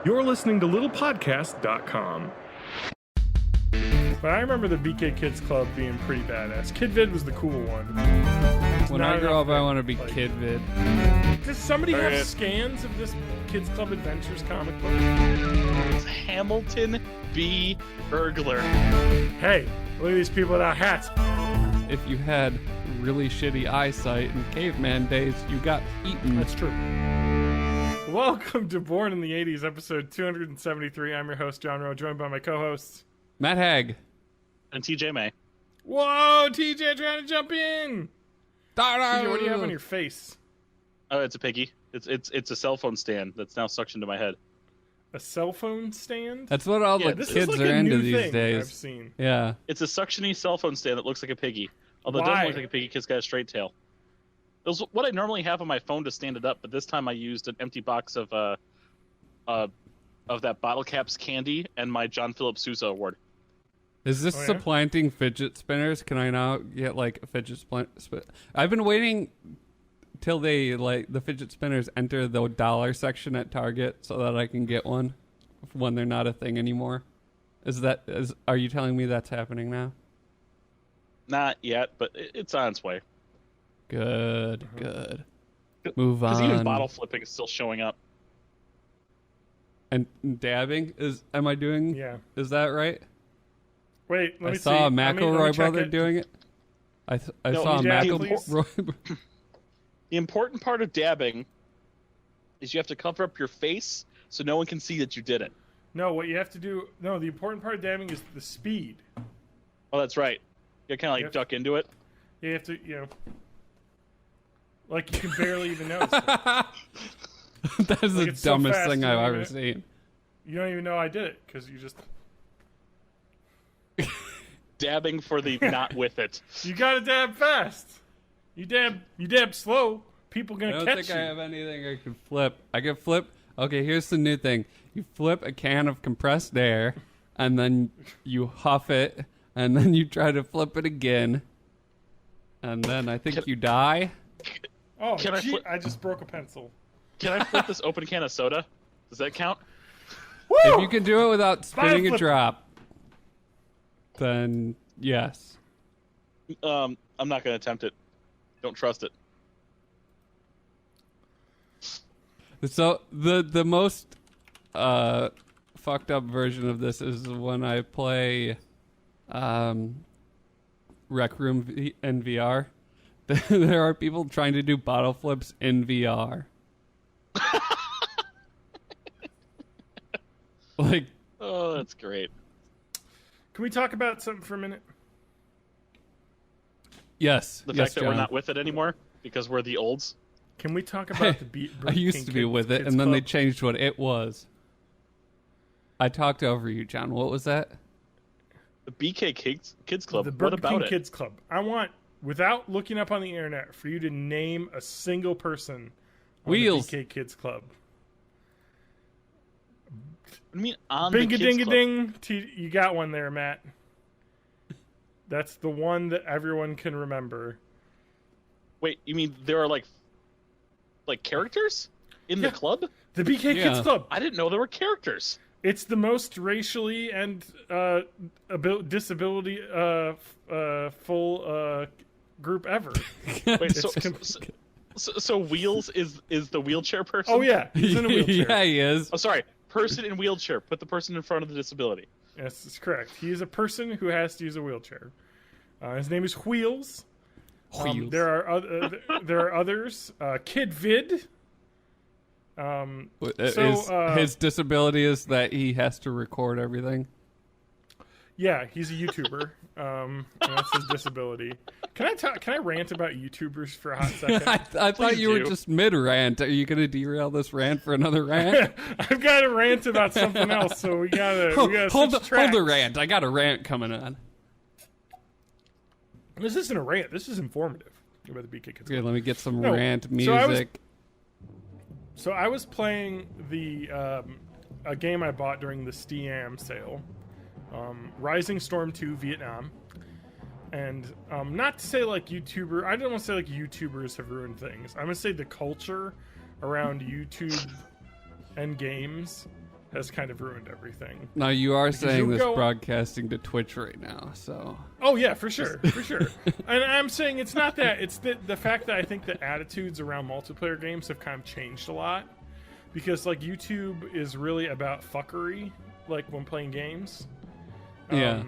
You're listening to littlepodcast.com. But I remember the BK Kids Club being pretty badass. Kid Vid was the cool one. When I grow up, I want to be like, Kid Vid. Does somebody have scans of this Kids Club Adventures comic book? It's Hamilton B. Burglar. Hey, look at these people without hats. If you had really shitty eyesight in caveman days, you got eaten. That's true. Welcome to Born in the 80s, episode 273. I'm your host, John Rowe, joined by my co-hosts, Matt Hag. And TJ May. Whoa, TJ trying to jump in. TJ, what do you have on your face? Oh, it's a piggy. It's a cell phone stand that's now suctioned to my head. A cell phone stand? That's what all the this kids is like are a into new these thing days. I've seen. Yeah. It's a suctiony cell phone stand that looks like a piggy. Although it Why? doesn't look like a piggy because it's got a straight tail. It was what I normally have on my phone to stand it up, but this time I used an empty box of that Bottle Caps candy and my John Philip Sousa award. Is this supplanting fidget spinners? Can I now get like a fidget spinner? I've been waiting till they the fidget spinners enter the dollar section at Target so that I can get one when they're not a thing anymore. Are you telling me that's happening now? Not yet, but it's on its way. Good. Move on. Because even bottle flipping is still showing up. And dabbing am I doing? Yeah. Is that right? Wait, let me see. I saw a Let me McElroy check brother it. doing it. I saw a dab, McElroy. The important part of dabbing is you have to cover up your face so no one can see that you did it. No, what you have to do... No, the important part of dabbing is the speed. Oh, that's right. You kind of like duck into it. You have to, like you can barely even notice it. That is Like, the it's so dumbest fast, thing you I've don't ever even- seen. You don't even know I did it, because you just... Dabbing for the not with it. You gotta dab fast. You dab slow. People I gonna don't catch think you. I have anything I can flip. I can flip. Okay, here's the new thing. You flip a can of compressed air, and then you huff it, and then you try to flip it again, and then I think you die. Oh, Can I gee, flip- I just broke a pencil. Can I flip this open can of soda? Does that count? Woo! If you can do it without spinning a flip. drop, then yes. I'm not going to attempt it. Don't trust it. So the most fucked up version of this is when I play Rec Room in VR. There are people trying to do bottle flips in VR. Like, Oh, that's great. Can we talk about something for a minute? yes. The yes, fact that John. we're not with it anymore because we're the olds. Can we talk about the I used to be with it, and then they changed what it was. I talked over you, John. What was that? The BK Kids Club. The What Burger about King it? Kids Club. I want, without looking up on the internet, for you to name a single person on Wheels. the BK Kids Club. I mean, on the Bing a Kids ding a Club. ding. You got one there, Matt. That's the one that everyone can remember. Wait, you mean there are like characters in the club? The BK Yeah. Kids Club. I didn't know there were characters. It's the most racially and disability full group ever. Wait, It's so Wheels is the wheelchair person? Oh yeah, he's in a wheelchair. Yeah, he is. Oh, sorry. Person in wheelchair. Put the person in front of the disability. Yes, that's correct. He is a person who has to use a wheelchair. His name is Wheels. Wheels. There are others. Kid Vid. His disability is that he has to record everything. Yeah, he's a YouTuber. And that's his disability. Can I rant about YouTubers for a hot second? I thought you were do. just mid-rant. Are you going to derail this rant for another rant? I've got to rant about something else, so we gotta hold switch the tracks. rant. I got a rant coming on. This isn't a rant. This is informative about the BK Kids. Okay, let me get some No, rant so I was- music. So I was playing a game I bought during the Steam sale, Rising Storm 2 Vietnam, and not to say like YouTuber. I don't want to say like YouTubers have ruined things. I'm gonna say the culture around YouTube and games has kind of ruined everything. Now you are saying this go... broadcasting to Twitch right now, so. Oh yeah, for sure, for sure. And I'm saying it's not that. It's the fact that I think the attitudes around multiplayer games have kind of changed a lot, because like YouTube is really about fuckery, like when playing games. Yeah.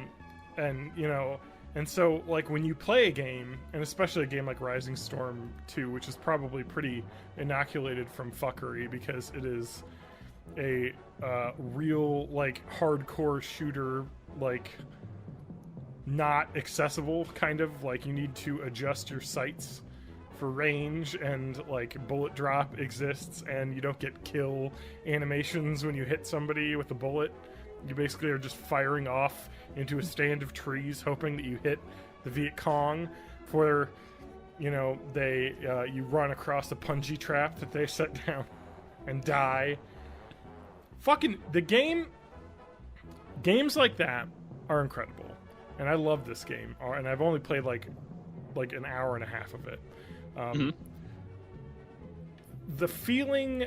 And you know, and so like when you play a game, and especially a game like Rising Storm 2, which is probably pretty inoculated from fuckery because it is a real like hardcore shooter, like not accessible, kind of like you need to adjust your sights for range, and like bullet drop exists, and you don't get kill animations when you hit somebody with a bullet. You basically are just firing off into a stand of trees, hoping that you hit the Viet Cong. For, you know, you run across a punji trap that they set down and die. Fucking games like that are incredible, and I love this game. And I've only played like an hour and a half of it. The feeling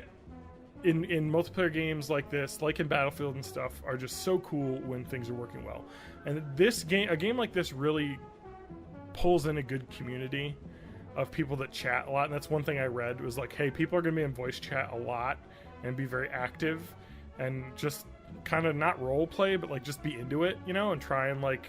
in multiplayer games like this, like in Battlefield and stuff, are just so cool when things are working well. And a game like this really pulls in a good community of people that chat a lot. And that's one thing I read was like, hey, people are going to be in voice chat a lot and be very active and just kind of not role play, but like just be into it, you know, and try and like,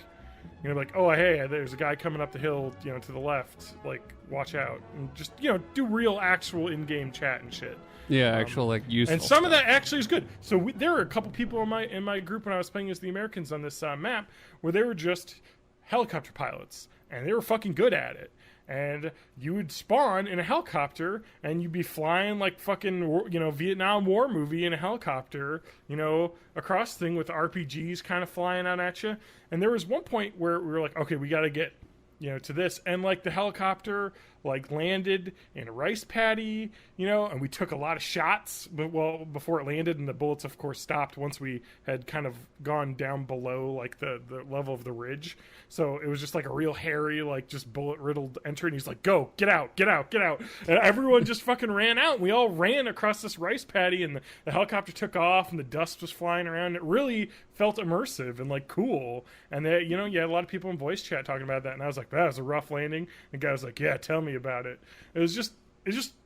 you know, like, oh, hey, there's a guy coming up the hill, you know, to the left, like, watch out, and just, you know, do real actual in-game chat and shit. Yeah, actual like useful. And some stuff. of that actually is good. So there were a couple people in my group when I was playing as the Americans on this map where they were just helicopter pilots, and they were fucking good at it. And you would spawn in a helicopter, and you'd be flying like fucking, you know, Vietnam War movie in a helicopter, you know, across the thing with RPGs kind of flying out at you. And there was one point where we were like, okay, we got to get, you know, to this. And like the helicopter like landed in a rice paddy, you know, and we took a lot of shots before it landed, and the bullets of course stopped once we had kind of gone down below like the level of the ridge. So it was just like a real hairy, like just bullet riddled entry, and he's like, go, get out. And everyone just fucking ran out. We all ran across this rice paddy, and the helicopter took off, and the dust was flying around. It really felt immersive and like cool. And they, you know, you had a lot of people in voice chat talking about that, and I was like, that was a rough landing. And the guy was like, yeah, tell me about it. It was just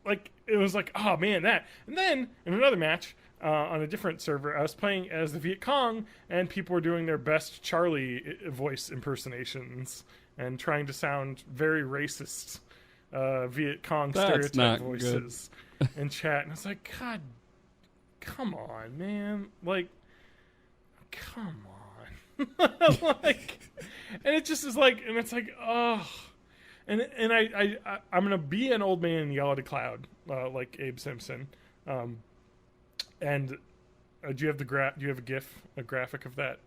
like, it was like, oh man, that. And then in another match on a different server, I was playing as the Viet Cong, and people were doing their best Charlie voice impersonations and trying to sound very racist Viet Cong stereotype voices in chat. And I was like, God, come on, man, like, come on. Like, and it just is like, and it's like, oh. And I'm gonna be an old man and yell at a cloud, like Abe Simpson. And do you have a graphic of that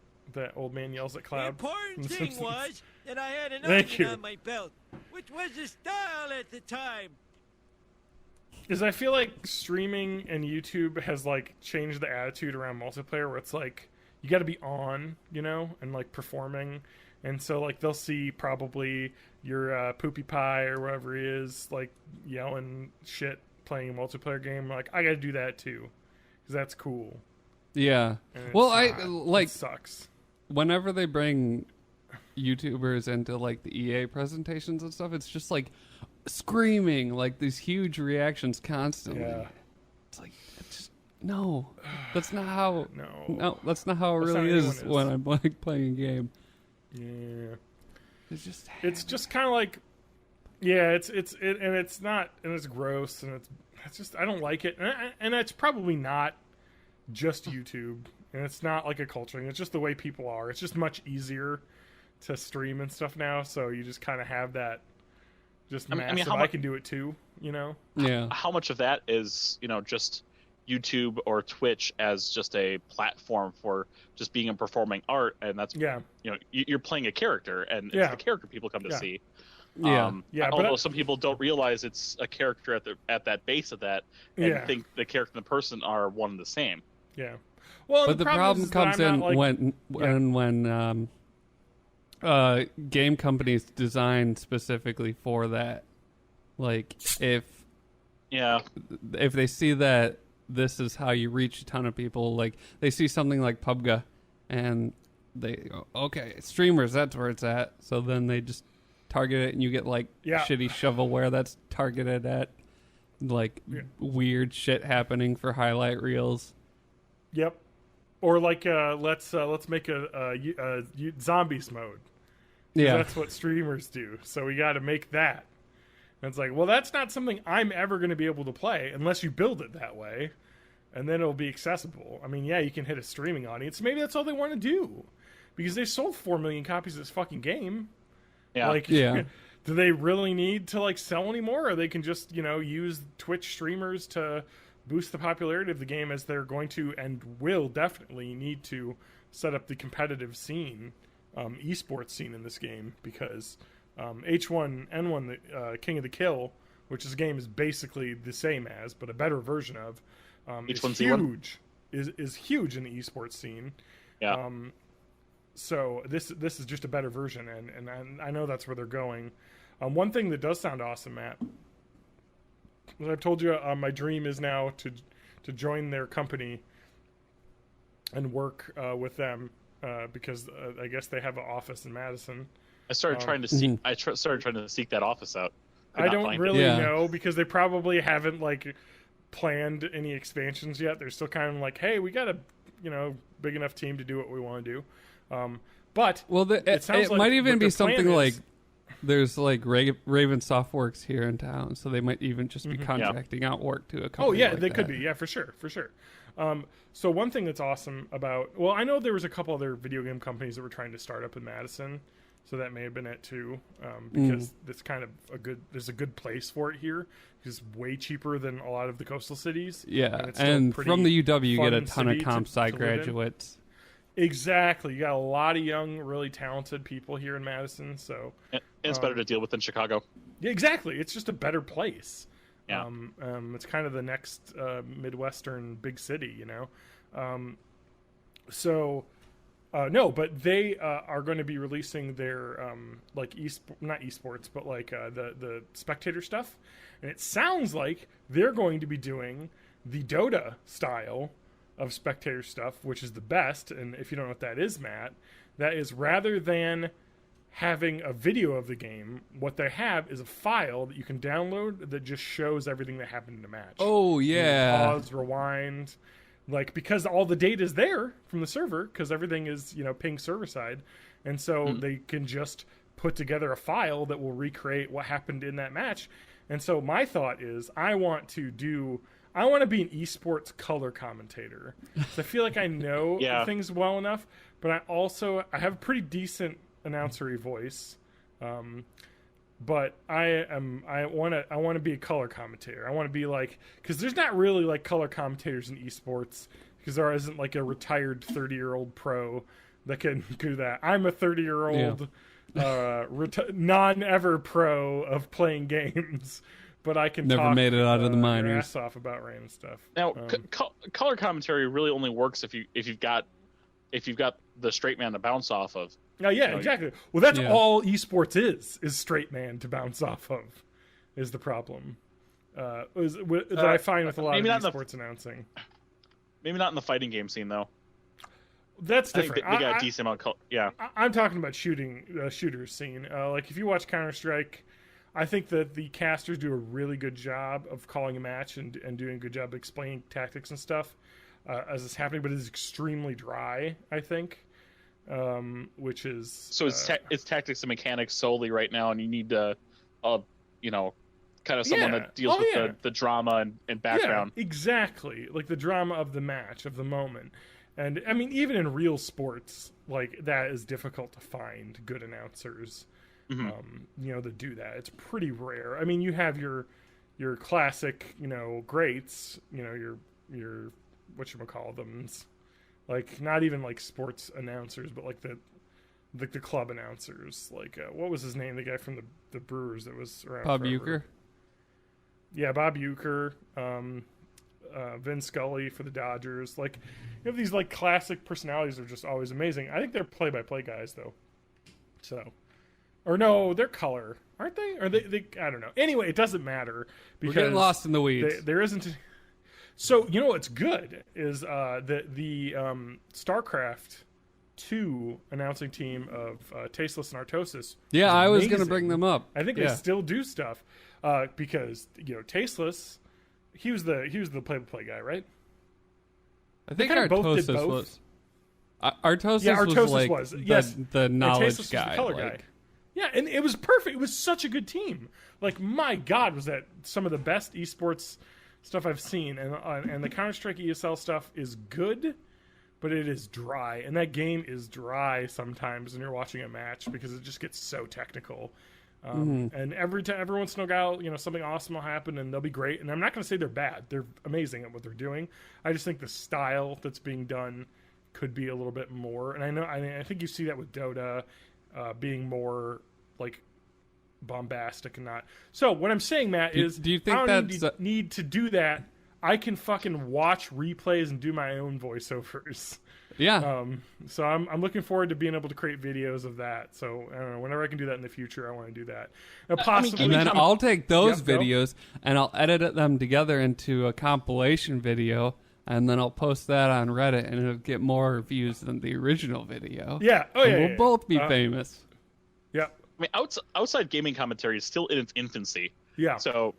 old man yells at cloud? The important thing Simpsons? Was that I had an Thank onion you. on my belt, which was the style at the time. Is I feel like streaming and YouTube has like changed the attitude around multiplayer, where it's like you got to be on, you know, and like performing. And so, like, they'll see probably your Poopy Pie or whatever he is, like, yelling shit, playing a multiplayer game. Like, I got to do that, too, because that's cool. Yeah. And Well, it sucks. Whenever they bring YouTubers into, like, the EA presentations and stuff, it's just, like, screaming, like, these huge reactions constantly. Yeah. It's like, no. That's not how... No, that's not how it That's really not is anyone when I'm, like, playing a game. Yeah. It's just kind of like, yeah, and it's not, and it's gross, and it's just, I don't like it, and it's probably not just YouTube, and it's not like a culture thing. It's just the way people are. It's just much easier to stream and stuff now, so you just kind of have that just massive, I can do it too, you know? Yeah. How much of that is, you know, just YouTube or Twitch as just a platform for just being and performing art, and that's, you know, you're playing a character, and it's the character people come to see. Although some people don't realize it's a character at that base of that, and think the character and the person are one and the same. Yeah. Well, but the problem comes in when game companies design specifically for that. Like if they see that this is how you reach a ton of people. Like they see something like PUBG and they go, okay, streamers, that's where it's at. So then they just target it, and you get like shitty shovelware that's targeted at like weird shit happening for highlight reels. Yep. Or like let's make a zombies mode. Yeah, that's what streamers do. So we got to make that. And it's like, well, that's not something I'm ever going to be able to play unless you build it that way, and then it'll be accessible. I mean, yeah, you can hit a streaming audience. Maybe that's all they want to do, because they sold 4 million copies of this fucking game. Yeah. Like, do they really need to like sell anymore, or they can just use Twitch streamers to boost the popularity of the game, as they're going to and will definitely need to set up the competitive scene, esports scene in this game, because H1N1, the King of the Kill, which this game is basically the same as, but a better version of, is huge. Is huge in the esports scene. Yeah. So this is just a better version, and I know that's where they're going. One thing that does sound awesome, Matt, as I've told you, my dream is now to join their company and work with them, because I guess they have an office in Madison. I started trying to seek. Started trying to seek that office out. I don't really know, because they probably haven't like planned any expansions yet. They're still kind of like, hey, we got a big enough team to do what we want to do. But it might even be something like there's like Raven Softworks here in town, so they might even just be contracting out work to a company. Oh yeah, like they that. could be. Yeah, for sure. So one thing that's awesome about, I know there was a couple other video game companies that were trying to start up in Madison, so that may have been it too, because it's kind of there's a good place for it here. It's way cheaper than a lot of the coastal cities. Yeah, and from the UW you get a ton of comp sci graduates. Exactly. You got a lot of young, really talented people here in Madison, so and it's better to deal with than Chicago. Yeah, exactly. It's just a better place. Yeah. It's kind of the next Midwestern big city, No, but they are going to be releasing their like not esports, but like the spectator stuff, and it sounds like they're going to be doing the Dota style of spectator stuff, which is the best. And if you don't know what that is, Matt, that is, rather than having a video of the game, what they have is a file that you can download that just shows everything that happened in a match. Oh yeah, pause, rewind, like, because all the data is there from the server, because everything is ping server side, and so they can just put together a file that will recreate what happened in that match. And so my thought is, I want to be an esports color commentator. So I feel like I know things well enough, but I have a pretty decent announcery voice. But I want to be a color commentator. I want to be like, because there's not really like color commentators in esports, because there isn't like a retired 30-year-old pro that can do that. I'm a 30-year-old non-ever pro of playing games. But I can never made it out of the minors. Ass off about random stuff. Now, color commentary really only works if you've got the straight man to bounce off of. Oh yeah, exactly. Well, that's all esports is straight man to bounce off of, is the problem. That I find with a lot of esports announcing. Maybe not in the fighting game scene though. That's different. They got a decent amount of color. I'm talking about shooters scene. Like if you watch Counter-Strike, I think that the casters do a really good job of calling a match and doing a good job explaining tactics and stuff as it's happening, but it's extremely dry, I think, which is... So it's tactics and mechanics solely right now, and you need to, kind of someone that deals with the drama and background. Yeah, exactly. Like the drama of the match, of the moment. And, I mean, even in real sports, like, that is difficult to find good announcers. That do that. It's pretty rare. I mean, you have your classic, greats, your whatchamacallthems, like not even like sports announcers, but like the club announcers. Like what was his name? The guy from the Brewers that was around. Bob forever. Uecker. Yeah, Bob Uecker. Vin Scully for the Dodgers. Like you have these like classic personalities that are just always amazing. I think they're play-by-play guys though. So. Or no, they're color, aren't they? Or they I don't know. Anyway, it doesn't matter, because we're getting lost in the weeds. There isn't So you know what's good is the StarCraft 2 announcing team of Tasteless and Artosis. Yeah, I was going to bring them up. I think they still do stuff because Tasteless, he was the play-by-play guy, right? I think Artosis was. Artosis was like the knowledge guy. The color guy. Yeah, and it was perfect. It was such a good team. Like, my God, was that some of the best esports stuff I've seen. And the Counter-Strike ESL stuff is good, but it is dry. And that game is dry sometimes when you're watching a match because it just gets so technical. And every once in a while, something awesome will happen and they'll be great. And I'm not going to say they're bad. They're amazing at what they're doing. I just think the style that's being done could be a little bit more. And I think you see that with Dota being more like bombastic and not. So what I'm saying, Matt, is do you think I don't need to do that. I can fucking watch replays and do my own voiceovers. Yeah. So I'm looking forward to being able to create videos of that. So I don't know, whenever I can do that in the future, I want to do that. Possibly, and then I'll take those videos and I'll edit them together into a compilation video, and then I'll post that on Reddit, and it'll get more views than the original video. Yeah. Oh yeah. We'll both be famous. Yeah. I mean, outside gaming commentary is still in its infancy. Yeah. So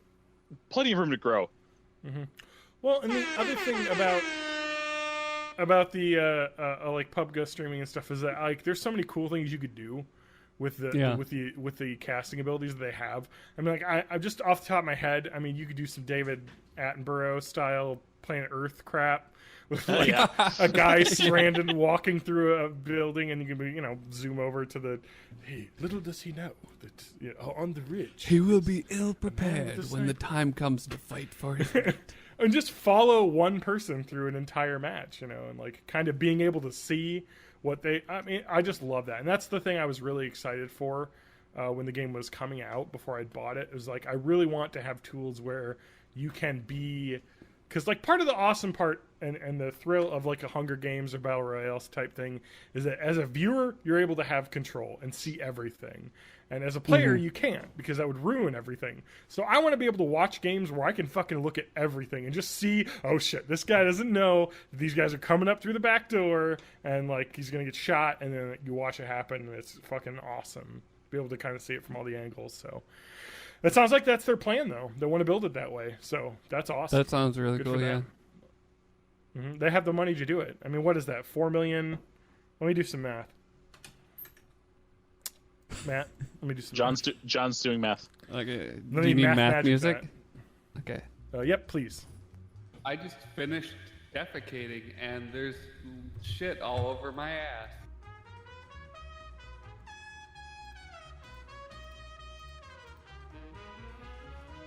plenty of room to grow. Mm-hmm. Well, and the other thing about the like PUBG streaming and stuff is that like there's so many cool things you could do with the casting abilities that they have. I mean, like I just off the top of my head, I mean, you could do some David Attenborough style Planet Earth crap with like a guy stranded walking through a building, and you can be, zoom over to the. Hey, little does he know that on the ridge he will be ill prepared when the time comes to fight for his. And just follow one person through an entire match, and like kind of being able to see what they. I mean, I just love that, and that's the thing I was really excited for when the game was coming out. Before I bought it, it was like I really want to have tools where you can be, because like part of the awesome part and the thrill of like a Hunger Games or Battle Royale type thing is that as a viewer you're able to have control and see everything. And as a player, you can't, because that would ruin everything. So I want to be able to watch games where I can fucking look at everything and just see, oh shit, this guy doesn't know that these guys are coming up through the back door and like he's going to get shot, and then you watch it happen and it's fucking awesome. Be able to kind of see it from all the angles. So that sounds like that's their plan, though. They want to build it that way. So that's awesome. That sounds really cool, yeah. Mm-hmm. They have the money to do it. I mean, what is that? 4 million? Let me do some math. Matt, let me do some John's doing math. Okay. Do you need math music? Okay. Yep, please. I just finished defecating, and there's shit all over my ass.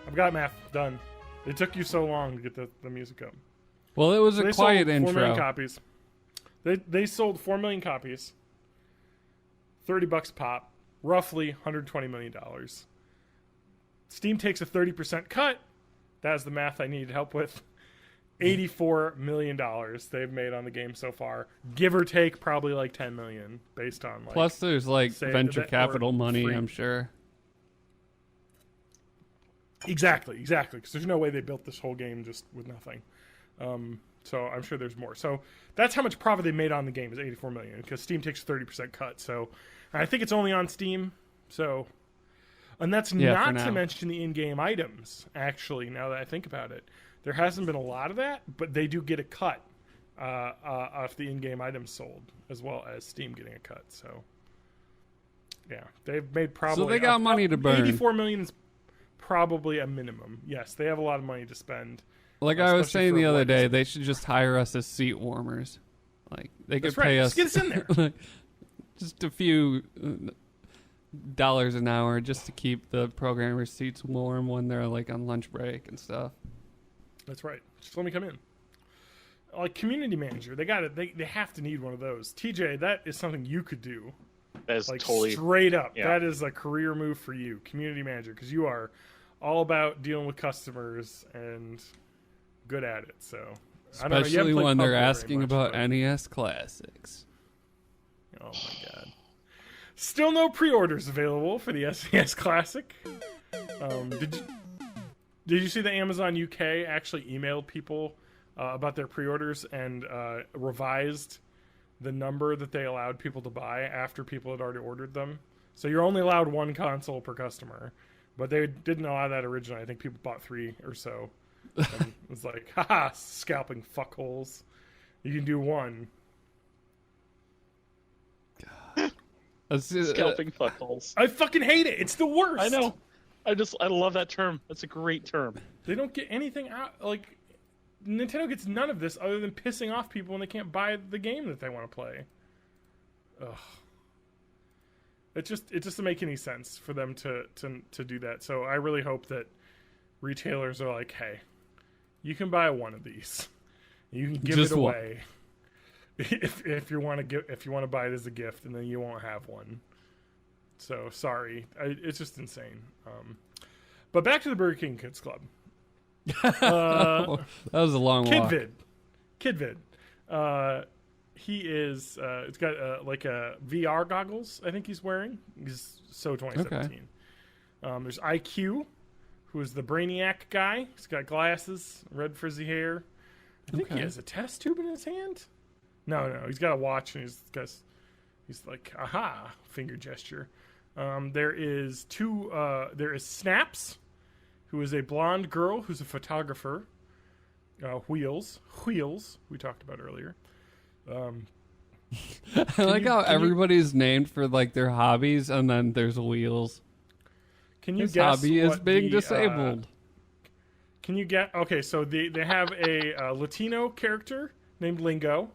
I've got math done. It took you so long to get the music up. Well, it was a quiet intro. 4 million copies. They sold 4 million copies. $30 pop. Roughly $120 million. Steam takes a 30% cut. That is the math I needed help with. $84 million they've made on the game so far. Give or take probably like $10 million based on like. Plus there's like venture capital money, I'm sure. Exactly. Because there's no way they built this whole game just with nothing. So I'm sure there's more. So that's how much profit they made on the game is $84 million, because Steam takes a 30% cut. So I think it's only on Steam. So, and that's not to mention the in-game items. Actually, now that I think about it, there hasn't been a lot of that, but they do get a cut off the in-game items sold, as well as Steam getting a cut. So, yeah, they've made probably. So they got money to burn. 84 million is probably a minimum. Yes, they have a lot of money to spend. Like I was saying the other day, they should just hire us as seat warmers. Like they could pay us. Just get us in there. Like, just a few dollars an hour just to keep the programmers' seats warm when they're like on lunch break and stuff. That's right. Just let me come in. Like community manager, they have to need one of those. TJ, that is something you could do. That is like totally straight up. Yeah. That is a career move for you, community manager, because you are all about dealing with customers and good at it. So, especially when they're asking about NES classics. Oh my god! Still no pre-orders available for the SNES Classic. Did you see that Amazon UK actually emailed people about their pre-orders and revised the number that they allowed people to buy after people had already ordered them. So you're only allowed one console per customer, but they didn't allow that originally. I think people bought 3 or so. And it was like, haha, scalping fuckholes. You can do 1. Scalping fuckholes. I fucking hate it. It's the worst. I know. I love that term. That's a great term. They don't get anything out. Like, Nintendo gets none of this other than pissing off people when they can't buy the game that they want to play. Ugh. It doesn't make any sense for them to do that. So I really hope that retailers are like, hey, you can buy 1 of these. You can give it away. If you want to buy it as a gift, and then you won't have one. So sorry, it's just insane. But back to the Burger King Kids Club. That was a long walk. Kid Vid. He is. It's got like a VR goggles. I think he's wearing. He's so 2017. Okay. There's IQ, who is the Brainiac guy. He's got glasses, red frizzy hair. I think he has a test tube in his hand. No, he's got a watch, and he's like, aha, finger gesture. There is Snaps, who is a blonde girl who's a photographer. Wheels, we talked about earlier. I like how everybody's named for like their hobbies, and then there's Wheels. Can you His guess hobby is being disabled. Can you get? Okay, so they have a Latino character named Lingo.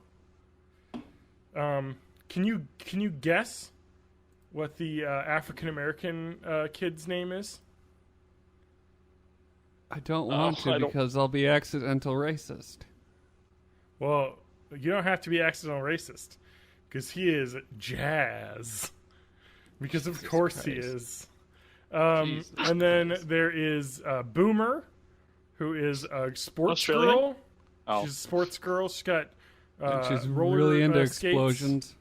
Can you guess what the African American kid's name is? I don't want to because I'll be accidental racist. Well, you don't have to be accidental racist because he is Jazz. Because of course he is. And then there is Boomer, who is a sports girl. Oh. She's a sports girl. She's got she's really into explosions.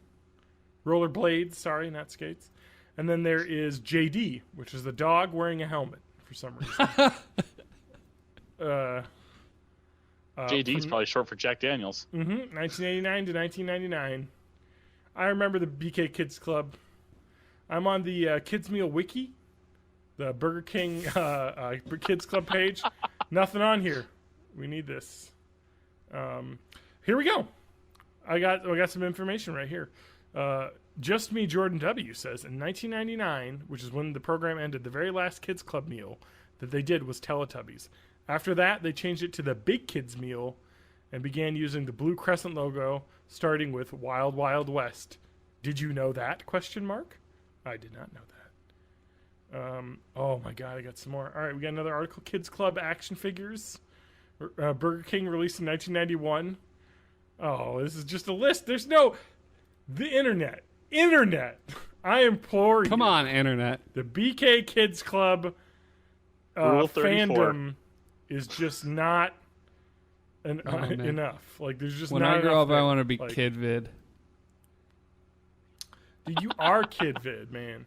Rollerblades, sorry, not skates. And then there is JD, which is the dog wearing a helmet for some reason. JD's probably short for Jack Daniels. 1989 to 1999. I remember the BK Kids Club. I'm on the Kids Meal Wiki, the Burger King Kids Club page. Nothing on here. We need this. Here we go. I got some information right here. Just Me Jordan W says in 1999, which is when the program ended, the very last Kids Club meal that they did was Teletubbies. After that, they changed it to the Big Kids meal and began using the blue crescent logo, starting with Wild Wild West. Did you know that? ? I did not know that. Oh my god, I got some more. All right, we got another article. Kids Club action figures. Burger King released in 1991. Oh, this is just a list. There's no... The internet. I implore you. Come on, internet. The BK Kids Club fandom is just not enough. Like, there's just when not I grow up, there. I want to be like, Kid Vid. Dude, you are Kid Vid, man.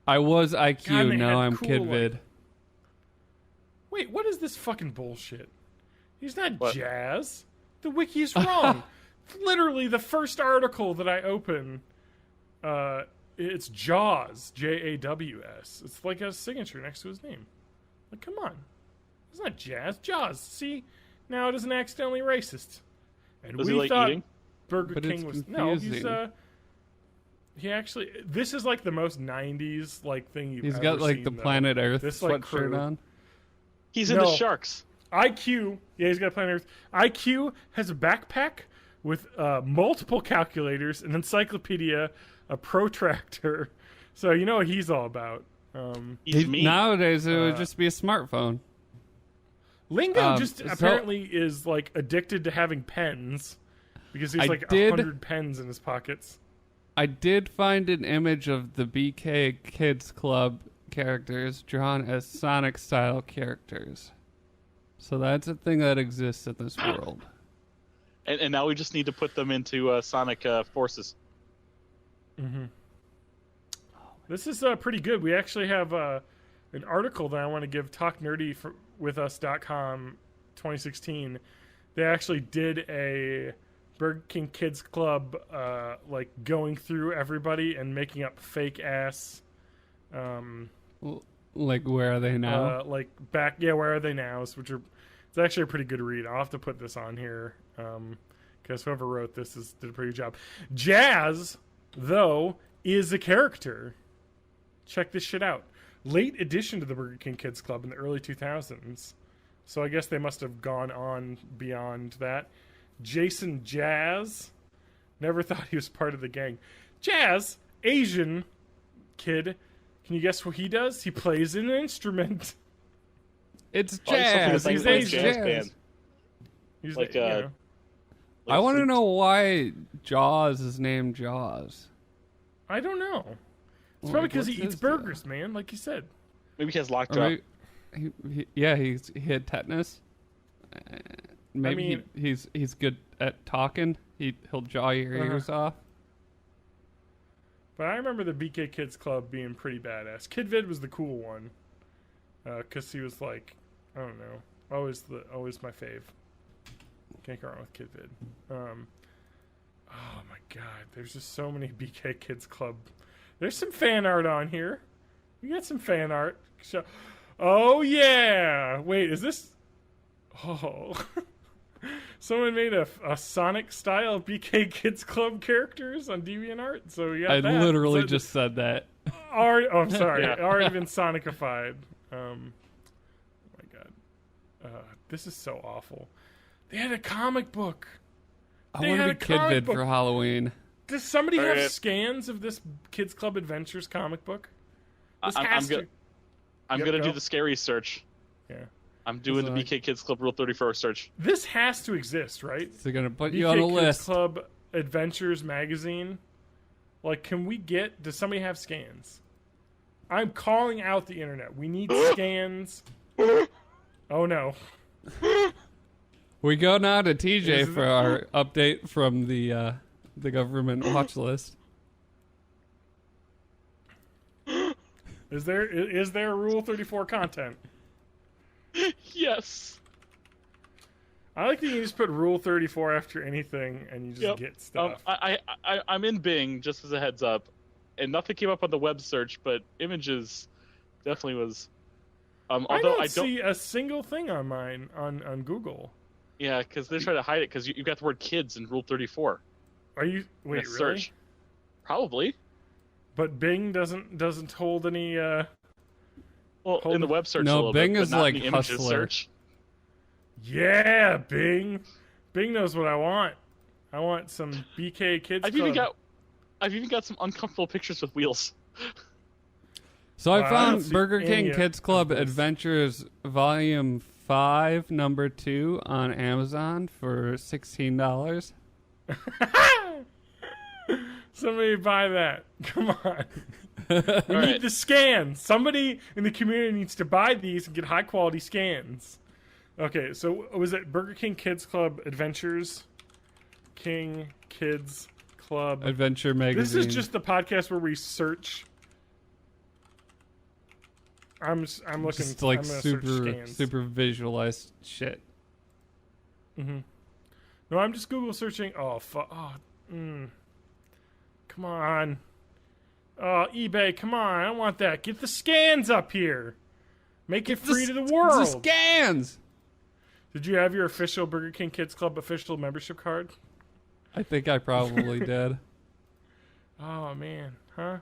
I was IQ, God, now I'm cool, Kid Vid. Wait, what is this fucking bullshit? He's not Jazz. The wiki's wrong. Literally, the first article that I open, it's Jaws, Jaws. It's like a signature next to his name. Like, come on. It's not Jazz. Jaws. See? Now it isn't accidentally racist. And was we he, like, thought eating? Burger King was... Confusing. No, he actually... This is like the most 90s like thing you've ever seen. He's got like the though. Planet Earth This, like, sweatshirt on. He's into sharks. IQ, yeah, he's got Planet Earth. IQ has a backpack with multiple calculators, an encyclopedia, a protractor. So you know what he's all about. Nowadays, it would just be a smartphone. Lingo apparently is like addicted to having pens because he's like 100 pens in his pockets. I did find an image of the BK Kids Club characters drawn as Sonic-style characters. So that's a thing that exists in this world. And now we just need to put them into Sonic Forces. Mm-hmm. This is pretty good. We actually have an article that I want to give talknerdywithus.com 2016. they actually did a Burger King Kids Club, like going through everybody and making up fake ass. Like, where are they now? Like back, yeah, where are they now? Which are, it's actually a pretty good read. I'll have to put this on here, because whoever wrote this did a pretty good job. Jazz, though, is a character. Check this shit out. Late addition to the Burger King Kids Club in the early 2000s. So I guess they must have gone on beyond that. Jason Jazz. Never thought he was part of the gang. Jazz, Asian kid. Can you guess what he does? He plays an instrument. It's jazz. He's Asian. Jazz band. He's Like, I want to know why Jaws is named Jaws. I don't know. It's probably because he eats burgers, man, like you said. Maybe he has lockjaw. He had tetanus. Maybe he's good at talking. He'll jaw your ears off. But I remember the BK Kids Club being pretty badass. Kid Vid was the cool one, because he was like, I don't know, always my fave. Can't go wrong with Kid Vid. Oh my god, there's just so many BK Kids Club. There's some fan art on here. We got some fan art. Oh yeah! Wait, is this? Oh, someone made a Sonic style BK Kids Club characters on DeviantArt. So we got I that. literally just said that. I'm sorry. Yeah. Already been Sonicified. Oh my god, this is so awful. They had a comic book. I want to be Kid Vid for Halloween. Does somebody have scans of this Kids Club Adventures comic book? I'm gonna do the scary search. Yeah. I'm doing the BK Kids Club Rule 34 search. This has to exist, right? They're gonna put BK you on a Kids list. Club Adventures magazine. Like, can we get? Does somebody have scans? I'm calling out the internet. We need scans. Oh no. We go now to TJ for our update from the government watch list. Is there Rule 34 content? Yes. I like that you just put Rule 34 after anything and you just get stuff. I'm in Bing, just as a heads up, and nothing came up on the web search, but images definitely was. Although I don't see a single thing on mine on Google. Yeah, because they're trying to hide it because you've got the word kids in Rule 34. Are you wait really? Search. Probably. But Bing doesn't hold any. Well, in the web search, a little Bing bit, is but not like in the images Hustler. search. Yeah, Bing. Bing knows what I want. I want some BK Kids Club. I've even got some uncomfortable pictures with wheels. So I found Burger King Kids Club Adventures Volume 5, Number 2 on Amazon for $16. Somebody buy that. Come on. We need the scans. Somebody in the community needs to buy these and get high quality scans. Okay, so was it Burger King Kids Club Adventures? King Kids Club Adventure Magazine. This is just the podcast where we search. I'm looking. Just like I'm super visualized shit. Mm-hmm. No, I'm just Google searching. Oh, come on. Oh, eBay, come on. I don't want that. Get the scans up here. Make it free to the world. The scans. Did you have your official Burger King Kids Club official membership card? I think I probably did. Oh, man. Huh?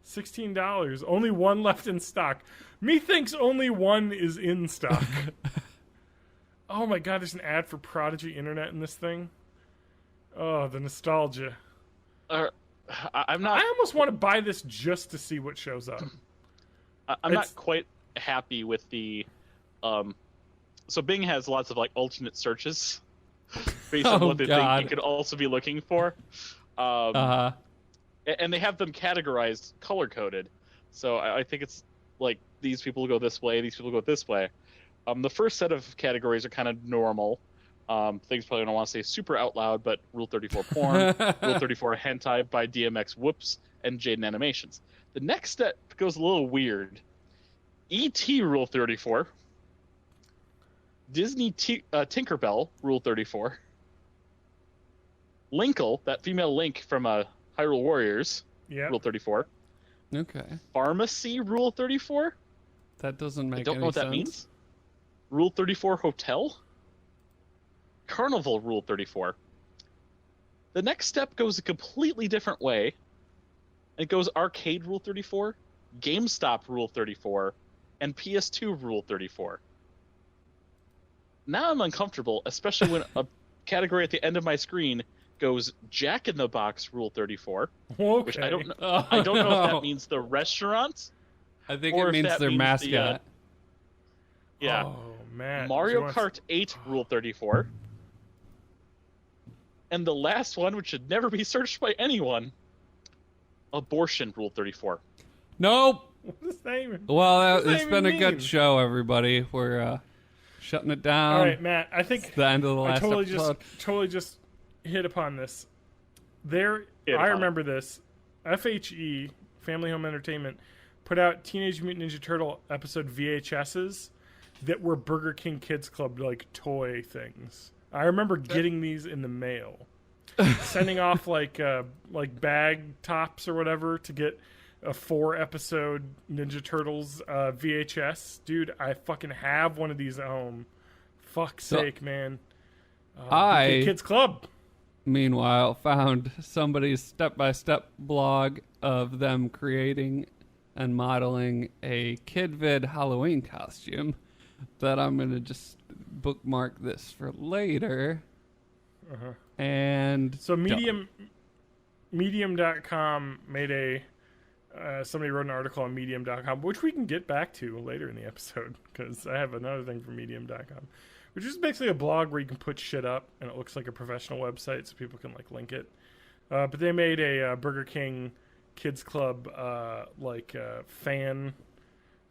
$16. Only one left in stock. Methinks only one is in stock. Oh, my God. There's an ad for Prodigy Internet in this thing. Oh, the nostalgia. I'm not. I almost want to buy this just to see what shows up. I'm not quite happy with the. So Bing has lots of like alternate searches based on what they think you could also be looking for. And they have them categorized, color coded. So I think it's like these people go this way, these people go this way. The first set of categories are kind of normal. Things probably don't want to say super out loud, but Rule 34 porn, Rule 34 hentai by DMX Whoops, and Jaden Animations. The next step goes a little weird. ET Rule 34, Disney Tinkerbell, Rule 34. Linkle, that female Link from Hyrule Warriors, Rule 34. Okay. Pharmacy, Rule 34. That doesn't make any sense. I don't know what that means. Rule 34 Hotel. Carnival, Rule 34. The next step goes a completely different way. It goes Arcade, Rule 34, GameStop, Rule 34, and PS2, Rule 34. Now I'm uncomfortable, especially when a category at the end of my screen goes Jack in the Box, Rule 34, which I don't know. I don't know if that means the restaurant. I think it means their mascot. Yeah. Oh man. Mario Kart 8, Rule 34. And the last one, which should never be searched by anyone, Abortion, Rule 34. Nope. What does that even? Well, it's been a good show, everybody. We're shutting it down. All right, Matt. I think it's the end of the last episode. Totally just hit upon this. I remember this. FHE, Family Home Entertainment, put out Teenage Mutant Ninja Turtle episode VHSs that were Burger King Kids Club like toy things. I remember getting these in the mail, sending off like bag tops or whatever to get a 4-episode Ninja Turtles VHS. Dude, I fucking have one of these at home. Fuck's sake, man. Kids Club. Meanwhile, found somebody's step-by-step blog of them creating and modeling a Kid Vid Halloween costume that I'm going to just bookmark this for later. Uh-huh. And so Medium.com made somebody wrote an article on Medium.com, which we can get back to later in the episode because I have another thing from Medium.com, which is basically a blog where you can put shit up and it looks like a professional website so people can like link it. But they made a Burger King Kids Club fan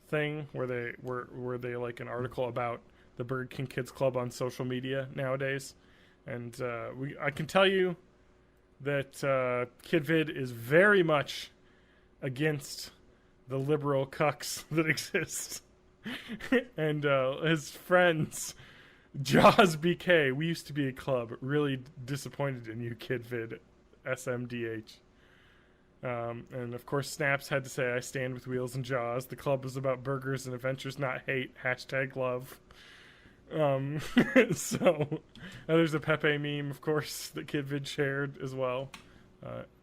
thing where they like an article about the Burger King Kids Club on social media nowadays, and I can tell you that Kid Vid is very much against the liberal cucks that exist, and his friends Jaws BK. We used to be a club. Really disappointed in you, Kid Vid, SMDH. And of course, Snaps had to say, "I stand with Wheels and Jaws. The club is about burgers and adventures, not hate. #love." So there's a Pepe meme, of course, that Kid Vid shared as well.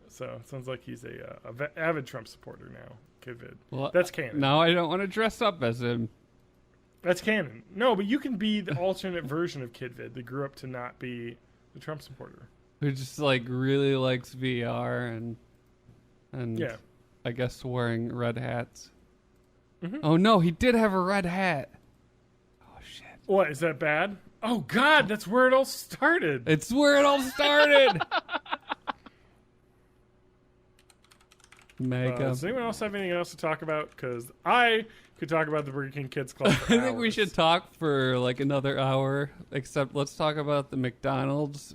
So it sounds like he's a avid Trump supporter now, Kid Vid. Well, that's canon. Now I don't want to dress up as him. That's canon. No, but you can be the alternate version of Kid Vid that grew up to not be the Trump supporter. Who just like really likes VR and yeah. I guess wearing red hats. Mm-hmm. Oh no, he did have a red hat. Oh shit. What, is that bad? Oh god, that's where it all started. It's where it all started. Does anyone else have anything else to talk about? Because I could talk about the Burger King Kids Club for I think we should talk for like another hour, except let's talk about the McDonald's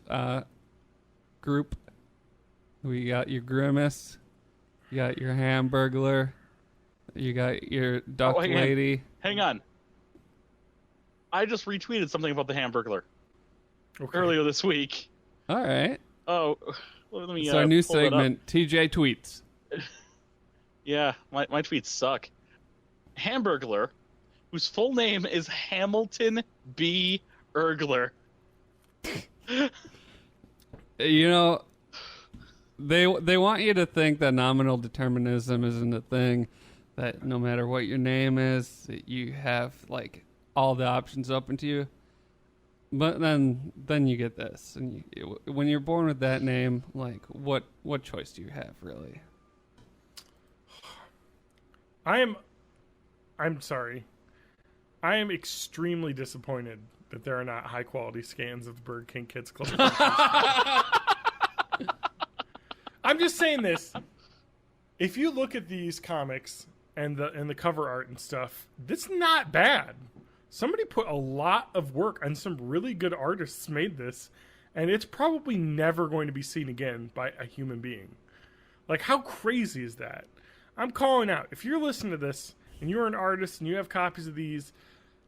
group. We got your Grimace, you got your Hamburglar, you got your Duck Lady. Hang on. I just retweeted something about the Hamburglar earlier this week. All right. Oh, let me. It's our new segment, TJ Tweets. Yeah, my tweets suck. Hamburglar, whose full name is Hamilton B. Urgler. You know, they want you to think that nominal determinism isn't a thing, that no matter what your name is, that you have like all the options open to you. But then you get this, and when you're born with that name, like what choice do you have really? I'm sorry. I am extremely disappointed that there are not high quality scans of the Burger King Kids Club. I'm just saying this. If you look at these comics and the cover art and stuff, it's not bad. Somebody put a lot of work and some really good artists made this, and it's probably never going to be seen again by a human being. Like, how crazy is that? I'm calling out. If you're listening to this and you're an artist and you have copies of these,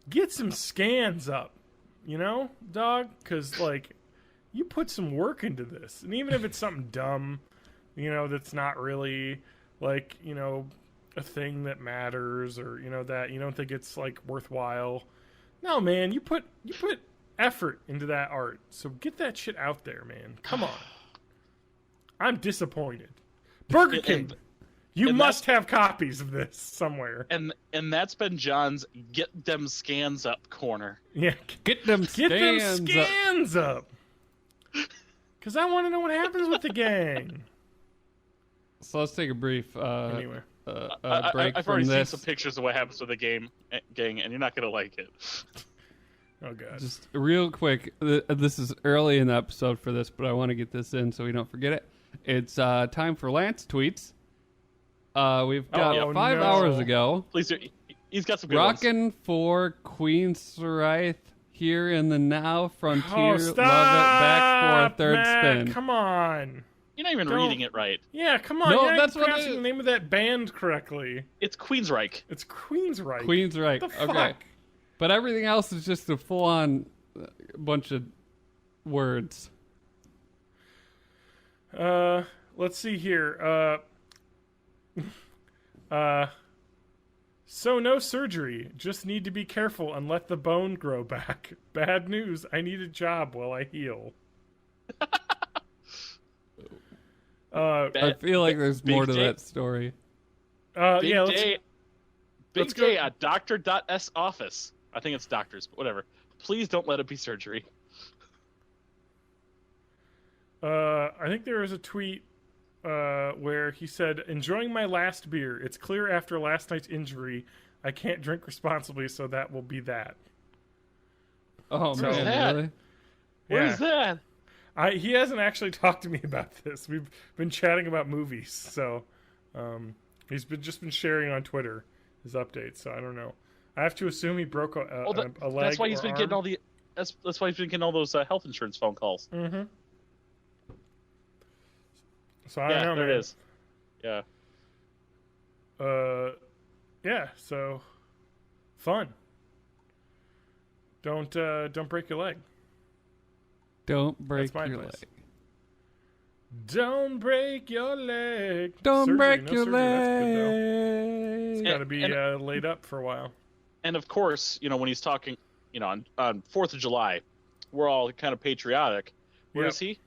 get some scans up. you know, dog? Because, like, you put some work into this. And even if it's something dumb, you know, that's not really, like, you know, a thing that matters or, you know, that you don't think it's, like, worthwhile. No, man, you put effort into that art. So get that shit out there, man. Come on. I'm disappointed. Burger King, you must have copies of this somewhere. And that's been John's get them scans up corner. Yeah, get them scans up. Because I want to know what happens with the gang. So let's take a brief anyway. Break I've from already this. seen some pictures of what happens with the gang, and you're not gonna like it. Oh god! Just real quick, this is early in the episode for this, but I want to get this in so we don't forget it. It's time for Lance tweets. We've got 5 hours ago. Please, he's got some good ones. Rockin' for Queensryche here in the now frontier. Oh, love it. Back for a third Matt, spin. Come on. You're not even reading it right. Yeah, come on. No, You're that's not what pronouncing the name of that band correctly. It's Queensryche. It's Queensryche. Queensryche. What the fuck? Okay. But everything else is just a full-on bunch of words. Let's see here. So no surgery. Just need to be careful and let the bone grow back. Bad news. I need a job while I heal. I feel like there's more to that story. Big J at Dr.S office. I think it's doctors, but whatever. Please don't let it be surgery. I think there was a tweet where he said, "Enjoying my last beer. It's clear after last night's injury, I can't drink responsibly, so that will be that." Oh, Where's man, that? really? Where's that? He hasn't actually talked to me about this. We've been chatting about movies, so he's just been sharing on Twitter his updates. So I don't know. I have to assume he broke a leg. That's why he's been or getting arm. all the. That's why he's been getting all those health insurance phone calls. Mm-hmm. So I don't know, there man. it is. Yeah. Yeah. So fun. Don't break your leg. Don't break That's my your advice. leg. Don't break your leg. Don't Surgery, break no your surgery, that's good, though. leg. It's got to be laid up for a while. And of course, you know, when he's talking, you know, on 4th of July, we're all kind of patriotic. Where is he?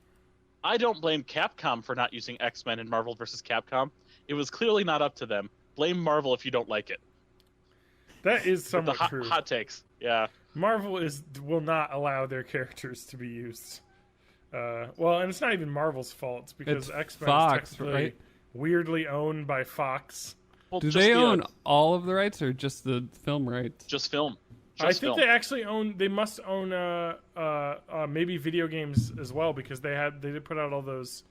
I don't blame Capcom for not using X-Men in Marvel vs. Capcom. It was clearly not up to them. Blame Marvel if you don't like it. That is somewhat true. Hot takes. Yeah. Marvel will not allow their characters to be used. Well, and it's not even Marvel's fault. It's because It's X-Men Fox, is technically right? weirdly owned by Fox. Well, Do they own all of the rights or just the film rights? Just film. I think they actually own. They must own maybe video games as well, because they did put out all those.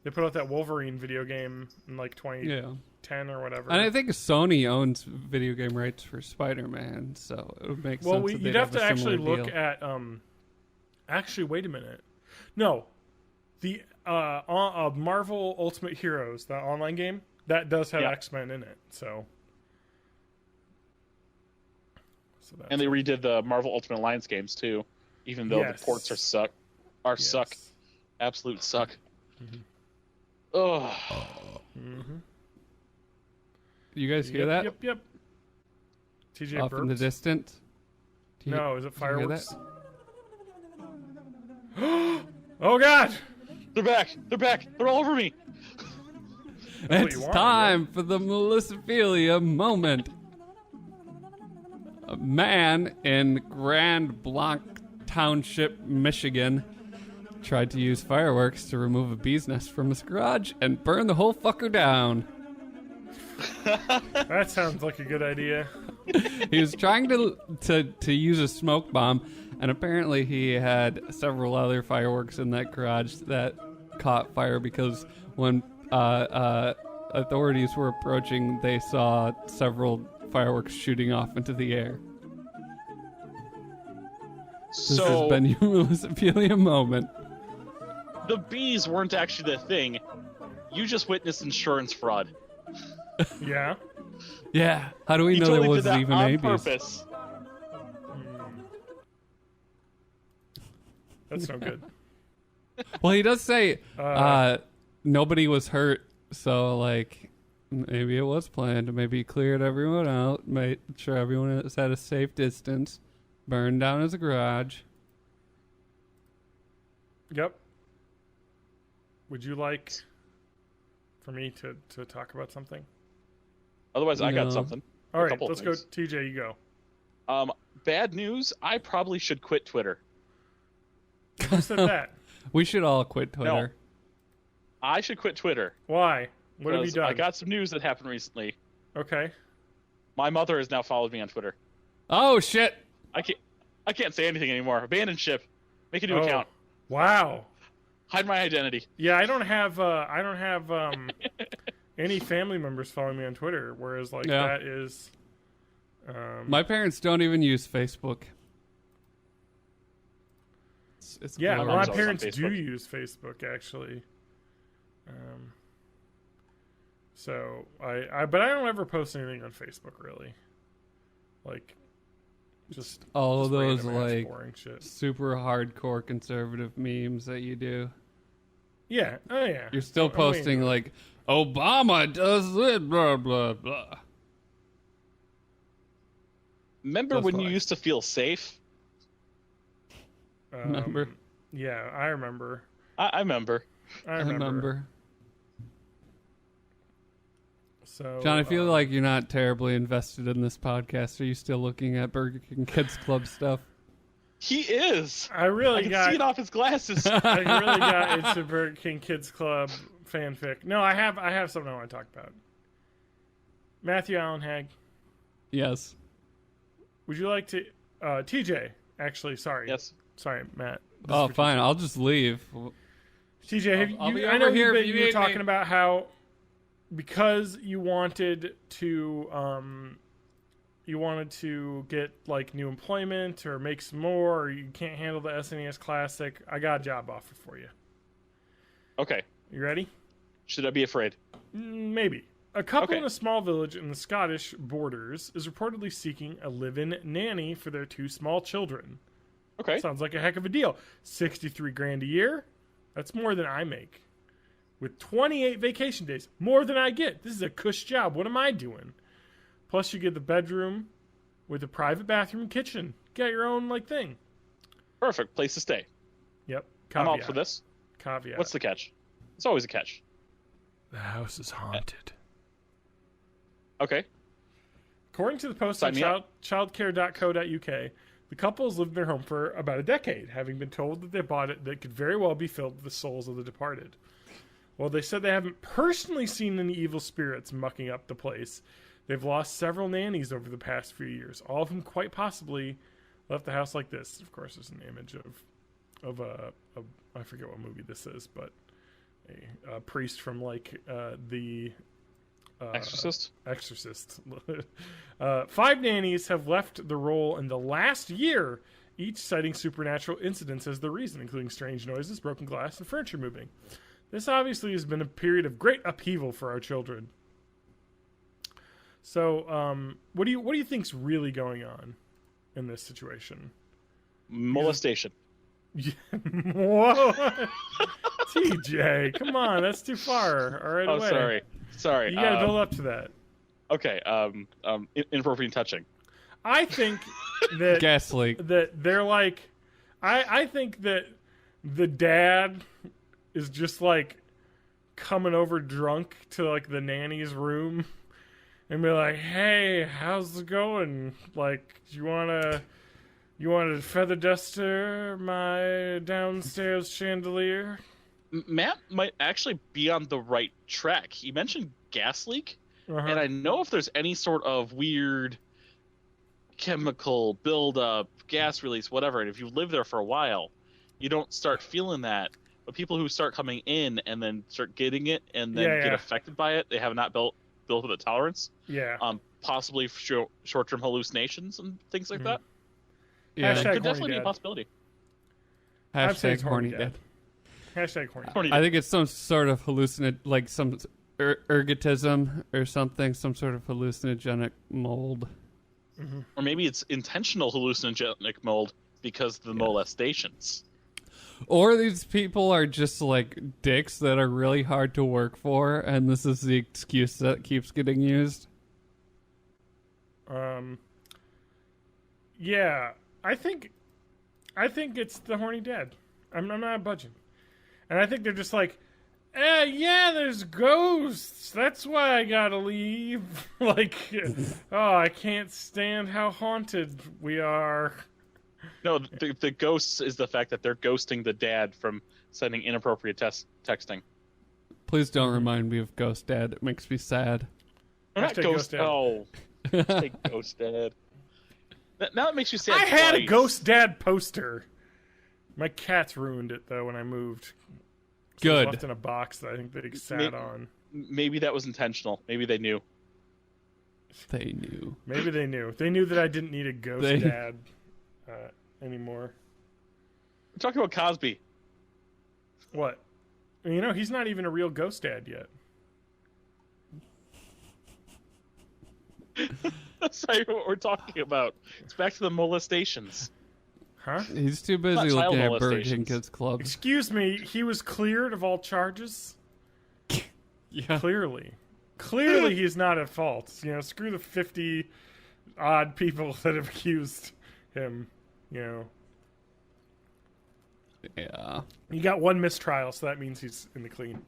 They put out that Wolverine video game in like 2010 or whatever. And I think Sony owns video game rights for Spider-Man, so it would make sense. Well, that you'd they'd have to a actually similar look deal. at. Actually, wait a minute. No, the Marvel Ultimate Heroes, the online game, that does have X-Men in it. So that's and they redid the Marvel Ultimate Alliance games too, even though the ports suck. Absolute suck. Mm-hmm. Oh. Mm-hmm. You guys hear that? Yep. TJ Off in the burps. distance. No, is it Did you hear fireworks? Oh God! They're back! They're all over me! what It's you want, time for the Melissophilia moment. A man in Grand Blanc Township, Michigan, tried to use fireworks to remove a bee's nest from his garage and burn the whole fucker down. That sounds like a good idea. He was trying to use a smoke bomb, and apparently he had several other fireworks in that garage that caught fire because when authorities were approaching, they saw several fireworks shooting off into the air. This has been your Melissophilia moment. The bees weren't actually the thing. You just witnessed insurance fraud. Yeah. Yeah. How do we He know totally there did wasn't that even on babies? purpose. That's no good. Well, he does say nobody was hurt, so like maybe it was planned. Maybe he cleared everyone out, made sure everyone is at a safe distance, burned down his garage. Yep. Would you like for me to talk about something? Otherwise, I got something. All right, let's go. TJ, you go. Bad news. I probably should quit Twitter. Who said that? We should all quit Twitter. No. I should quit Twitter. Why? What have you done? I got some news that happened recently. Okay. My mother has now followed me on Twitter. Oh shit! I can't say anything anymore. Abandon ship. Make a new account. Wow. Hide my identity. Yeah, I don't have any family members following me on Twitter. Whereas that is. My parents don't even use Facebook. It's my parents do use Facebook actually. So but I don't ever post anything on Facebook really. Like, just all those like boring shit. Super hardcore conservative memes that you do. Yeah. Oh yeah. You're still posting like Obama does it, blah blah blah. Remember when you used to feel safe? Remember? Yeah, I remember. I remember. I remember. So, John, I feel like you're not terribly invested in this podcast. Are you still looking at Burger King Kids Club stuff? He is. I can see it off his glasses. I really got into Burger King Kids Club fanfic. No, I have something I want to talk about. Matthew Allen Hag. Yes. Would you like to TJ, actually, sorry. Yes. Sorry, Matt. Oh, fine. I'll just leave. TJ, I know you were talking about how because you wanted to get like new employment or make some more, or you can't handle the SNES Classic, I got a job offer for you. Okay. You ready? Should I be afraid? Maybe. A couple in a small village in the Scottish borders is reportedly seeking a live-in nanny for their 2 small children. Okay. Sounds like a heck of a deal. $63,000 a year. That's more than I make. With 28 vacation days. More than I get. This is a cush job. What am I doing? Plus you get the bedroom with a private bathroom and kitchen. Got your own thing. Perfect place to stay. Yep. Caveat. I'm out for this. Caveat. What's the catch? There's always a catch. The house is haunted. Okay. According to the post on childcare.co.uk, the couple has lived in their home for about a decade, having been told that they bought it that could very well be filled with the souls of the departed. While they said they haven't personally seen any evil spirits mucking up the place, they've lost several nannies over the past few years. All of them quite possibly left the house like this. Of course, there's an image of I forget what movie this is, but a priest from the Exorcist. 5 nannies have left the role in the last year, each citing supernatural incidents as the reason, including strange noises, broken glass, and furniture moving. This obviously has been a period of great upheaval for our children. So, what do you think's really going on in this situation? Molestation. Whoa, TJ, come on, that's too far. All right, away. Sorry. You gotta build up to that. Okay. Inappropriate touching. I think that gas leak. That they're like, I think that the dad is just coming over drunk to the nanny's room and be like, "Hey, how's it going? You wanna feather duster my downstairs chandelier?" Matt might actually be on the right track. He mentioned gas leak, and I know if there's any sort of weird chemical buildup, gas release, whatever, and if you live there for a while, you don't start feeling that. But people who start coming in and then start getting it and then get affected by it, they have not built up a tolerance. Yeah. Possibly short-term hallucinations and things like that. Yeah. It could definitely be a possibility. Hashtag horny dad. Hashtag horny. I think it's some sort of some ergotism or something, some sort of hallucinogenic mold. Mm-hmm. Or maybe it's intentional hallucinogenic mold because of the molestations. Or these people are just like dicks that are really hard to work for, and this is the excuse that keeps getting used. Yeah, I think it's the horny dad. I'm not budging, and I think they're just like, yeah, there's ghosts. That's why I gotta leave. Like, oh, I can't stand how haunted we are. No, the ghosts is the fact that they're ghosting the dad from sending inappropriate texting. Please don't remind me of Ghost Dad. It makes me sad. Not Ghost Dad. Oh, say Ghost Dad. Now it makes you sad. I had a Ghost Dad poster. My cats ruined it though when I moved. So Good. It was left in a box that I think they sat on. Maybe that was intentional. Maybe they knew. They knew. Maybe they knew. They knew that I didn't need a Ghost Dad anymore. We're talking about Cosby. What? You know, he's not even a real Ghost Dad yet. That's not even what we're talking about. It's back to the molestations. Huh? He's too busy looking at Burger King Kids Club. Excuse me, he was cleared of all charges? Yeah. Clearly he's not at fault. You know, screw the 50 odd people that have accused him, you know. Yeah. You got one mistrial, so that means he's in the clean.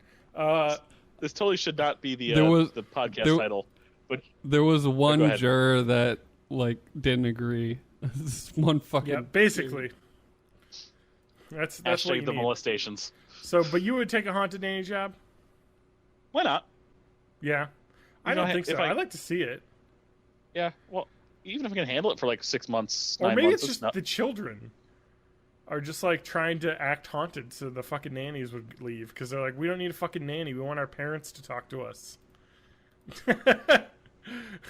This totally should not be the podcast title. But there was one juror that like didn't agree. One fucking. Yeah, basically. That's what you the need. Molestations. So, but you would take a haunted nanny job? Why not? Yeah, I don't think so. I'd like to see it. Yeah, well, even if I can handle it for like 6 months, or 9 maybe months, it's just the children are just like trying to act haunted, so the fucking nannies would leave because they're like, we don't need a fucking nanny. We want our parents to talk to us.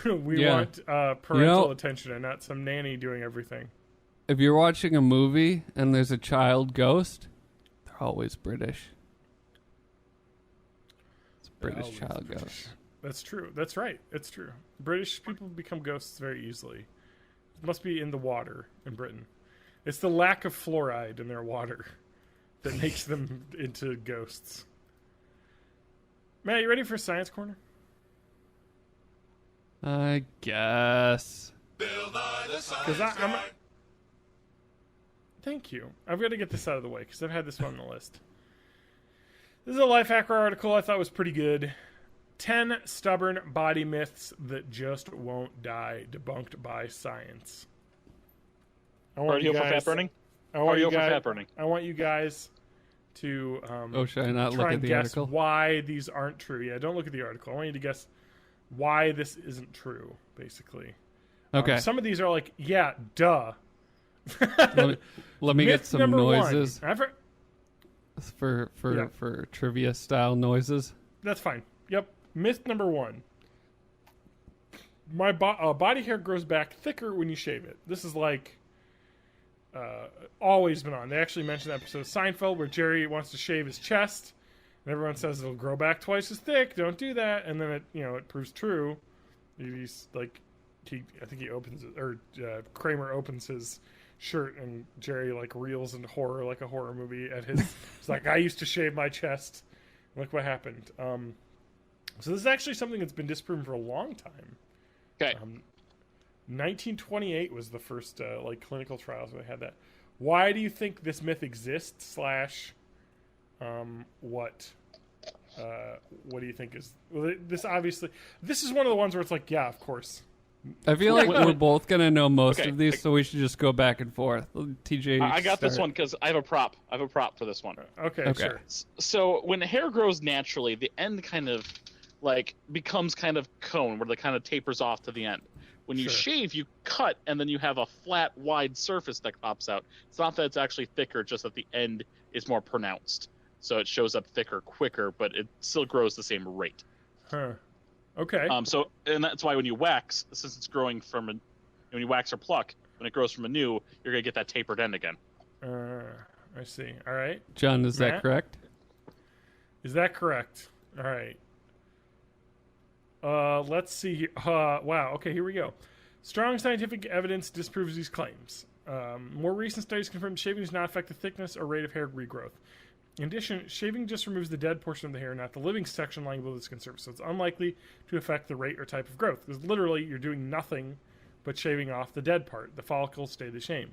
We want parental attention and not some nanny doing everything. If you're watching a movie and there's a child ghost, they're always British. It's a British child ghost. That's true. That's right. It's true. British people become ghosts very easily. It must be in the water in Britain. It's the lack of fluoride in their water that makes them into ghosts. Matt, you ready for Science Corner? I guess. Because I'm. Thank you. I've got to get this out of the way because I've had this one on the list. This is a Lifehacker article I thought was pretty good. 10 stubborn body myths that just won't die, debunked by science. Are you for fat burning? I want you guys to should I not try look at and the guess article? why these aren't true. Yeah, don't look at the article. I want you to guess why this isn't true, basically. Okay. Some of these are like, yeah, duh. let me get some noises. For trivia style noises. That's fine. Yep. Myth number 1. My body hair grows back thicker when you shave it. This is like always been on. They actually mentioned that episode of Seinfeld where Jerry wants to shave his chest, and everyone says it'll grow back twice as thick. Don't do that, and then it proves true. He's like, I think he opens it, or Kramer opens his shirt, and Jerry like reels into horror like a horror movie at his. It's like, I used to shave my chest. Look what happened. So this is actually something that's been disproven for a long time. Okay. 1928 was the first clinical trials where they had that. Why do you think this myth exists? What do you think is this? Obviously, this is one of the ones where it's like, yeah, of course. I feel like we're both gonna know most of these, so we should just go back and forth. TJ, I got this one because I have a prop. I have a prop for this one. Okay, sure. So when hair grows naturally, the end kind of becomes kind of cone where it kind of tapers off to the end. When you shave, you cut, and then you have a flat, wide surface that pops out. It's not that it's actually thicker, just that the end is more pronounced. So it shows up thicker, quicker, but it still grows the same rate. Huh. Okay. And that's why when you wax, since it's growing when you wax or pluck, when it grows from a new, you're going to get that tapered end again. I see. All right. John, is that correct? Is that correct? All right. Let's see. Wow. Okay, here we go. Strong scientific evidence disproves these claims. More recent studies confirm shaving does not affect the thickness or rate of hair regrowth. In addition, shaving just removes the dead portion of the hair, not the living section lying below the skin surface, so it's unlikely to affect the rate or type of growth, because literally you're doing nothing but shaving off the dead part. The follicles stay the same.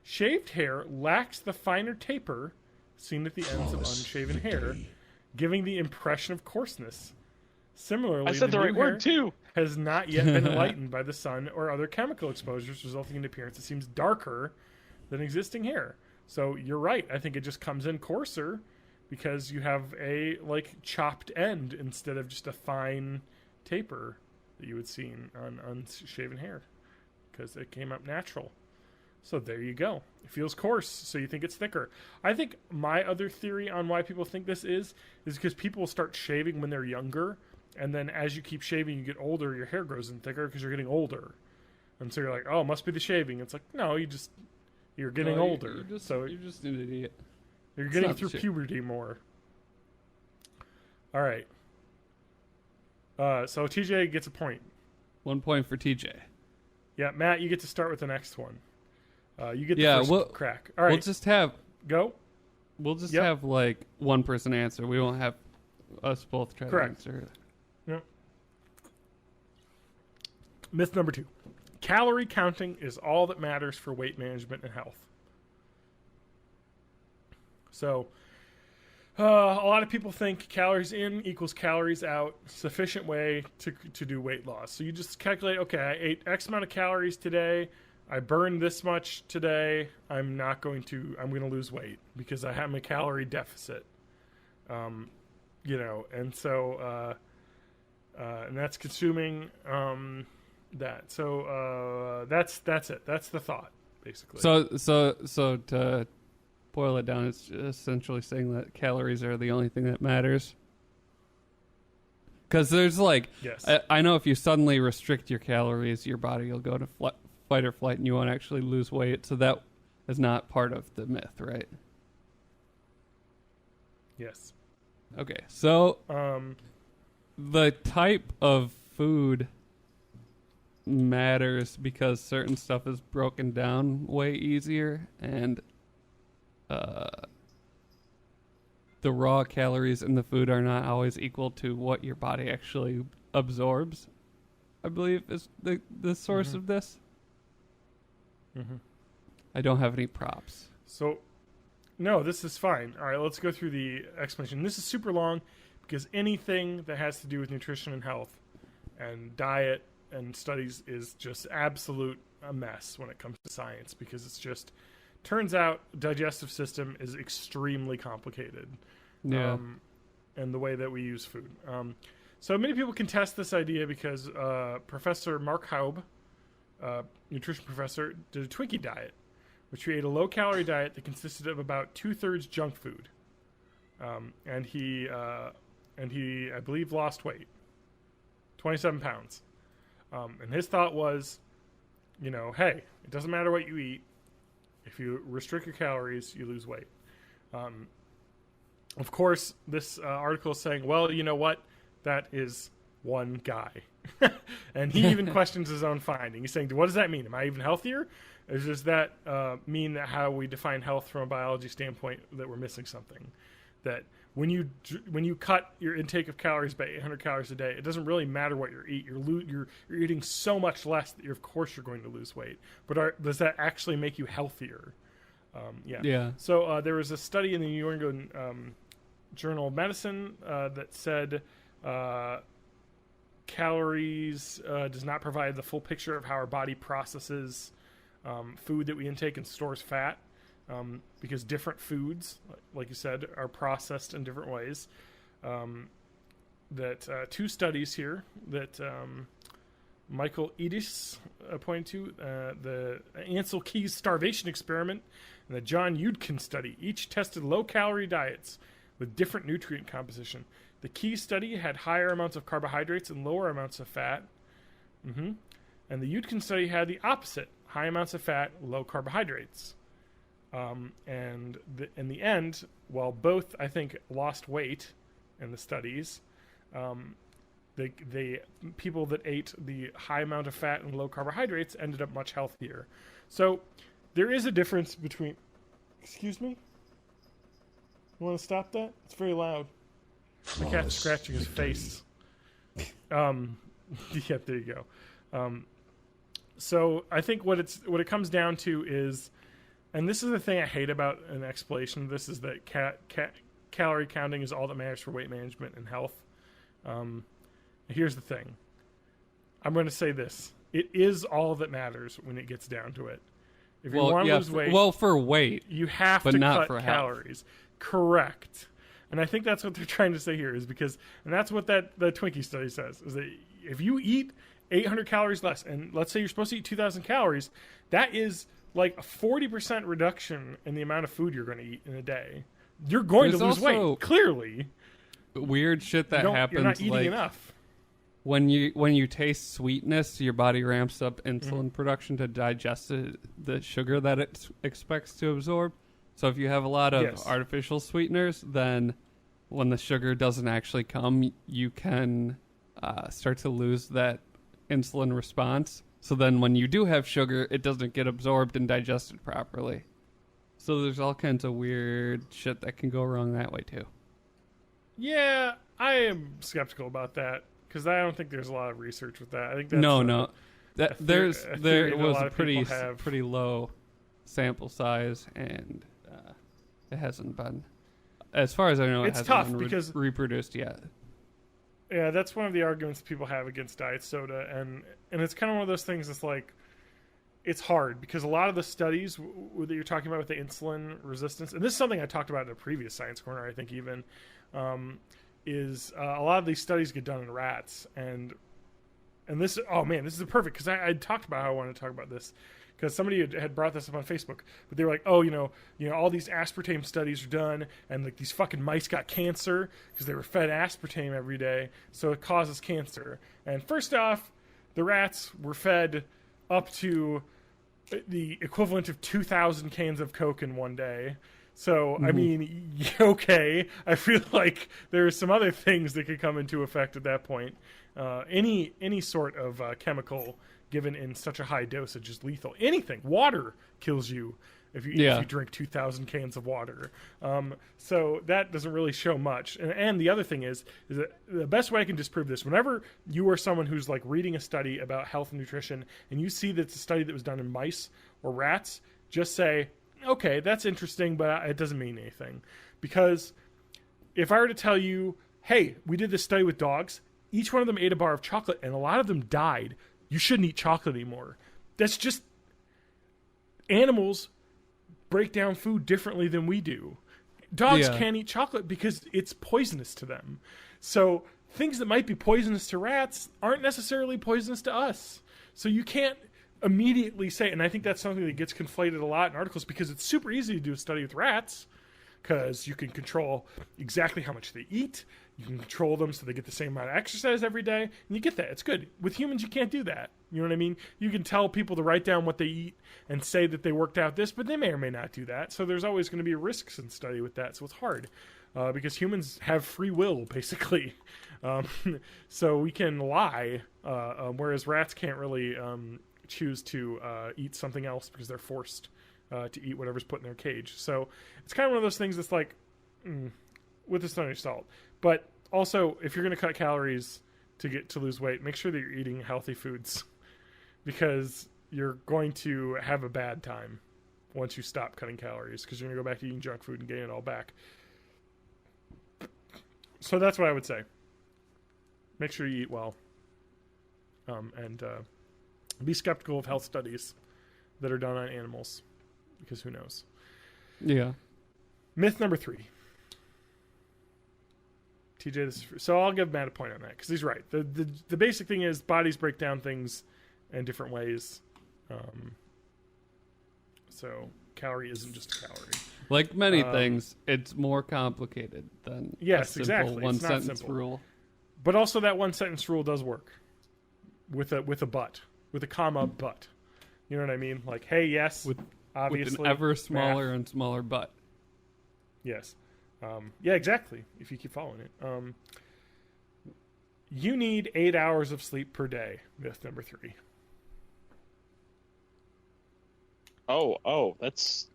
Shaved hair lacks the finer taper seen at the ends of unshaven hair, giving the impression of coarseness. Similarly, I said the right word too. Has not yet been enlightened by the sun or other chemical exposures, resulting in an appearance that seems darker than existing hair. So you're right. I think it just comes in coarser because you have a chopped end instead of just a fine taper that you would see on unshaven hair because it came up natural. So there you go. It feels coarse, so you think it's thicker. I think my other theory on why people think this is because people will start shaving when they're younger, and then as you keep shaving, you get older, your hair grows in thicker because you're getting older. And so you're like, oh, it must be the shaving. It's like, no, you're getting older. You're just an idiot. You're getting through puberty more. All right. So TJ gets a point. 1 point for TJ. Yeah, Matt, you get to start with the next one. You get the first crack. All right. We'll just have... Go. We'll just have, one person answer. We won't have us both try to answer. Yep. Myth number 2. Calorie counting is all that matters for weight management and health. So, a lot of people think calories in equals calories out. Sufficient way to do weight loss. So you just calculate, okay, I ate X amount of calories today. I burned this much today. I'm going to lose weight because I have a calorie deficit. And so, and that's consuming, that. So that's it. That's the thought, basically. So to boil it down, it's essentially saying that calories are the only thing that matters. Because there's yes. I know if you suddenly restrict your calories, your body will go to fight or flight, and you won't actually lose weight. So that is not part of the myth, right? Yes. Okay. So the type of food matters because certain stuff is broken down way easier, and the raw calories in the food are not always equal to what your body actually absorbs, I believe is the source of this. I don't have any props. So, no, this is fine. All right, let's go through the explanation. This is super long because anything that has to do with nutrition and health and diet and studies is just absolute a mess when it comes to science, because it's just turns out digestive system is extremely complicated. Yeah. And the way that we use food. So many people contest this idea because Professor Mark Haub, nutrition professor, did a Twinkie diet, which he ate a low-calorie diet that consisted of about 2/3 junk food. And he, I believe, lost weight, 27 pounds. And his thought was, hey, it doesn't matter what you eat. If you restrict your calories, you lose weight. Of course, this article is saying, well, you know what? That is one guy. And he even questions his own finding. He's saying, what does that mean? Am I even healthier? Or does that mean that how we define health from a biology standpoint, that we're missing something? That when you cut your intake of calories by 800 calories a day, it doesn't really matter what you eat. You're eating so much less that of course you're going to lose weight. But does that actually make you healthier? Yeah. So there was a study in the New England Journal of Medicine that said calories does not provide the full picture of how our body processes food that we intake and stores fat. Because different foods, like you said, are processed in different ways. That two studies here that Michael Eighties pointed to, the Ansel Keys starvation experiment and the John Yudkin study, each tested low-calorie diets with different nutrient composition. The Keys study had higher amounts of carbohydrates and lower amounts of fat. And the Yudkin study had the opposite, high amounts of fat, low carbohydrates. And in the end, while both, I think, lost weight in the studies, the people that ate the high amount of fat and low carbohydrates ended up much healthier. So there is a difference between. Excuse me. You want to stop that? It's very loud. The cat's scratching his face. Yeah, there you go. So I think what it comes down to is, and this is the thing I hate about an explanation of this, is that calorie counting is all that matters for weight management and health. Here's the thing. I'm going to say this. It is all that matters when it gets down to it. If you want to lose weight, for weight, you have to cut calories. Correct. And I think that's what they're trying to say here, is because, and that's what the Twinkie study says, is that if you eat 800 calories less, and let's say you're supposed to eat 2,000 calories, that is like a 40% reduction in the amount of food you're going to eat in a day. You're going to lose weight, clearly. Weird shit that happens. You're not eating enough. When you taste sweetness, your body ramps up insulin production to digest the sugar that it expects to absorb. So if you have a lot of artificial sweeteners, then when the sugar doesn't actually come, you can start to lose that insulin response. So then when you do have sugar, it doesn't get absorbed and digested properly. So there's all kinds of weird shit that can go wrong that way too. Yeah, I am skeptical about that, because I don't think there's a lot of research with that. I think that's no. There was a pretty low sample size, and it hasn't been, as far as I know, it's tough because reproduced yet. Yeah, that's one of the arguments people have against diet soda, and it's kind of one of those things that's like, it's hard because a lot of the studies that you're talking about with the insulin resistance, and this is something I talked about in a previous Science Corner, I think even, is a lot of these studies get done in rats, and this, oh man, this is perfect, because I talked about how I wanted to talk about this, because somebody had brought this up on Facebook, but they were like, oh, you know, all these aspartame studies are done, and like these fucking mice got cancer because they were fed aspartame every day, so it causes cancer. And first off, the rats were fed up to the equivalent of 2,000 cans of Coke in one day. So, I mean, okay, I feel like there are some other things that could come into effect at that point. Any sort of chemical given in such a high dosage is lethal. Anything. Water kills you if you drink 2,000 cans of water. So that doesn't really show much. And the other thing is that the best way I can disprove this, whenever you are someone who's like reading a study about health and nutrition, and you see that it's a study that was done in mice or rats, just say, okay, that's interesting, but it doesn't mean anything. Because if I were to tell you, hey, we did this study with dogs, each one of them ate a bar of chocolate, and a lot of them died, you shouldn't eat chocolate anymore. That's just, animals break down food differently than we do. Dogs can't eat chocolate because it's poisonous to them. So things that might be poisonous to rats aren't necessarily poisonous to us. So you can't immediately say, and I think that's something that gets conflated a lot in articles, because it's super easy to do a study with rats, because you can control exactly how much they eat. You can control them so they get the same amount of exercise every day, and you get that. It's good. With humans, you can't do that. You know what I mean? You can tell people to write down what they eat and say that they worked out this, but they may or may not do that. So there's always going to be risks in study with that. So it's hard because humans have free will, basically. So we can lie, whereas rats can't really choose to eat something else because they're forced to eat whatever's put in their cage. So it's kind of one of those things that's like, with a stunning salt. But also, if you're going to cut calories to lose weight, make sure that you're eating healthy foods, because you're going to have a bad time once you stop cutting calories, because you're going to go back to eating junk food and gain it all back. So that's what I would say. Make sure you eat well, and be skeptical of health studies that are done on animals, because who knows? Yeah. Myth number 3. TJ, so I'll give Matt a point on that, because he's right. The basic thing is bodies break down things in different ways. So calorie isn't just a calorie. Like many things, it's more complicated than a simple one-sentence rule. But also that one-sentence rule does work with a but, with a comma but. You know what I mean? Like, hey, yes, obviously. With an ever smaller and smaller but. Yes. Yeah, exactly. If you keep following it. You need 8 hours of sleep per day. Myth number 3. That's.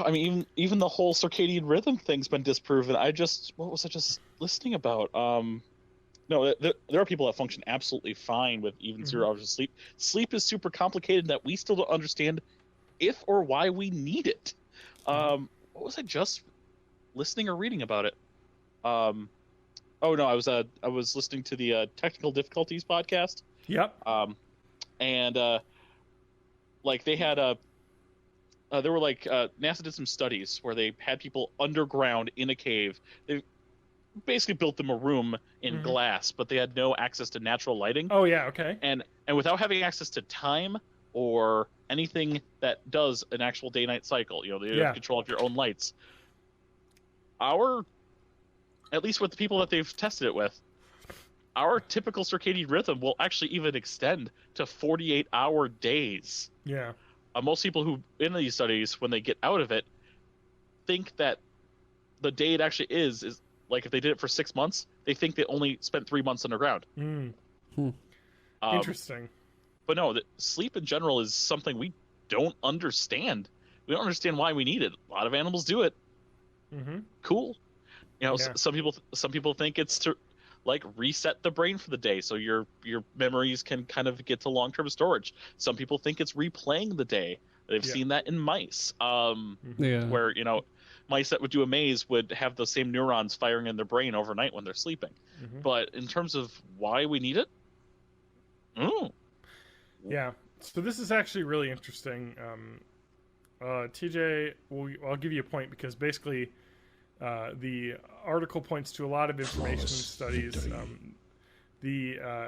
I mean, even the whole circadian rhythm thing's been disproven. What was I just listening about? No, there are people that function absolutely fine with even 0 hours of sleep. Sleep is super complicated that we still don't understand if or why we need it. What was I just listening or reading about it? Oh no, I was listening to the Technical Difficulties podcast. Yep. And like they had there were like NASA did some studies where they had people underground in a cave. They basically built them a room in glass, but they had no access to natural lighting. Oh yeah, okay. And without having access to time or anything that does an actual day-night cycle, they have control of your own lights. At least with the people that they've tested it with, our typical circadian rhythm will actually even extend to 48-hour days. Yeah. Most people who in these studies, when they get out of it, think that the day it actually is like if they did it for 6 months, they think they only spent 3 months underground. Interesting. But no, sleep in general is something we don't understand. We don't understand why we need it. A lot of animals do it. Cool. Some people think it's to like reset the brain for the day, so your memories can kind of get to long-term storage. Some people think it's replaying the day. They've seen that in mice, where mice that would do a maze would have those same neurons firing in their brain overnight when they're sleeping. But in terms of why we need it, yeah. So this is actually really interesting. TJ, I'll give you a point because basically the article points to a lot of information studies. There's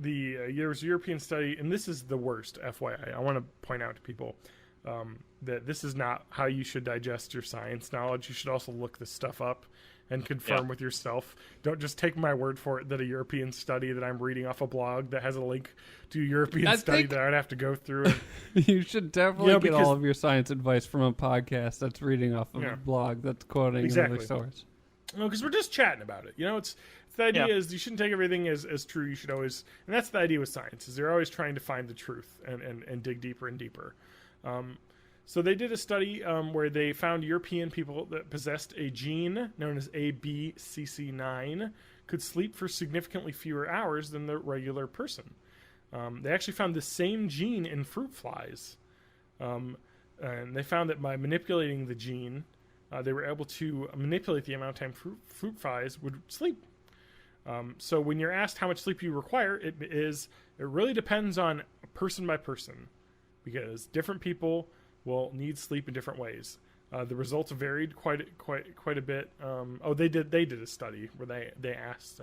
a European study, and this is the worst, FYI. I want to point out to people that this is not how you should digest your science knowledge. You should also look this stuff up and confirm with yourself. Don't just take my word for it that a European study that I'm reading off a blog that has a link to a European study that I'd have to go through. You should definitely get all of your science advice from a podcast that's reading off of a blog that's quoting another source. No, because we're just chatting about it. It's the idea is you shouldn't take everything as true. You should always, and that's the idea with science, is they're always trying to find the truth and dig deeper and deeper. So they did a study where they found European people that possessed a gene known as ABCC9 could sleep for significantly fewer hours than the regular person. They actually found the same gene in fruit flies. And they found that by manipulating the gene, they were able to manipulate the amount of time fruit flies would sleep. So when you're asked how much sleep you require, it really depends on person by person, because different people will need sleep in different ways. The results varied quite a bit. They did a study where they asked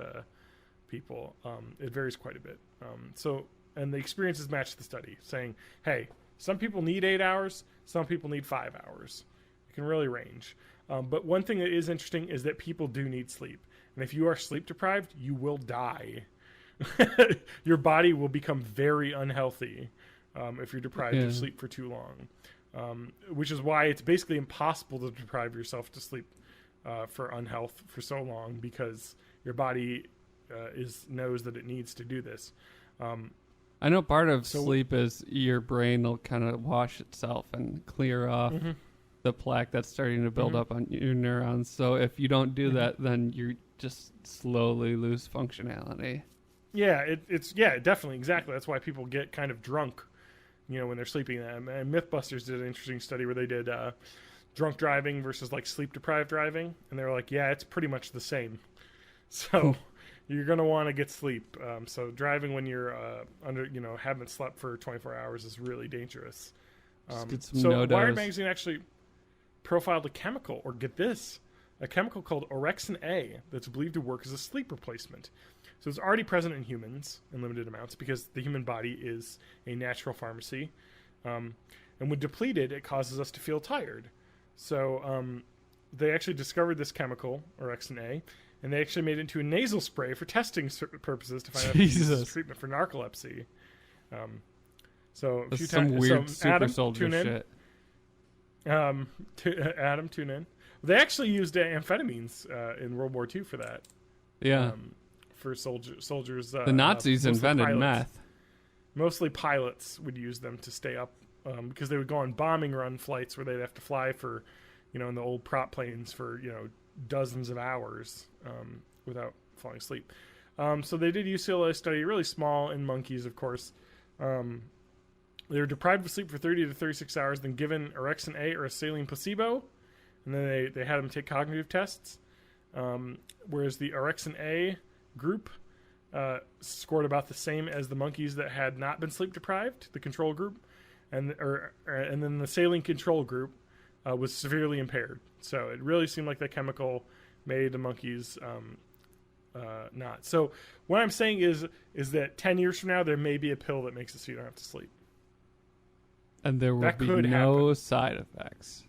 people. It varies quite a bit. And the experiences matched the study, saying, hey, some people need 8 hours, some people need 5 hours. It can really range. But one thing that is interesting is that people do need sleep. And if you are sleep deprived, you will die. Your body will become very unhealthy if you're deprived of sleep for too long. Which is why it's basically impossible to deprive yourself to sleep for unhealth for so long, because your body knows that it needs to do this. I know part of sleep is your brain will kind of wash itself and clear off the plaque that's starting to build up on your neurons. So if you don't do that, then you just slowly lose functionality. Yeah, it's definitely, exactly. That's why people get kind of drunk, when they're sleeping. And Mythbusters did an interesting study where they did drunk driving versus like sleep deprived driving, and they were like, yeah, it's pretty much the same. So you're gonna want to get sleep. So driving when you're haven't slept for 24 hours is really dangerous. Wired Magazine actually profiled a chemical, or get this, a chemical called orexin A that's believed to work as a sleep replacement. So it's already present in humans in limited amounts because the human body is a natural pharmacy. And when depleted, it causes us to feel tired. So they actually discovered this chemical, orexin A, and they actually made it into a nasal spray for testing purposes to find out if it's treatment for narcolepsy. That's some weird super Adam, soldier shit. Adam, tune in. They actually used amphetamines in World War II for that. Yeah. For soldiers. The Nazis invented meth. Mostly pilots would use them to stay up because they would go on bombing run flights where they'd have to fly for, in the old prop planes for, dozens of hours without falling asleep. So they did UCLA study, really small in monkeys, of course. They were deprived of sleep for 30 to 36 hours, then given orexin A or a saline placebo, and then they had them take cognitive tests. Whereas the orexin A group scored about the same as the monkeys that had not been sleep deprived, the control group, and then the saline control group was severely impaired. So it really seemed like that chemical made the monkeys not. So what I'm saying is that 10 years from now there may be a pill that makes it so you don't have to sleep. And there will be no side effects.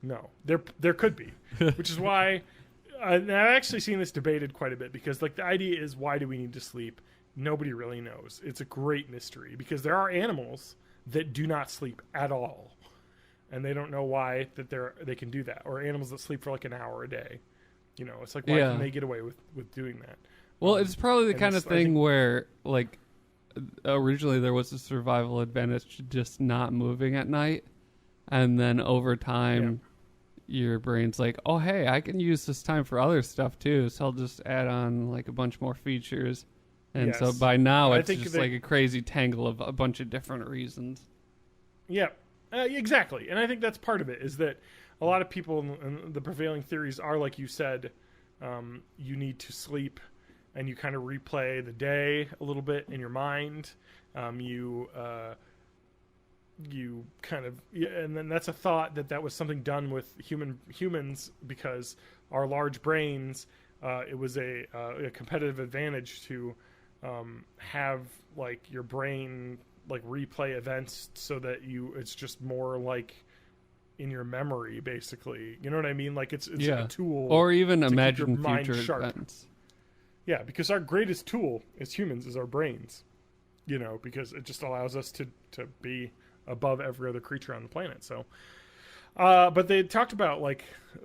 No, there could be, which is why I've actually seen this debated quite a bit because the idea is, why do we need to sleep? Nobody really knows. It's a great mystery because there are animals that do not sleep at all, and they don't know why that they can do that, or animals that sleep for an hour a day. It's why can they get away with doing that? Well, it's probably the kind of thing where originally there was a survival advantage to just not moving at night, and then over time your brain's like, oh hey, I can use this time for other stuff too, so I'll just add on a bunch more features, and so by now it's just a crazy tangle of a bunch of different reasons. Exactly. And I think that's part of it, is that a lot of people in the prevailing theories are, like you said, you need to sleep and you kind of replay the day a little bit in your mind. You kind of, and then that's a thought that was something done with humans because our large brains, it was a competitive advantage to have your brain replay events so that it's just more in your memory, basically. You know what I mean? It's a tool, or even imagine future events. Yeah, because our greatest tool as humans is our brains, because it just allows us to be above every other creature on the planet. So, but they talked about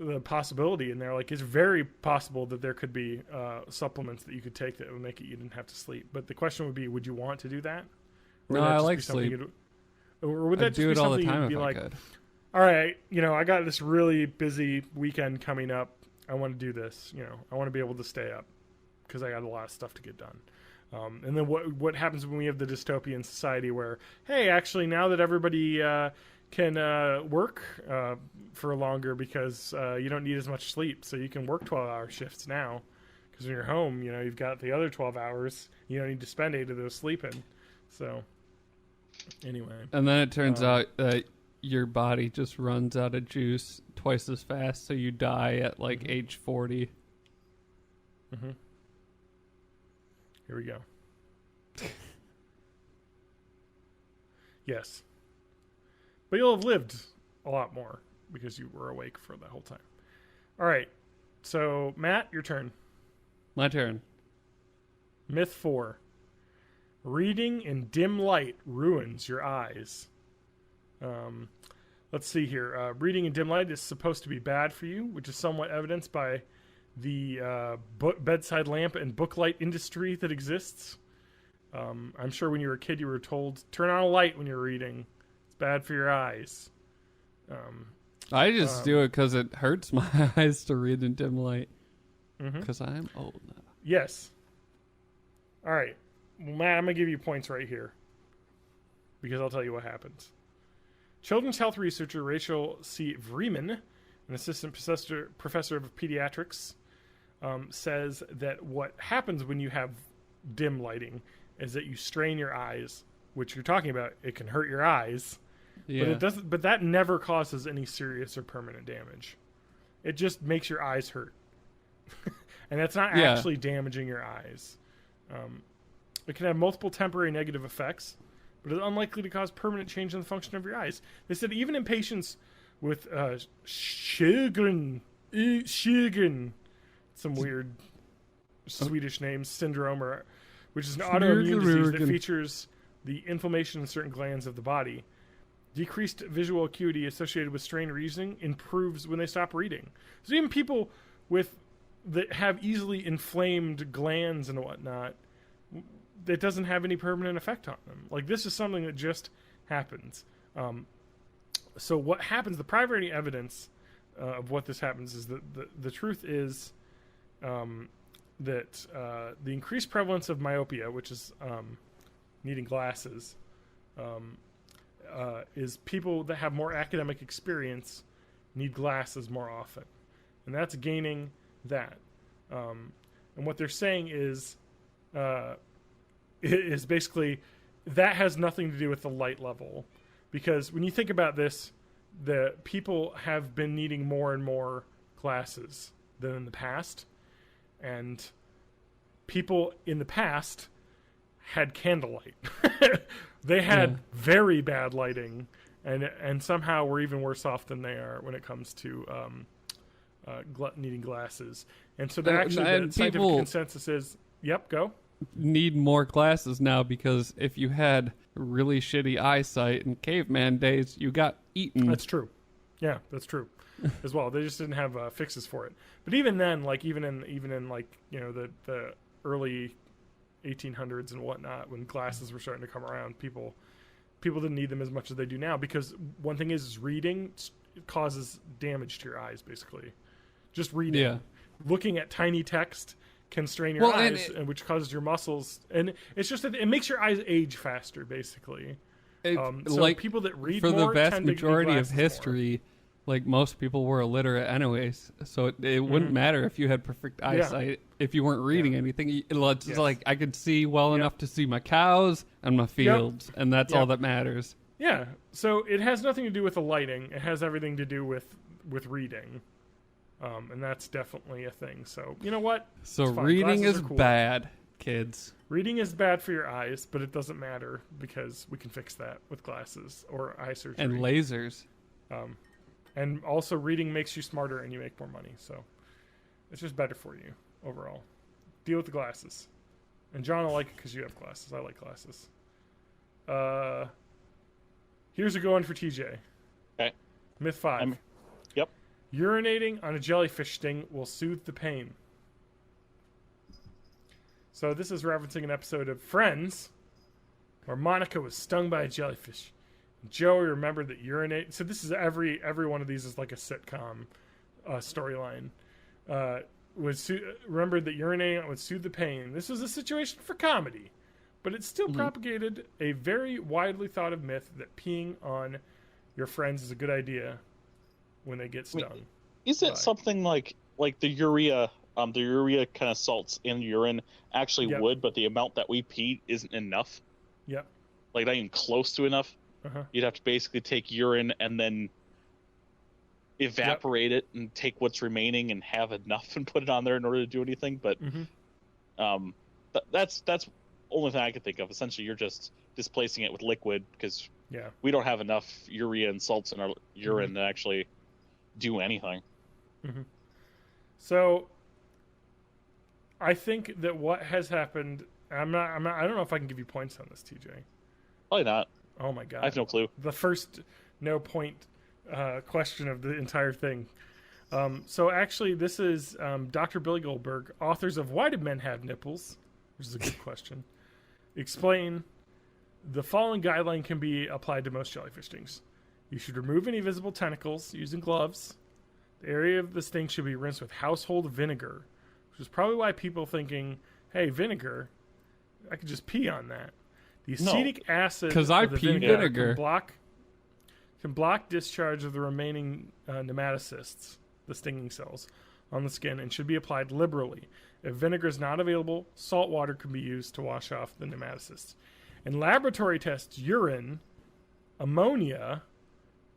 the possibility in there, it's very possible that there could be supplements that you could take that would make it you didn't have to sleep. But the question would be, would you want to do that? No, I like sleep. Or would that I'd just do be it all the something time you'd be if like, I could. all right, I got this really busy weekend coming up. I want to do this. I want to be able to stay up because I got a lot of stuff to get done. And then what happens when we have the dystopian society where, hey, actually now that everybody can work for longer because you don't need as much sleep, so you can work 12-hour shifts now because when you're home, you've got the other 12 hours. You don't need to spend 8 of those sleeping. So anyway. And then it turns out that your body just runs out of juice twice as fast, so you die at age 40. Mm-hmm. Here we go. Yes. But you'll have lived a lot more because you were awake for the whole time. All right. So, Matt, your turn. My turn. Myth 4. Reading in dim light ruins your eyes. Let's see here. Reading in dim light is supposed to be bad for you, which is somewhat evidenced by the bedside lamp and booklight industry that exists. I'm sure when you were a kid you were told, turn on a light when you're reading. It's bad for your eyes. I just do it because it hurts my eyes to read in dim light. Because I'm old now. Yes. All right. Well, Matt, I'm going to give you points right here. Because I'll tell you what happens. Children's health researcher Rachel C. Vreeman, an assistant professor of pediatrics, says that what happens when you have dim lighting is that you strain your eyes, which you're talking about. It can hurt your eyes, but it doesn't. But that never causes any serious or permanent damage. It just makes your eyes hurt, and that's not actually damaging your eyes. It can have multiple temporary negative effects, but it's unlikely to cause permanent change in the function of your eyes. They said even in patients with Sjögren, some weird Swedish name, syndrome, which is an autoimmune disease that features the inflammation in certain glands of the body. Decreased visual acuity associated with strained reading improves when they stop reading. So even people that have easily inflamed glands and whatnot, it doesn't have any permanent effect on them. Like, this is something that just happens. So what happens, the primary evidence of what this happens is that the truth is that the increased prevalence of myopia, which is needing glasses, is people that have more academic experience need glasses more often. And that's gaining that. And what they're saying is basically that has nothing to do with the light level. Because when you think about this, the people have been needing more and more glasses than in the past. And people in the past had candlelight. They had very bad lighting, and somehow we're even worse off than they are when it comes to needing glasses. And so the scientific consensus is, yep, go. Need more glasses now because if you had really shitty eyesight in caveman days, you got eaten. That's true. Yeah, that's true as well. They just didn't have fixes for it. But even then, like even in like, you know, the early 1800s and whatnot, when glasses were starting to come around, people didn't need them as much as they do now, because one thing is reading causes damage to your eyes. Basically, just reading, looking at tiny text can strain your eyes, and which causes your muscles, and it's just that it makes your eyes age faster, basically. So like people that read for more the vast tend to majority of more. history, like most people were illiterate anyways, so it wouldn't matter if you had perfect eyesight if you weren't reading anything. It's just like I could see well enough to see my cows and my fields, and that's all that matters. Yeah, so it has nothing to do with the lighting. It has everything to do with reading. And that's definitely a thing. So, you know what? So reading is cool. bad, kids. Reading is bad for your eyes, but it doesn't matter because we can fix that with glasses or eye surgery. And lasers. And also reading makes you smarter and you make more money. So it's just better for you overall. Deal with the glasses. And John will like it because you have glasses. I like glasses. Here's a good one for TJ. Okay. Myth 5. Yep. Urinating on a jellyfish sting will soothe the pain. So this is referencing an episode of Friends where Monica was stung by a jellyfish. Joey remembered that urinate. So this is every one of these is like a sitcom storyline. Remembered that urinating would soothe the pain. This was a situation for comedy, but it still propagated a very widely thought of myth that peeing on your friends is a good idea when they get stung. Is it something like the urea kind of salts in urine actually would, but the amount that we pee isn't enough? Yep. Like not even close to enough. You'd have to basically take urine and then evaporate it and take what's remaining and have enough and put it on there in order to do anything. But that's the only thing I could think of. Essentially, you're just displacing it with liquid because we don't have enough urea and salts in our urine to actually do anything. So I think that what has happened, I don't know if I can give you points on this, TJ. Probably not. Oh my god. I have no clue. The first no point question of the entire thing. So actually this is Dr. Billy Goldberg, authors of Why Do Men Have Nipples? Which is a good question. Explain the following guideline can be applied to most jellyfish stings. You should remove any visible tentacles using gloves. The area of the sting should be rinsed with household vinegar, which is probably why people thinking, hey, vinegar, I could just pee on that. The acetic acid because I pee vinegar can block discharge of the remaining nematocysts, the stinging cells, on the skin, and should be applied liberally. If vinegar is not available, salt water can be used to wash off the nematocysts. In laboratory tests, urine, ammonia,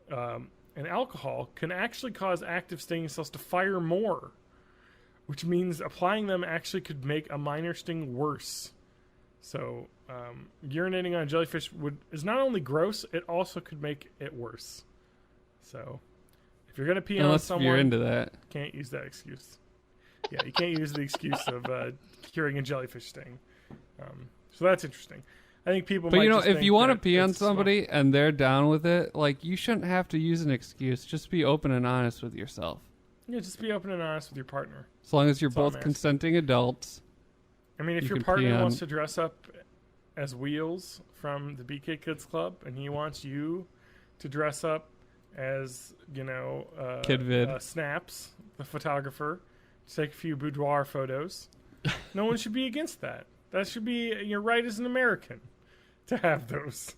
and alcohol can actually cause active stinging cells to fire more, which means applying them actually could make a minor sting worse. So urinating on a jellyfish is not only gross, it also could make it worse. So if you're going to pee on someone, you're into that, can't use that excuse. Yeah, you can't use the excuse of curing a jellyfish sting. So that's interesting. I think people but might if think you want to pee on somebody and they're down with it, like, you shouldn't have to use an excuse. Just be open and honest with yourself. Yeah, just be open and honest with your partner. As long as you're both consenting adults. I mean, if your partner wants to dress up as Wheels from the BK Kids Club, and he wants you to dress up as, Kid Vid. Snaps, the photographer, to take a few boudoir photos. No one should be against that. That should be your right as an American to have those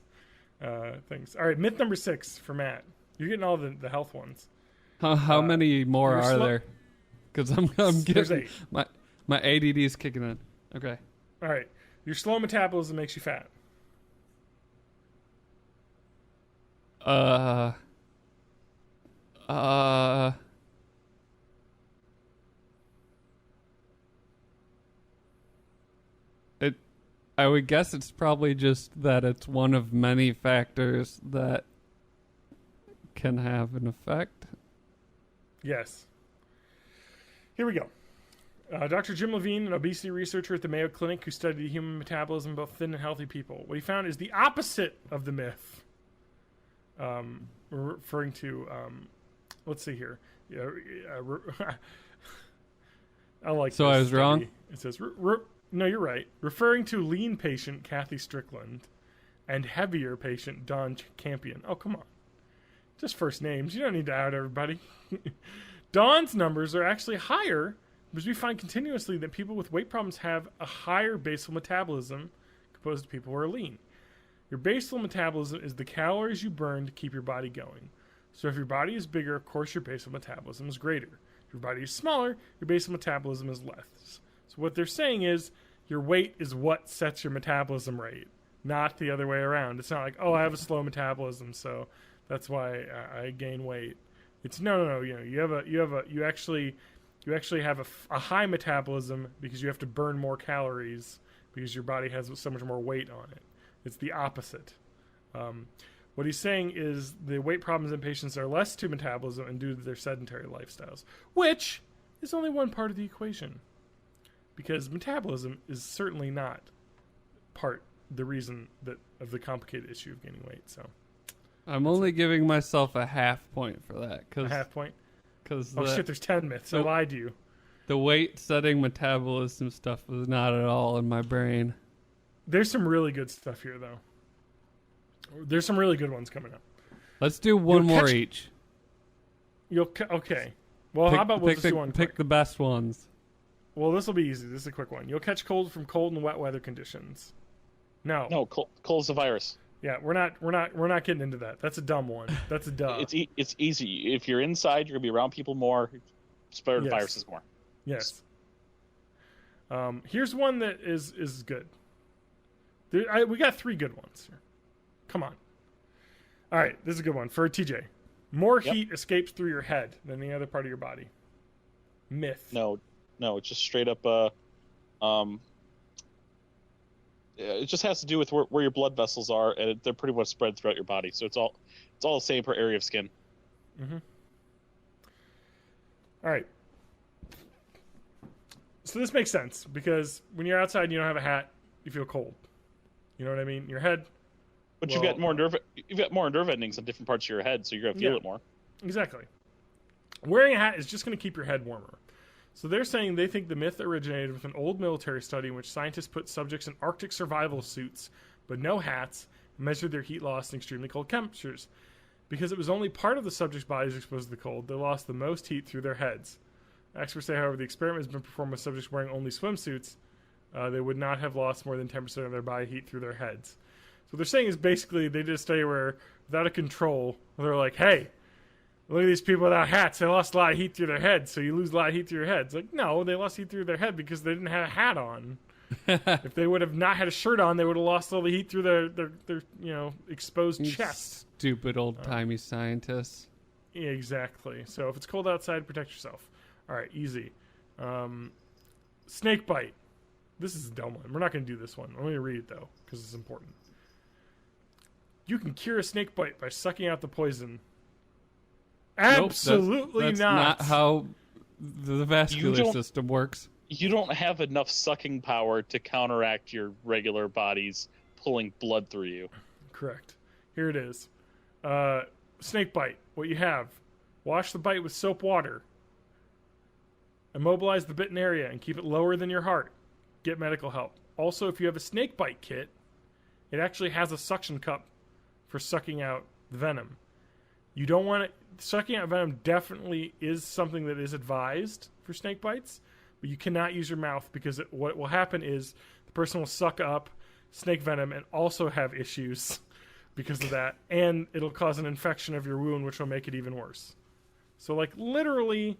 things. All right, myth number 6 for Matt. You're getting all the health ones. How many more are there? Because I'm getting 8. my ADD is kicking in. Okay. All right. Your slow metabolism makes you fat. I would guess it's probably just that it's one of many factors that can have an effect. Yes. Here we go. Dr. Jim Levine, an obesity researcher at the Mayo Clinic who studied the human metabolism of both thin and healthy people. What he found is the opposite of the myth. Referring to, let's see here. I like so this I was study. wrong? It says, no, you're right. Referring to lean patient Kathy Strickland and heavier patient Don Campion. Oh, come on. Just first names. You don't need to out everybody. Don's numbers are actually higher because we find continuously that people with weight problems have a higher basal metabolism opposed to people who are lean. Your basal metabolism is the calories you burn to keep your body going. So if your body is bigger, of course your basal metabolism is greater. If your body is smaller, your basal metabolism is less. So what they're saying is your weight is what sets your metabolism rate, not the other way around. It's not like, oh, I have a slow metabolism, so that's why I gain weight. It's no. You actually have a high metabolism because you have to burn more calories because your body has so much more weight on it. It's the opposite. What he's saying is the weight problems in patients are less to metabolism and due to their sedentary lifestyles, which is only one part of the equation. Because metabolism is certainly not the reason of the complicated issue of gaining weight. So, I'm only giving myself a half point for that. A half point? Because shit, there's 10 myths. I lied to you. The weight-setting metabolism stuff was not at all in my brain. There's some really good stuff here, though. There's some really good ones coming up. Let's do one more each. Okay. Well, how about we'll just do one quick? Pick the best ones. Well, this will be easy. This is a quick one. You'll catch cold from cold and wet weather conditions. No, cold's a virus. Yeah, we're not getting into that. That's a dumb one. That's a duh. It's easy. If you're inside, you're gonna be around people more. Spread viruses more. Yes. Here's one that is good. We got 3 good ones here. Come on. All right, this is a good one for TJ. More heat escapes through your head than the other part of your body. Myth. No, it's just straight up. It just has to do with where your blood vessels are, and they're pretty much spread throughout your body. So it's all the same per area of skin. Mm-hmm. All right. So this makes sense because when you're outside and you don't have a hat, you feel cold. You know what I mean? Your head. But you've got more nerve endings on different parts of your head, so you're gonna feel it more. Exactly. Wearing a hat is just going to keep your head warmer. So they're saying they think the myth originated with an old military study in which scientists put subjects in Arctic survival suits, but no hats, and measured their heat loss in extremely cold temperatures. Because it was only part of the subject's bodies exposed to the cold, they lost the most heat through their heads. Experts say, however, the experiment has been performed with subjects wearing only swimsuits. They would not have lost more than 10% of their body heat through their heads. So what they're saying is basically they did a study where, without a control, they're like, hey, look at these people without hats. They lost a lot of heat through their heads, so you lose a lot of heat through your head. It's like, no, they lost heat through their head because they didn't have a hat on. If they would have not had a shirt on, they would have lost all the heat through their exposed chest. Stupid old-timey scientists. Yeah, exactly. So if it's cold outside, protect yourself. All right, easy. Snake bite. This is a dumb one. We're not going to do this one. I'm going to read it, though, because it's important. You can cure a snake bite by sucking out the poison. Absolutely that's not. That's not how the vascular system works. You don't have enough sucking power to counteract your regular body's pulling blood through you. Correct. Here it is. Snake bite. What you have. Wash the bite with soap water. Immobilize the bitten area and keep it lower than your heart. Get medical help. Also, if you have a snake bite kit, it actually has a suction cup for sucking out the venom. You don't want it. Sucking out venom definitely is something that is advised for snake bites, but you cannot use your mouth because what will happen is the person will suck up snake venom and also have issues because of that, and it'll cause an infection of your wound, which will make it even worse. So, like, literally,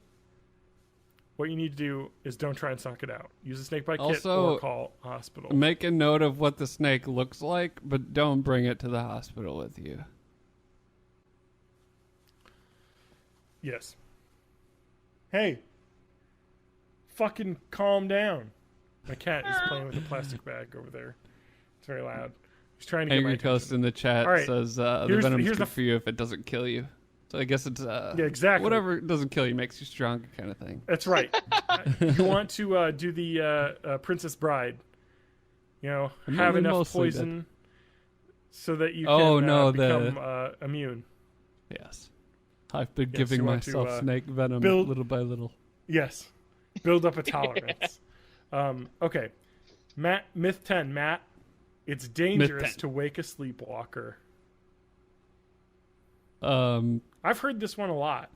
what you need to do is don't try and suck it out. Use a snake bite kit or call a hospital. Make a note of what the snake looks like, but don't bring it to the hospital with you. Yes. Hey. Fucking calm down. My cat is playing with a plastic bag over there. It's very loud. He's trying to get my Angry Toast in the chat says the venom's good for you if it doesn't kill you. So I guess it's yeah, exactly. Whatever doesn't kill you makes you stronger kind of thing. That's right. You want to do the Princess Bride. You know, have enough poison so that you can become immune. Yes. I've been giving myself snake venom little by little. Yes. Build up a tolerance. Okay. Myth 10, Matt. It's dangerous to wake a sleepwalker. I've heard this one a lot.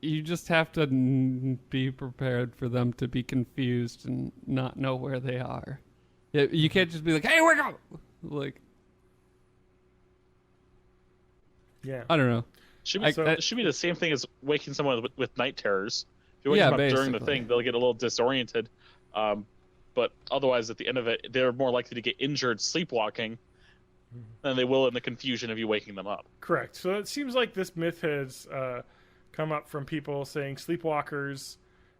You just have to be prepared for them to be confused and not know where they are. You can't just be like, "Hey, wake up!" Like, yeah, I don't know. It should be the same thing as waking someone with night terrors. If you wake them up during the thing, they'll get a little disoriented. But otherwise, at the end of it, they're more likely to get injured sleepwalking than they will in the confusion of you waking them up. Correct. So it seems like this myth has come up from people saying sleepwalkers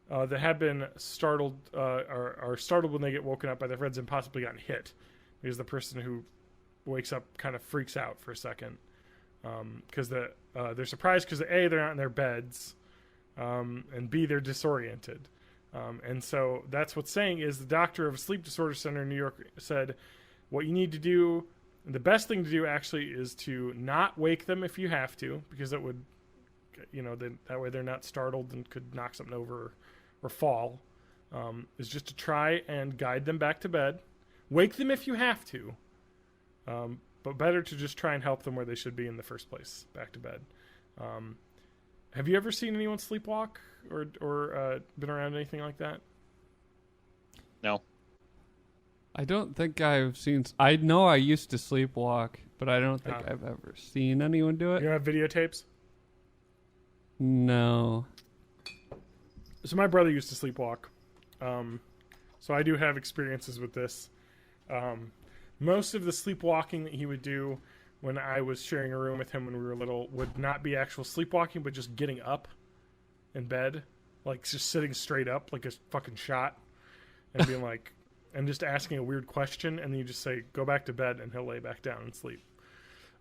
that have been startled are startled when they get woken up by their friends and possibly gotten hit, because the person who wakes up kind of freaks out for a second because they're surprised because A, they're not in their beds, and B, they're disoriented. And so that's what's saying is the doctor of a sleep disorder center in New York said what you need to do, the best thing to do actually is to not wake them if you have to, because that would, that way they're not startled and could knock something over or fall, is just to try and guide them back to bed. Wake them if you have to, but better to just try and help them where they should be in the first place, back to bed. Have you ever seen anyone sleepwalk or been around anything like that? No. I don't think I've seen... I know I used to sleepwalk, but I don't think I've ever seen anyone do it. You don't have videotapes? No. So my brother used to sleepwalk. So I do have experiences with this. Most of the sleepwalking that he would do when I was sharing a room with him when we were little would not be actual sleepwalking, but just getting up in bed, like just sitting straight up like a fucking shot, and being like, and just asking a weird question, and then you just say, "Go back to bed," and he'll lay back down and sleep.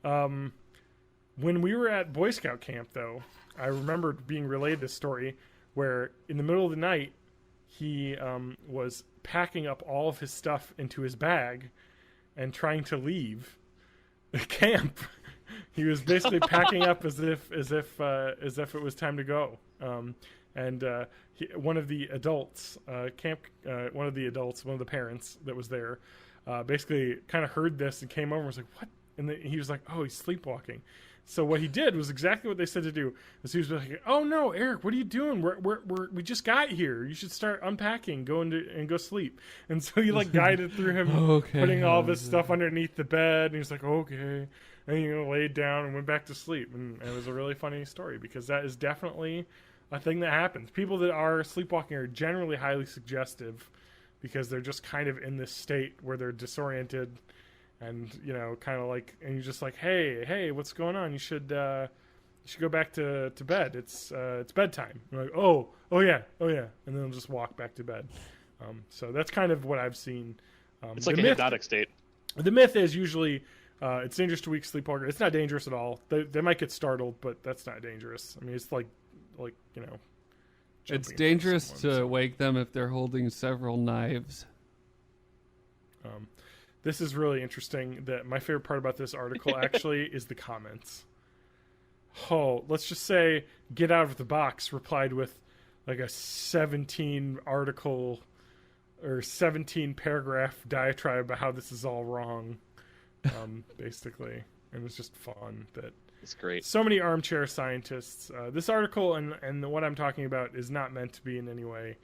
When we were at Boy Scout camp, though, I remember being relayed this story where in the middle of the night he was packing up all of his stuff into his bag and trying to leave the camp. He was basically packing up as if it was time to go. One of the adults, one of the parents that was there, basically kind of heard this and came over and was like, "What?" And then he was like, "Oh, he's sleepwalking." So what he did was exactly what they said to do. Is he was like, "Oh no, Eric, what are you doing? We just got here. You should start unpacking, go sleep." And so he like guided through him, putting all of his stuff underneath the bed. And he was like, "Okay," and he laid down and went back to sleep. And it was a really funny story because that is definitely a thing that happens. People that are sleepwalking are generally highly suggestive because they're just kind of in this state where they're disoriented. And kind of like, and you're just like, hey, what's going on? You should go back to bed. It's bedtime. You're like, oh yeah, and then they'll just walk back to bed. So that's kind of what I've seen. It's like a hypnotic state. The myth is usually it's dangerous to weak sleepwalker. It's not dangerous at all. They might get startled, but that's not dangerous. I mean, it's like it's dangerous to wake them if they're holding several knives. This is really interesting. That my favorite part about this article actually is the comments. Oh, let's just say "Get out of the box" replied with, like a 17 article or 17 paragraph diatribe about how this is all wrong, basically. And it was just fun that it's great. So many armchair scientists. This article and what I'm talking about is not meant to be in any way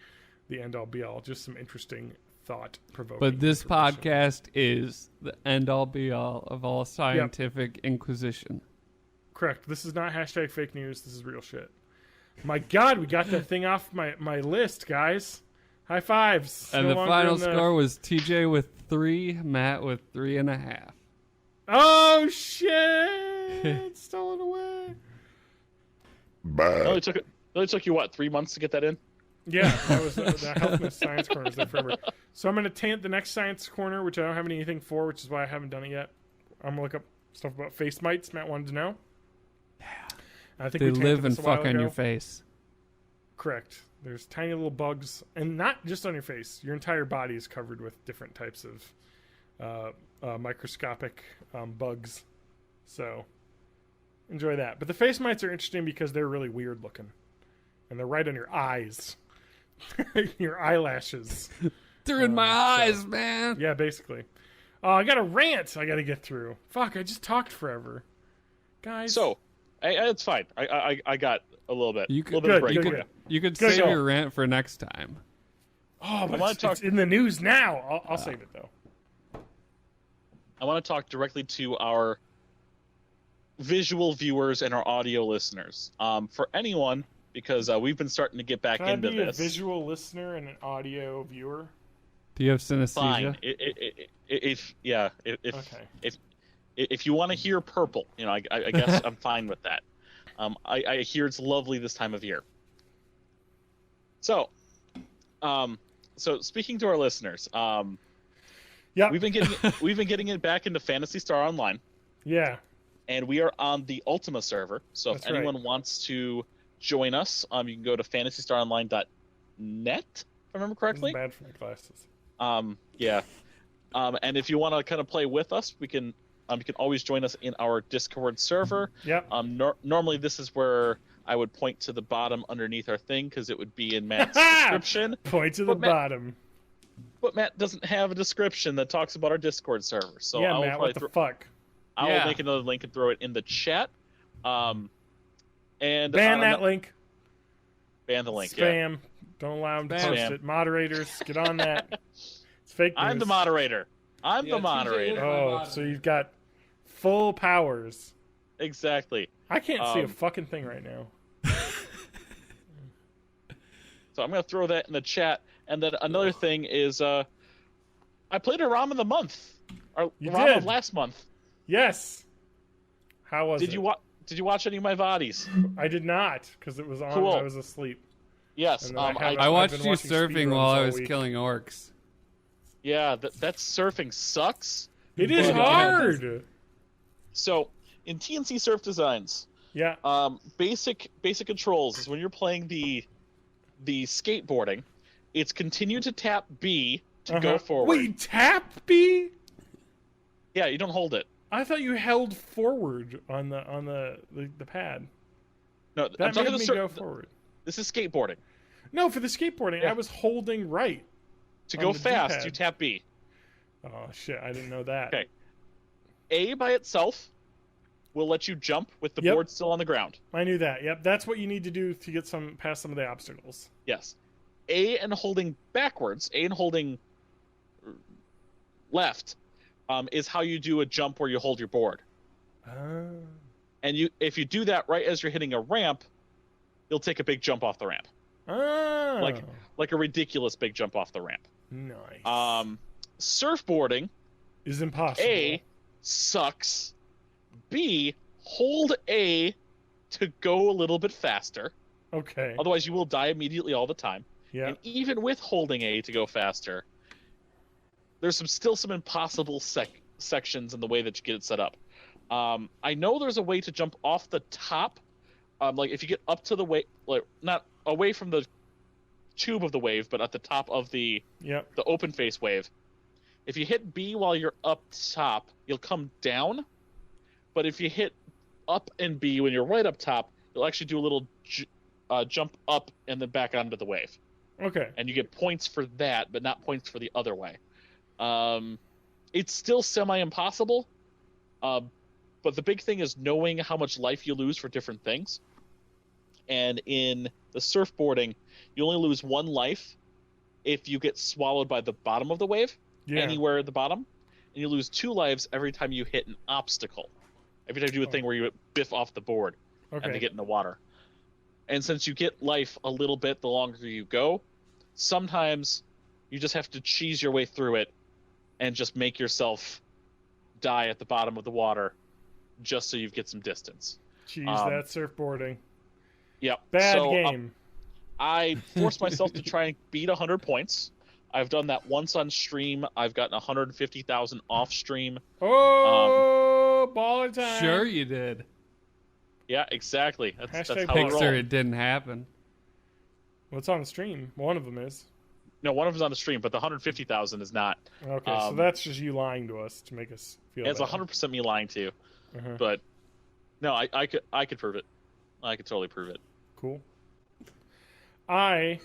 the end all be all. Just some interesting thought provoking. But this podcast is the end all be all of all scientific inquisition. Correct. This is not hashtag fake news. This is real shit. My God, we got that thing off my list, guys. High fives. And the final score was TJ with 3, Matt with 3.5. Oh shit! Stolen away. It only took you what, 3 months to get that in? Yeah, that was the Health Science Corner was there forever. So I'm going to taint the next Science Corner, which I don't have anything for, which is why I haven't done it yet. I'm going to look up stuff about face mites. Matt wanted to know. Yeah. I think they live and fuck on your face. Correct. There's tiny little bugs, and not just on your face. Your entire body is covered with different types of microscopic bugs. So enjoy that. But the face mites are interesting because they're really weird looking, and they're right on your eyes, your eyelashes. They're in my eyes, man. Yeah, basically. I got a rant I got to get through. Fuck, I just talked forever, guys. So, it's fine. I got a little bit. You could, a little bit of break. You could save your rant for next time. Oh, but it's in the news now. I'll save it though. I want to talk directly to our visual viewers and our audio listeners. For anyone, because we've been starting to get back Can into I be this. A visual listener and an audio viewer? Do you have synesthesia? Fine. If you want to hear purple, I guess I'm fine with that. I hear it's lovely this time of year. So speaking to our listeners, yeah, we've been getting it back into Phantasy Star Online. Yeah, and we are on the Ultima server. So if anyone wants to join us, you can go to fantasystaronline.net. If I remember correctly. Bad for my glasses. Yeah. And if you want to kind of play with us, you can always join us in our Discord server. Yep. Normally this is where I would point to the bottom underneath our thing because it would be in Matt's description. Point to the bottom. But Matt doesn't have a description that talks about our Discord server. So yeah, Matt, what the fuck? I will make another link and throw it in the chat. And ban that link. Ban the link. Spam. Yeah. Don't allow him to post it. Moderators, get on that. It's fake news. I'm the moderator. The moderator. Oh, so you've got full powers. Exactly. I can't see a fucking thing right now. So I'm going to throw that in the chat. And then another thing is I played a ROM of the month. Or ROM of last month. Yes. How was it? Did you watch any of my VODs? I did not, because it was on. Cool. I was asleep. Yes. I watched you surfing while I was killing orcs. Yeah, that surfing sucks. It is hard. So, in TNC Surf Designs, basic controls is when you're playing the skateboarding, it's continue to tap B to go forward. Wait, tap B? Yeah, you don't hold it. I thought you held forward on the pad. No, that made me go forward. This is skateboarding. No, for the skateboarding, I was holding right. To go fast, D-pad. You tap B. Oh, shit, I didn't know that. Okay. A by itself will let you jump with the board still on the ground. I knew that. Yep, that's what you need to do to get past some of the obstacles. Yes. A and holding backwards, A and holding left, is how you do a jump where you hold your board. And if you do that right as you're hitting a ramp, you'll take a big jump off the ramp. Like a ridiculous big jump off the ramp. Nice. Surfboarding is impossible. A sucks. B, hold A to go a little bit faster. Okay. Otherwise, you will die immediately all the time. Yeah. And even with holding A to go faster, there's still some impossible sections in the way that you get it set up. I know there's a way to jump off the top. Like if you get up to the wave, like not away from the tube of the wave, but at the top of the open face wave. If you hit B while you're up top, you'll come down. But if you hit up and B when you're right up top, you'll actually do a little jump up and then back onto the wave. Okay. And you get points for that, but not points for the other way. It's still semi-impossible, but the big thing is knowing how much life you lose for different things. And in the surfboarding, you only lose 1 life if you get swallowed by the bottom of the wave, anywhere at the bottom. And you lose 2 lives every time you hit an obstacle. Every time you do a thing where you biff off the board and they get in the water. And since you get life a little bit the longer you go, sometimes you just have to cheese your way through it and just make yourself die at the bottom of the water just so you get some distance. Jeez, that surfboarding. Yep. Bad game. I forced myself to try and beat 100 points. I've done that once on stream. I've gotten 150,000 off stream. Oh, baller time. Sure you did. Yeah, exactly. That's how Pixar, it didn't happen. Well, it's on the stream. One of them is. No, one of them's on the stream, but the 150,000 is not. Okay, so that's just you lying to us to make us feel It's 100% me lying to you. But no, I could prove it. I could totally prove it. Cool. I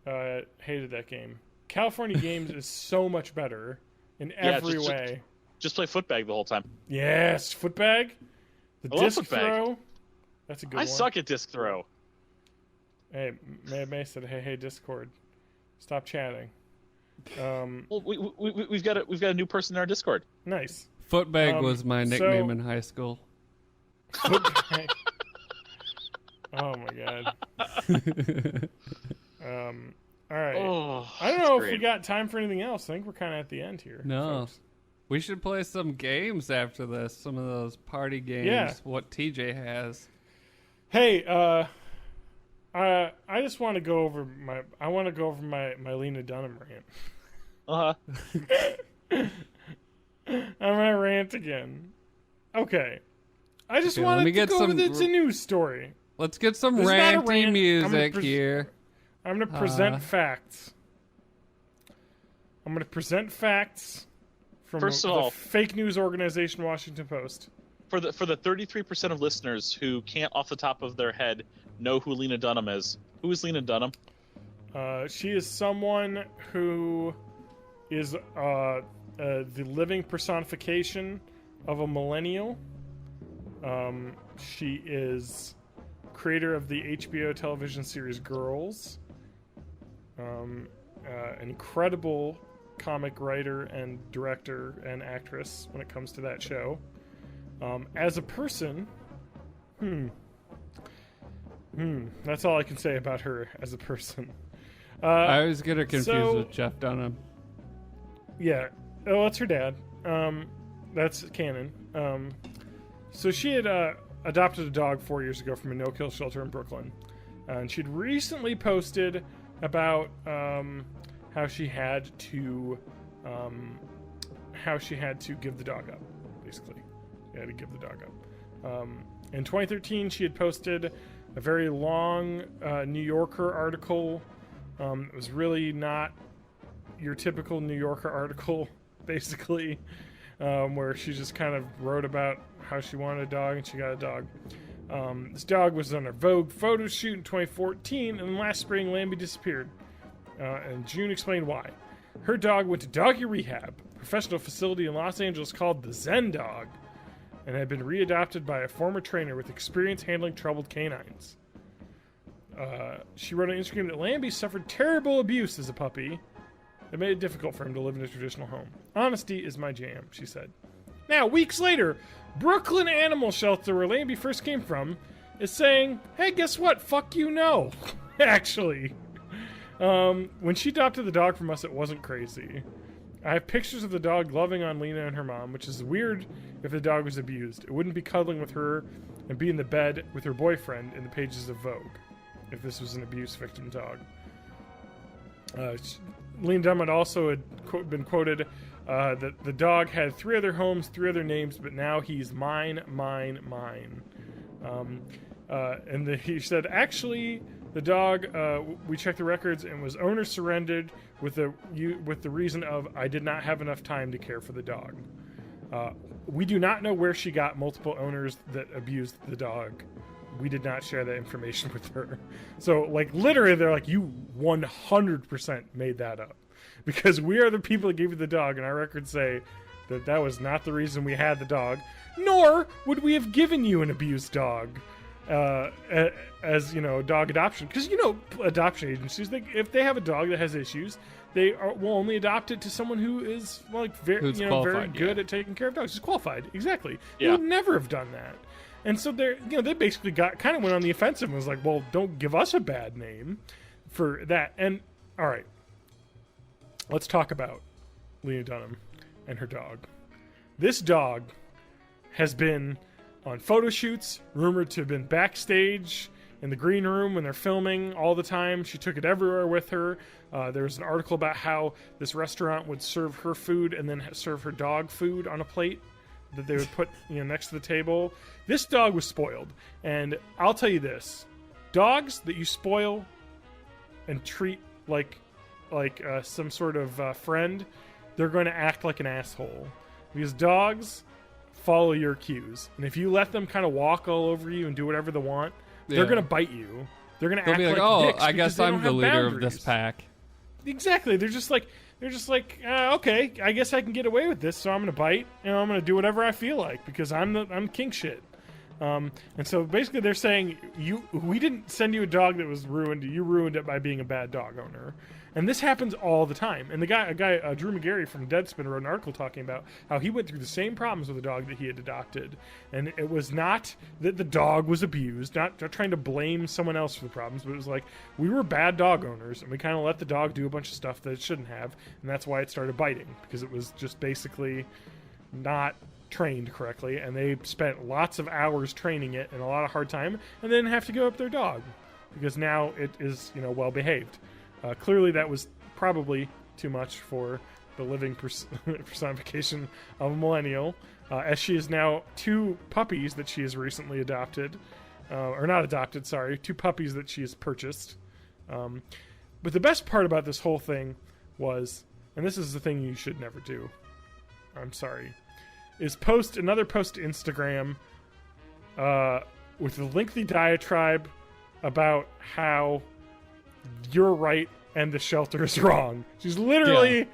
hated that game. California Games is so much better in every way. Just play footbag the whole time. Yes, footbag. The disc throw. That's a good one. I suck at disc throw. Hey, May said, hey, Discord, stop chatting. Well, we've got a new person in our Discord. Nice. Footbag was my nickname in high school. Footbag. Oh my god. All right. Oh, I don't know if we got time for anything else. I think we're kind of at the end here. No. Folks. We should play some games after this. Some of those party games. Yeah. What TJ has. Hey, I just want to go over my Lena Dunham rant. I'm gonna rant again. Okay. I just wanted to go over the news story. Let's get some ranty music here. I'm going to present facts. I'm going to present facts from the fake news organization Washington Post. For the 33% of listeners who can't off the top of their head know who Lena Dunham is, who is Lena Dunham? She is someone who is the living personification of a millennial. She is creator of the HBO television series Girls. An incredible comic writer and director and actress when it comes to that show. As a person, that's all I can say about her as a person. I always get her confused with Jeff Dunham. Yeah. Oh, that's her dad. That's canon. So she had adopted a dog 4 years ago from a no-kill shelter in Brooklyn. And she'd recently posted about how she had to give the dog up, basically. She had to give the dog up. In 2013, she had posted a very long New Yorker article. It was really not your typical New Yorker article, basically, where she just kind of wrote about how she wanted a dog and she got a dog. This dog was on a Vogue photo shoot in 2014, and last spring, Lambie disappeared. And June explained why. Her dog went to doggy rehab, a professional facility in Los Angeles called the Zen Dog, and had been readopted by a former trainer with experience handling troubled canines. She wrote on Instagram that Lambie suffered terrible abuse as a puppy that made it difficult for him to live in a traditional home. Honesty is my jam, she said. Now, weeks later, Brooklyn Animal Shelter, where Lambie first came from, is saying, hey, guess what? Fuck you, no. Actually. When she adopted the dog from us, it wasn't crazy. I have pictures of the dog loving on Lena and her mom, which is weird if the dog was abused. It wouldn't be cuddling with her and be in the bed with her boyfriend in the pages of Vogue if this was an abuse victim dog. Lena Dunham also had been quoted that the dog had 3 other homes, 3 other names, but now he's mine. He said, actually, the dog, we checked the records and was owner surrendered with the reason of I did not have enough time to care for the dog. We do not know where she got multiple owners that abused the dog. we did not share that information with her. So, like, literally, they're like, you 100% made that up. Because we are the people that gave you the dog, and our records say that that was not the reason we had the dog, nor would we have given you an abused dog as, dog adoption. Because, adoption agencies, if they have a dog that has issues, they will only adopt it to someone who is, like, very good at taking care of dogs. Who's qualified, exactly. Yeah. They would never have done that. And so they basically kind of went on the offensive and was like, well, don't give us a bad name for that. And, all right. Let's talk about Lena Dunham and her dog. This dog has been on photo shoots, rumored to have been backstage in the green room when they're filming all the time. She took it everywhere with her. There was an article about how this restaurant would serve her food and then serve her dog food on a plate that they would put next to the table. This dog was spoiled. And I'll tell you this. Dogs that you spoil and treat like some sort of friend, they're going to act like an asshole. Because dogs follow your cues. And if you let them kind of walk all over you and do whatever they want, they're going to bite you. They're going to act like dicks. I guess I'm the leader of this pack. Exactly. They're just like, okay, I guess I can get away with this, so I'm going to bite, and I'm going to do whatever I feel like, because I'm king shit. And so basically they're saying, we didn't send you a dog that was ruined. You ruined it by being a bad dog owner. And this happens all the time. And a guy, Drew McGarry from Deadspin, wrote an article talking about how he went through the same problems with a dog that he had adopted. And it was not that the dog was abused, not trying to blame someone else for the problems, but it was like, we were bad dog owners, and we kind of let the dog do a bunch of stuff that it shouldn't have, and that's why it started biting, because it was just basically not trained correctly, and they spent lots of hours training it and a lot of hard time, and then have to give up their dog, because now it is, well behaved. Clearly, that was probably too much for the living personification of a millennial, as she is now 2 puppies that she has recently adopted. Or not adopted, sorry. 2 puppies that she has purchased. But the best part about this whole thing was, and this is the thing you should never do, I'm sorry, is post another post to Instagram with a lengthy diatribe about how you're right and the shelter is wrong. She's literally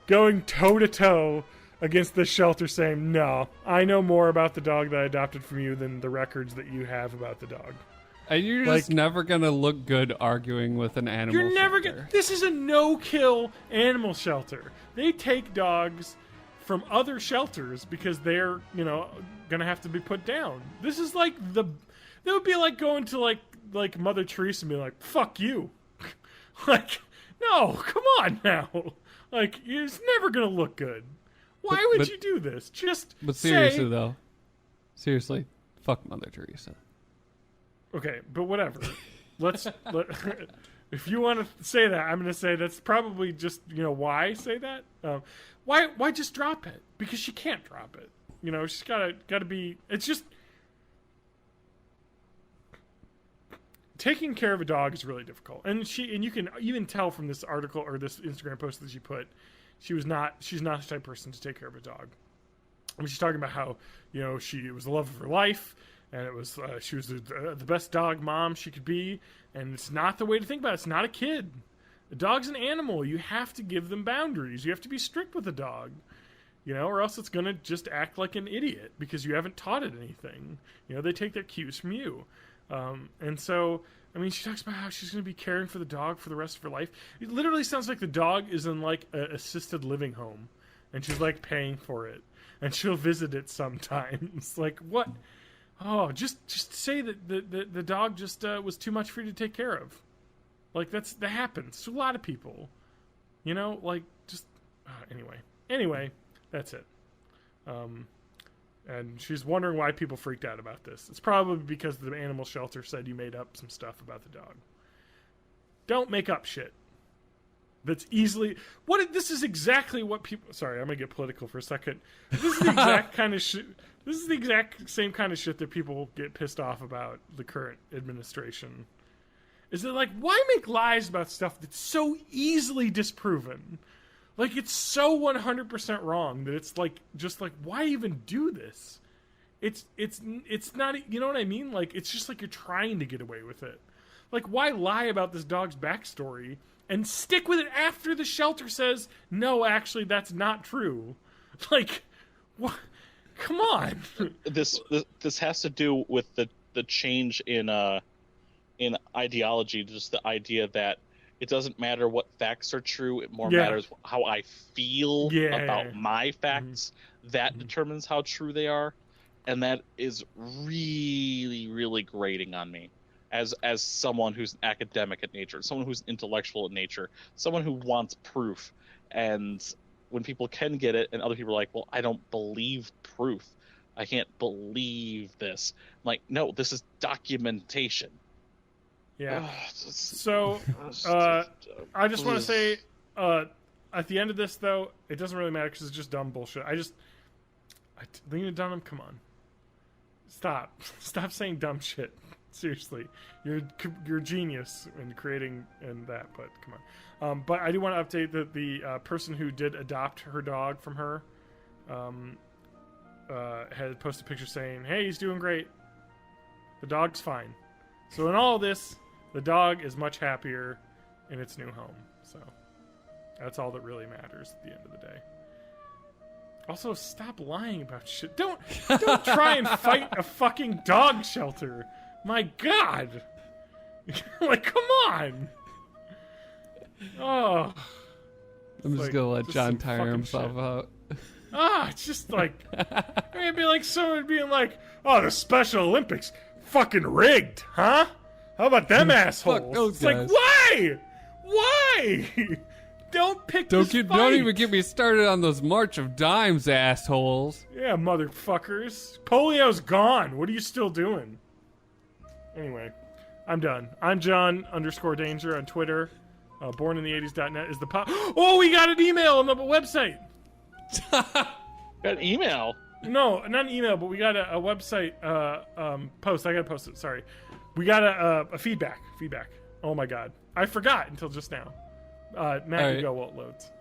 going toe-to-toe against the shelter, saying, no, I know more about the dog that I adopted from you than the records that you have about the dog. And you're just never going to look good arguing with an animal shelter. You're never going. This is a no-kill animal shelter. They take dogs from other shelters because they're, going to have to be put down. This is like that would be like going to like Mother Teresa and be like, fuck you. Like, no, come on now. Like, it's never going to look good. Why would you do this? But seriously, though. Seriously, fuck Mother Teresa. Okay, but whatever. If you want to say that, I'm going to say that's probably just, why say that? Why just drop it? Because she can't drop it. She's got to be, it's just, taking care of a dog is really difficult. And you can even tell from this article or this Instagram post that she put, she's not the type of person to take care of a dog. I mean, she's talking about how, it was the love of her life, and it was she was the best dog mom she could be, and it's not the way to think about it. It's not a kid. A dog's an animal. You have to give them boundaries. You have to be strict with a dog, or else it's going to just act like an idiot because you haven't taught it anything. They take their cues from you. And so, I mean, she talks about how she's going to be caring for the dog for the rest of her life. It literally sounds like the dog is in like an assisted living home, and she's like paying for it, and she'll visit it sometimes. Like, what? Oh, just say that the dog just was too much for you to take care of. Like, that happens to a lot of people. Anyway, that's it. And she's wondering why people freaked out about this. It's probably because the animal shelter said you made up some stuff about the dog. Don't make up shit. That's easily... This is exactly what people... Sorry, I'm going to get political for a second. This is the exact kind of shit... This is the exact same kind of shit that people get pissed off about the current administration. Is that, like, why make lies about stuff that's so easily disproven? Like, it's so 100% wrong that it's like, just like, why even do this? it's not, you know what I mean? Like, it's just like you're trying to get away with it. Like, why lie about this dog's backstory and stick with it after the shelter says, no, actually, that's not true? Like, what? Come on. This has to do with the change in ideology, just the idea that it doesn't matter what facts are true, it more matters how I feel about my facts. That determines how true they are. And that is really, really grating on me as someone who's academic at nature, someone who's intellectual at nature, someone who wants proof. And when people can get it and other people are like, well, I don't believe proof, I can't believe this. I'm like, no, this is documentation. Yeah. So I just want to say at the end of this, though, it doesn't really matter because it's just dumb bullshit. Lena Dunham, come on. Stop saying dumb shit. Seriously, you're a genius in creating and that, but come on. But I do want to update that the person who did adopt her dog from her had posted a picture saying, "Hey, he's doing great. The dog's fine." So in all this, the dog is much happier in its new home. So that's all that really matters at the end of the day. Also, stop lying about shit. Don't try and fight a fucking dog shelter. My God. Like, come on. Oh. I'm just gonna let John tire himself out. It's just like, it'd be like someone being like, "Oh, the Special Olympics, fucking rigged, huh? How about them assholes?" It's like, why? Why? Don't pick this fight. Don't even get me started on those March of Dimes assholes. Yeah, motherfuckers. Polio's gone. What are you still doing? Anyway, I'm done. I'm John_Danger on Twitter. BornInThe80s.net is the Oh, we got an email on the website. Got an email? No, not an email, but we got a website post. I gotta post it. Sorry. We got a feedback. Oh my God. I forgot until just now. Matt, you go while it loads.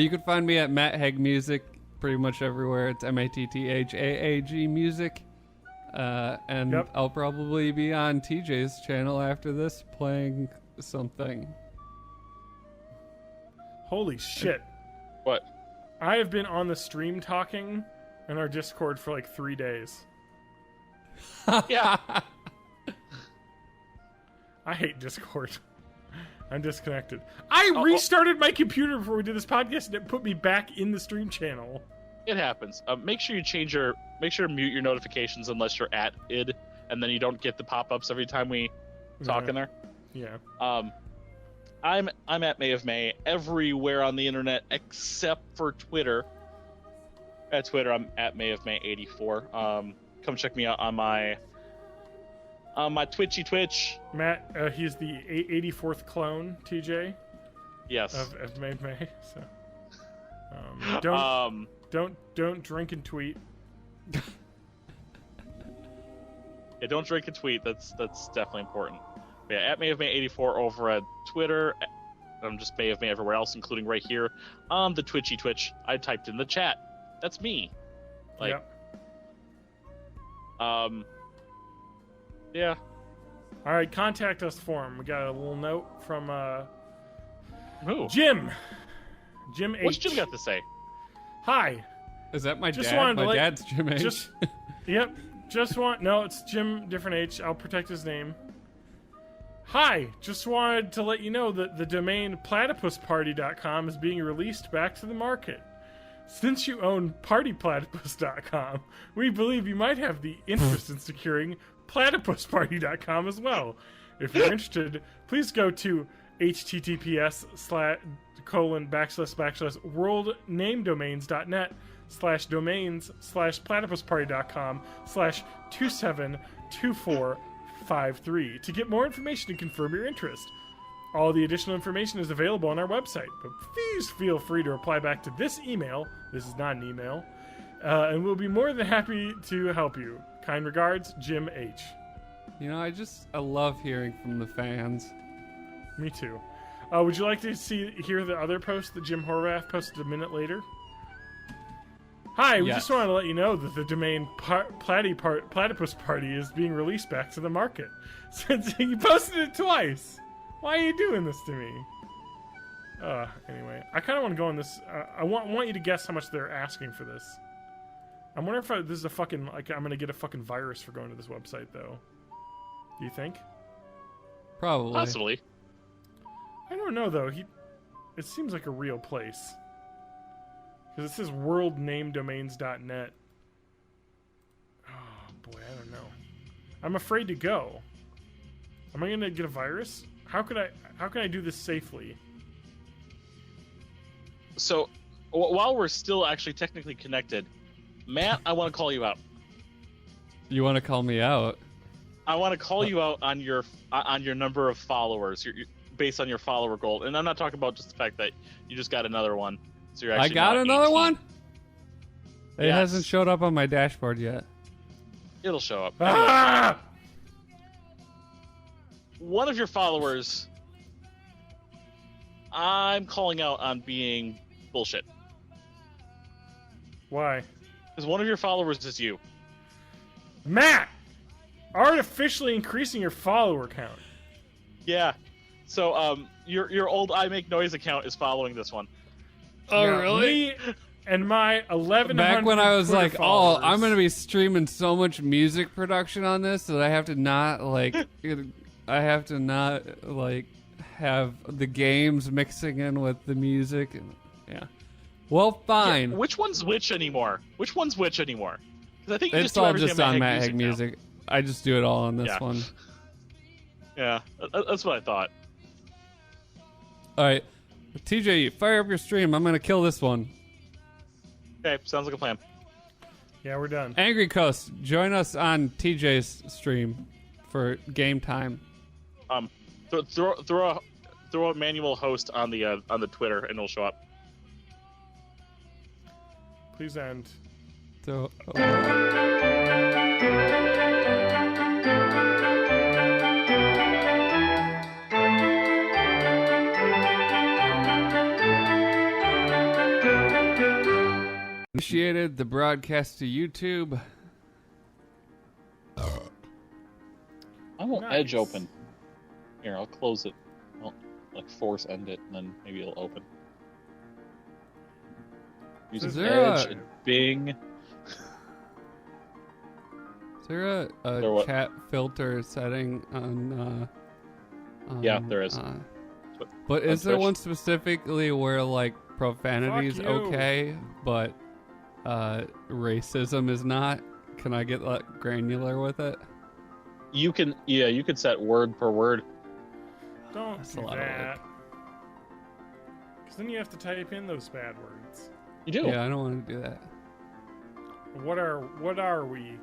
You can find me at Matt Haig Music pretty much everywhere. It's MATTHAAG Music. And yep. I'll probably be on TJ's channel after this playing something. Holy shit. What? I have been on the stream talking in our Discord for like 3 days. Yeah. I hate Discord. I'm disconnected. I restarted my computer before we did this podcast, and it put me back in the stream channel. It happens. Make sure you mute your notifications unless you're at id, and then you don't get the pop-ups every time we talk in there. Yeah. I'm at May of May everywhere on the internet except for Twitter. At Twitter, I'm at May of May 84. Come check me out on my Twitch. Matt, he's the 84th clone, TJ. Yes. Of May. So, don't drink and tweet. Yeah, don't drink and tweet. That's definitely important. But yeah, at May of May 84 over at Twitter. I'm just May of May everywhere else, including right here on the Twitch. I typed in the chat. That's me. Like. Yep. Yeah. All right, contact us form. We got a little note from who? Jim H. What's Jim got to say? Hi. Is that my dad? My dad's Jim H. Yep. No, it's Jim, different H. I'll protect his name. Hi. Just wanted to let you know that the domain platypusparty.com is being released back to the market. Since you own partyplatypus.com, we believe you might have the interest in securing platypusparty.com as well. If you're interested, please go to https://worldnamedomains.net/domains/platypusparty.com/272453 to get more information and confirm your interest. All the additional information is available on our website, but please feel free to reply back to this email. This is not an email. And we'll be more than happy to help you. Kind regards, Jim H. You know, I love hearing from the fans. Me too. Would you like to hear the other post that Jim Horvath posted a minute later? Hi, we Yes. just wanted to let you know that the domain Platypus Party is being released back to the market. Since you posted it twice. Why are you doing this to me? Anyway, I kind of want to go on this. I want you to guess how much they're asking for this. I'm wondering if this is a fucking, like, I'm gonna get a fucking virus for going to this website, though. Do you think? Probably. Possibly. I don't know, though. It seems like a real place. Because it says worldnamedomains.net. Oh, boy, I don't know. I'm afraid to go. Am I gonna get a virus? How can I do this safely? So, while we're still actually technically connected, Matt, I want to call you out. You want to call me out? I want to call you out on your number of followers, based on your follower goal. And I'm not talking about just the fact that you just got another one. So you're actually I got now another 18. one? It Yes. hasn't showed up on my dashboard yet. It'll show up. Ah! One of your followers, I'm calling out on being bullshit. Why? Because one of your followers is you. Matt! Artificially increasing your follower count. Yeah. So your old I Make Noise account is following this one. Oh, Now, really? Me and my 1100 Back when I was Twitter like, followers. I'm going to be streaming so much music production on this that I have to not, like, have the games mixing in with the music. And, yeah. Well, fine. Yeah, which one's which anymore? Because I think you It's do all everything just Matt on Haig Matt Haig now. Music. I just do it all on this Yeah. one. Yeah, that's what I thought. All right. TJ, fire up your stream. I'm going to kill this one. Okay, sounds like a plan. Yeah, we're done. Angry Coast, join us on TJ's stream for game time. Throw a manual host on the Twitter and it'll show up. Please end. So, initiated the broadcast to YouTube. I won't Nice. Edge open. Here, I'll close it. I'll force end it, and then maybe it'll open. Using Is there Edge a- and Bing. Is there a There what? chat filter setting on? Yeah, there is. But on is there Twitch. one specifically where like profanity is Fuck you. okay, but racism is not? Can I get like granular with it? You can set word per word. Don't That's do a lot of that. Because then you have to type in those bad words. You do. Yeah, I don't want to do that. What are we?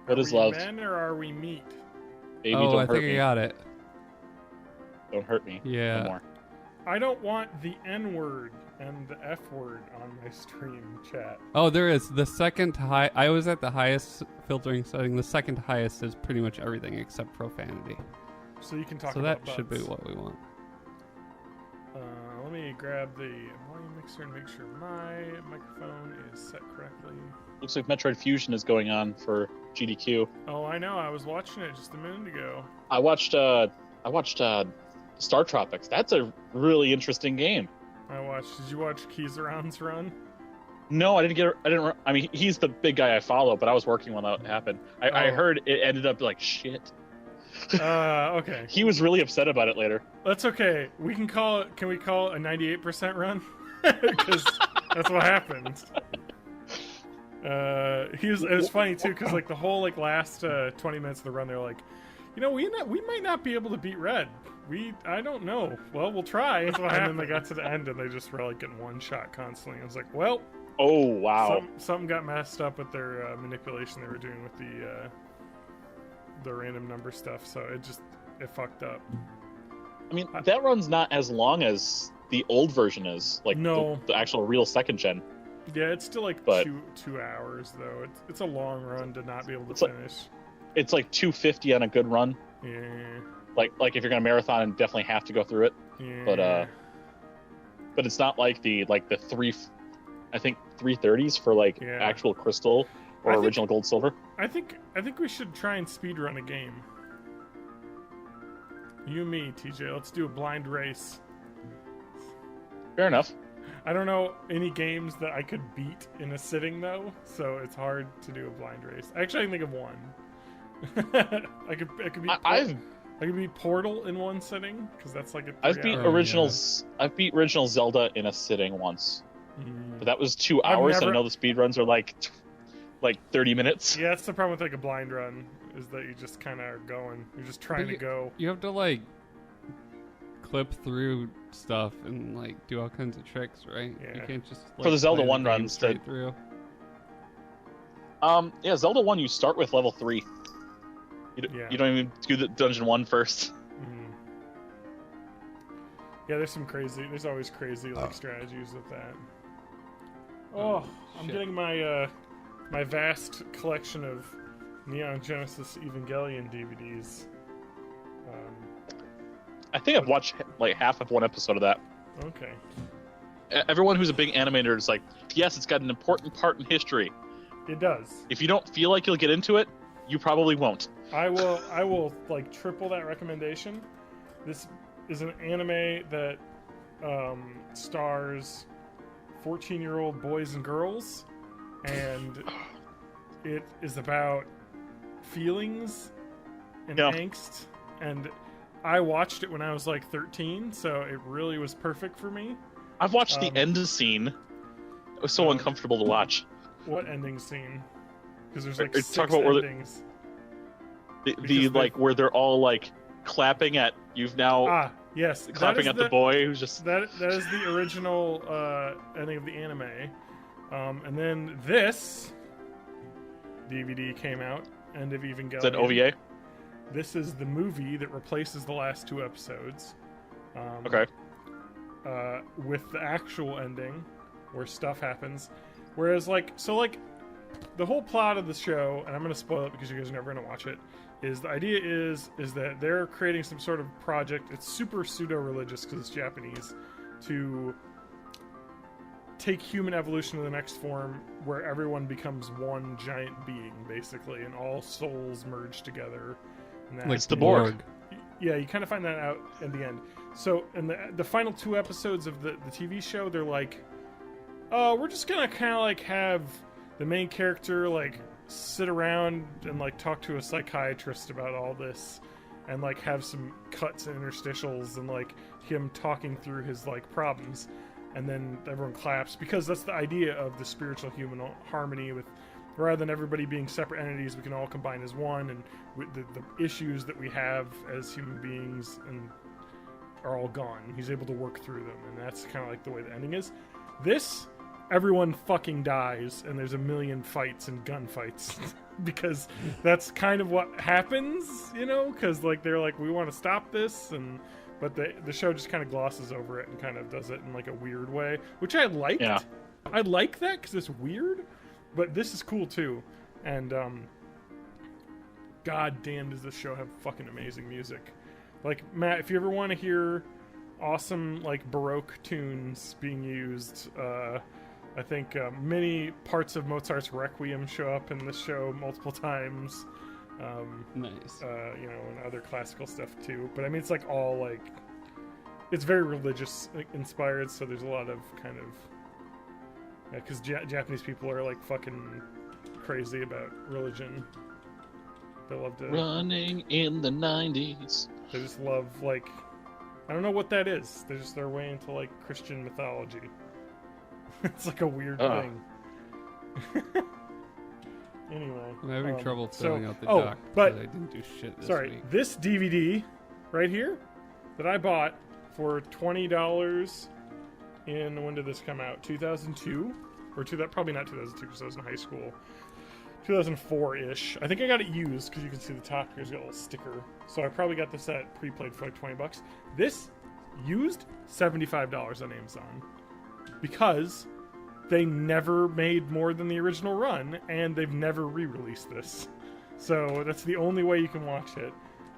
What Are is we love? men or are we meat? Baby, Oh, don't I hurt think me. I got it. Don't hurt me. Yeah. No more. I don't want the N word and the F word on my stream chat. Oh, there is the second high. I was at the highest filtering setting. The second highest is pretty much everything except profanity. So you can talk So about that should be butts. what we want. Let me grab the volume mixer and make sure my microphone is set correctly. Looks like Metroid Fusion is going on for GDQ. Oh, I know. I was watching it just a minute ago. I watched Star Tropics. That's a really interesting game. Did you watch Keyzeron's run? No, I didn't. I mean, he's the big guy I follow, but I was working when that happened. I Oh. heard it ended up like shit. Okay. He was really upset about it later. That's okay. Can we call it a 98% run? Because that's what happened. It was funny too, because like the whole like last 20 minutes of the run, they're like, we might not be able to beat Red. I don't know. Well, we'll try. That's what happened. And then they got to the end and they just were like getting one shot constantly. I was like, well, Oh wow! something got messed up with their manipulation they were doing with the random number stuff. So it fucked up. I mean, that run's not as long as the old version is. Like No. the actual real second gen. Yeah, it's still like But- 2 hours though. It's a long run to not be able to It's like- finish. It's like 250 on a good run. Yeah. Like if you're gonna marathon and definitely have to go through it. Yeah. But it's not like the three. I think 330s for like actual crystal or original gold silver. I think we should try and speedrun a game. You and me, TJ. Let's do a blind race. Fair enough. I don't know any games that I could beat in a sitting though, so it's hard to do a blind race. Actually, I can think of one. I could beat Portal in one sitting because that's like a. I've beat original Zelda in a sitting once, but that was 2 hours. And I know the speed runs are like 30 minutes. Yeah, that's the problem with like a blind run is that you just kind of are going. You're just trying to go. You have to like clip through stuff and like do all kinds of tricks, right? Yeah. You can't just for the Zelda 1 runs straight through. Zelda 1 you start with level 3. You don't even do the dungeon 1 first. Yeah, there's always crazy like strategies with that. Oh, I'm getting my my vast collection of Neon Genesis Evangelion DVDs. I think I've watched like half of one episode of that. Okay. Everyone who's a big animator is like, yes, it's got an important part in history. It does. If you don't feel like you'll get into it, you probably won't. I will like triple that recommendation. This is an anime that stars 14-year-old boys and girls, and it is about feelings and angst. And I watched it when I was like 13, so it really was perfect for me. I've watched the end scene. It was so uncomfortable to watch. What ending scene? Because there's like six endings. The like where they're all like clapping at you've now. Yes, clapping at the boy who's just that is the original ending of the anime, and then this DVD came out, End of Evangelion. Is that OVA? This is the movie that replaces the last 2 episodes. Okay. With the actual ending, where stuff happens, whereas like the whole plot of the show, and I'm going to spoil it because you guys are never going to watch it, is the idea is that they're creating some sort of project. It's super pseudo-religious because it's Japanese, to take human evolution to the next form where everyone becomes one giant being, basically, and all souls merge together. And like it's the Borg. Yeah, you kind of find that out at the end. So in the final 2 episodes of the TV show, they're like, we're just going to kind of like have the main character like sit around and like talk to a psychiatrist about all this, and like have some cuts and interstitials and like him talking through his like problems, and then everyone claps because that's the idea of the spiritual human harmony. With rather than everybody being separate entities, we can all combine as one, and the issues that we have as human beings and are all gone. He's able to work through them, and that's kind of like the way the ending is. This, everyone fucking dies, and there's a million fights and gunfights because that's kind of what happens, you know? Because like they're like, we want to stop this, but the show just kind of glosses over it and kind of does it in like a weird way, which I liked. Yeah. I like that because it's weird, but this is cool too. And god damn, does this show have fucking amazing music. Like, Matt, if you ever want to hear awesome like Baroque tunes being used, I think many parts of Mozart's Requiem show up in this show multiple times. Nice. You know, and other classical stuff too. But I mean, it's like all like, it's very religious inspired. So there's a lot of kind of, because Japanese people are like fucking crazy about religion. They love to running in the 90s. They just love like, I don't know what that is. They're just their way into like Christian mythology. It's like a weird thing. Anyway, I'm having trouble filling out the doc, but I didn't do shit this week. This DVD right here that I bought for $20 in, when did this come out? 2002 or probably not 2002 because I was in high school. 2004-ish. I think I got it used because you can see the top here's got a little sticker. So I probably got this at pre-played for like $20. This used $75 on Amazon because they never made more than the original run, and they've never re-released this. So that's the only way you can watch it.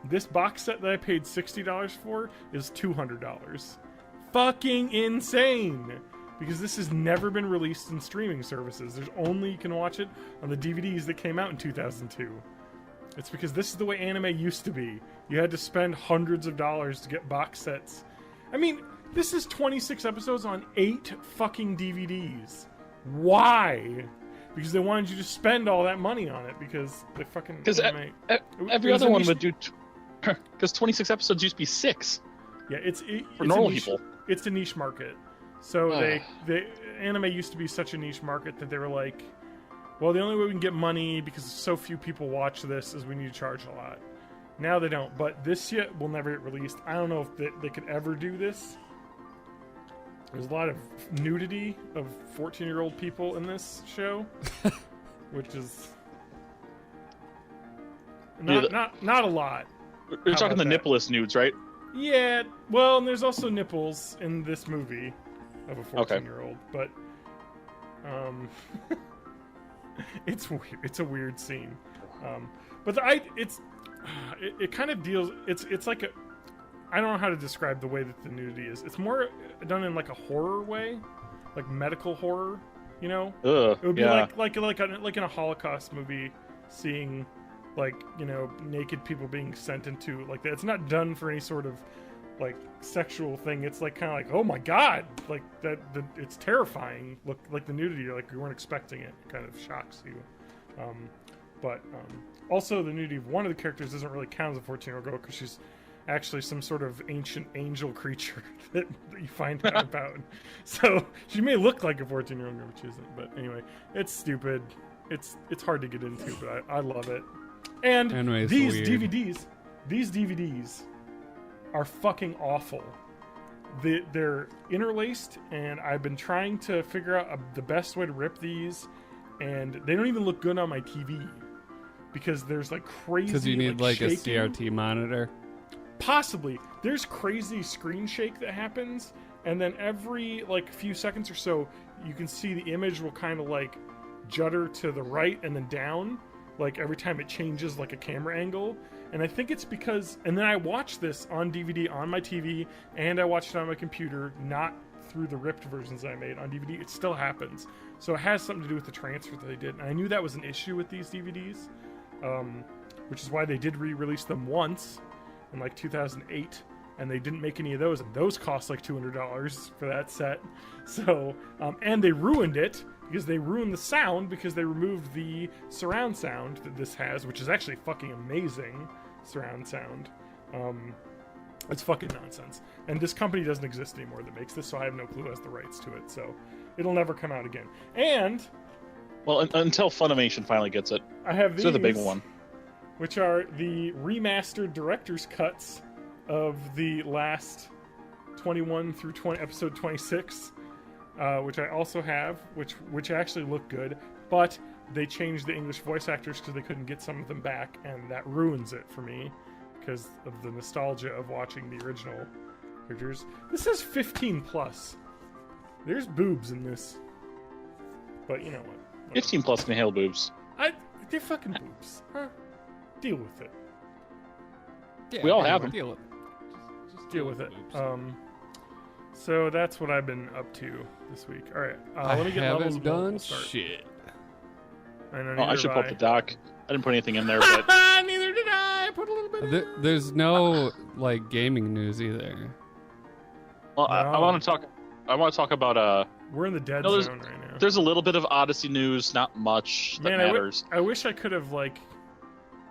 This box set that I paid $60 for is $200. Fucking insane! because this has never been released in streaming services. There's only, you can watch it on the DVDs that came out in 2002. It's because this is the way anime used to be. You had to spend hundreds of dollars to get box sets. I mean, this is 26 episodes on 8 fucking DVDs. Why? Because they wanted you to spend all that money on it, because they fucking... Because every other one would do... Because 26 episodes used to be 6. Yeah, it's normal people. It's a niche market. So anime used to be such a niche market that they were like, well, the only way we can get money, because so few people watch this, is we need to charge a lot. Now they don't, but this yet will never get released. I don't know if they could ever do this. There's a lot of nudity of 14-year-old people in this show, which is not a lot. You're talking the nippless nudes, right? Yeah, well, and there's also nipples in this movie of a 14-year-old, but it's weird. It's a weird scene, but it kind of deals. It's like a, I don't know how to describe the way that the nudity is. It's more done in like a horror way, like medical horror. You know, it would be like in a Holocaust movie, seeing like, you know, naked people being sent into like that. It's not done for any sort of like sexual thing. It's like kind of like, oh my god, like that. It's terrifying. Look, like the nudity, like you weren't expecting it. It kind of shocks you. But also the nudity of one of the characters doesn't really count as a 14-year-old girl, because she's actually some sort of ancient angel creature that you find out about. So she may look like a 14-year-old girl, which isn't. But anyway, it's stupid. It's hard to get into, but I love it. And these DVDs are fucking awful. They're interlaced, and I've been trying to figure out the best way to rip these, and they don't even look good on my TV, because there's like crazy... Because you need like a shaking. CRT monitor? Possibly. There's crazy screen shake that happens, and then every like few seconds or so, you can see the image will kind of like judder to the right and then down, like every time it changes like a camera angle. And I think it's because, and then I watched this on DVD on my TV, and I watched it on my computer, not through the ripped versions that I made on DVD. It still happens. So it has something to do with the transfer that they did. And I knew that was an issue with these DVDs, which is why they did re-release them once in like 2008, and they didn't make any of those, and those cost like $200 for that set. So, and they ruined it, because they ruined the sound, because they removed the surround sound that this has, which is actually fucking amazing surround sound. It's fucking nonsense. And this company doesn't exist anymore that makes this, so I have no clue who has the rights to it. So it'll never come out again. And... well, until Funimation finally gets it. I have these, so the big one, which are the remastered director's cuts of the last 21 through episode 26, which I also have, which actually look good, but they changed the English voice actors because they couldn't get some of them back, and that ruins it for me because of the nostalgia of watching the original characters. This says 15 plus. There's boobs in this, but you know what? 15 plus can hail boobs. They're fucking boobs. Huh? Deal with it. Yeah, we all have them. Deal with it. Just deal with it. So that's what I've been up to this week. All right, let me get levels. I haven't done shit. I know. I should pull up the doc. I didn't put anything in there, but neither did I. Put a little bit. There's no like gaming news either. Well, no. I want to talk. I want to talk about we're in the dead zone right now. There's a little bit of Odyssey news, not much that matters. I wish I could have like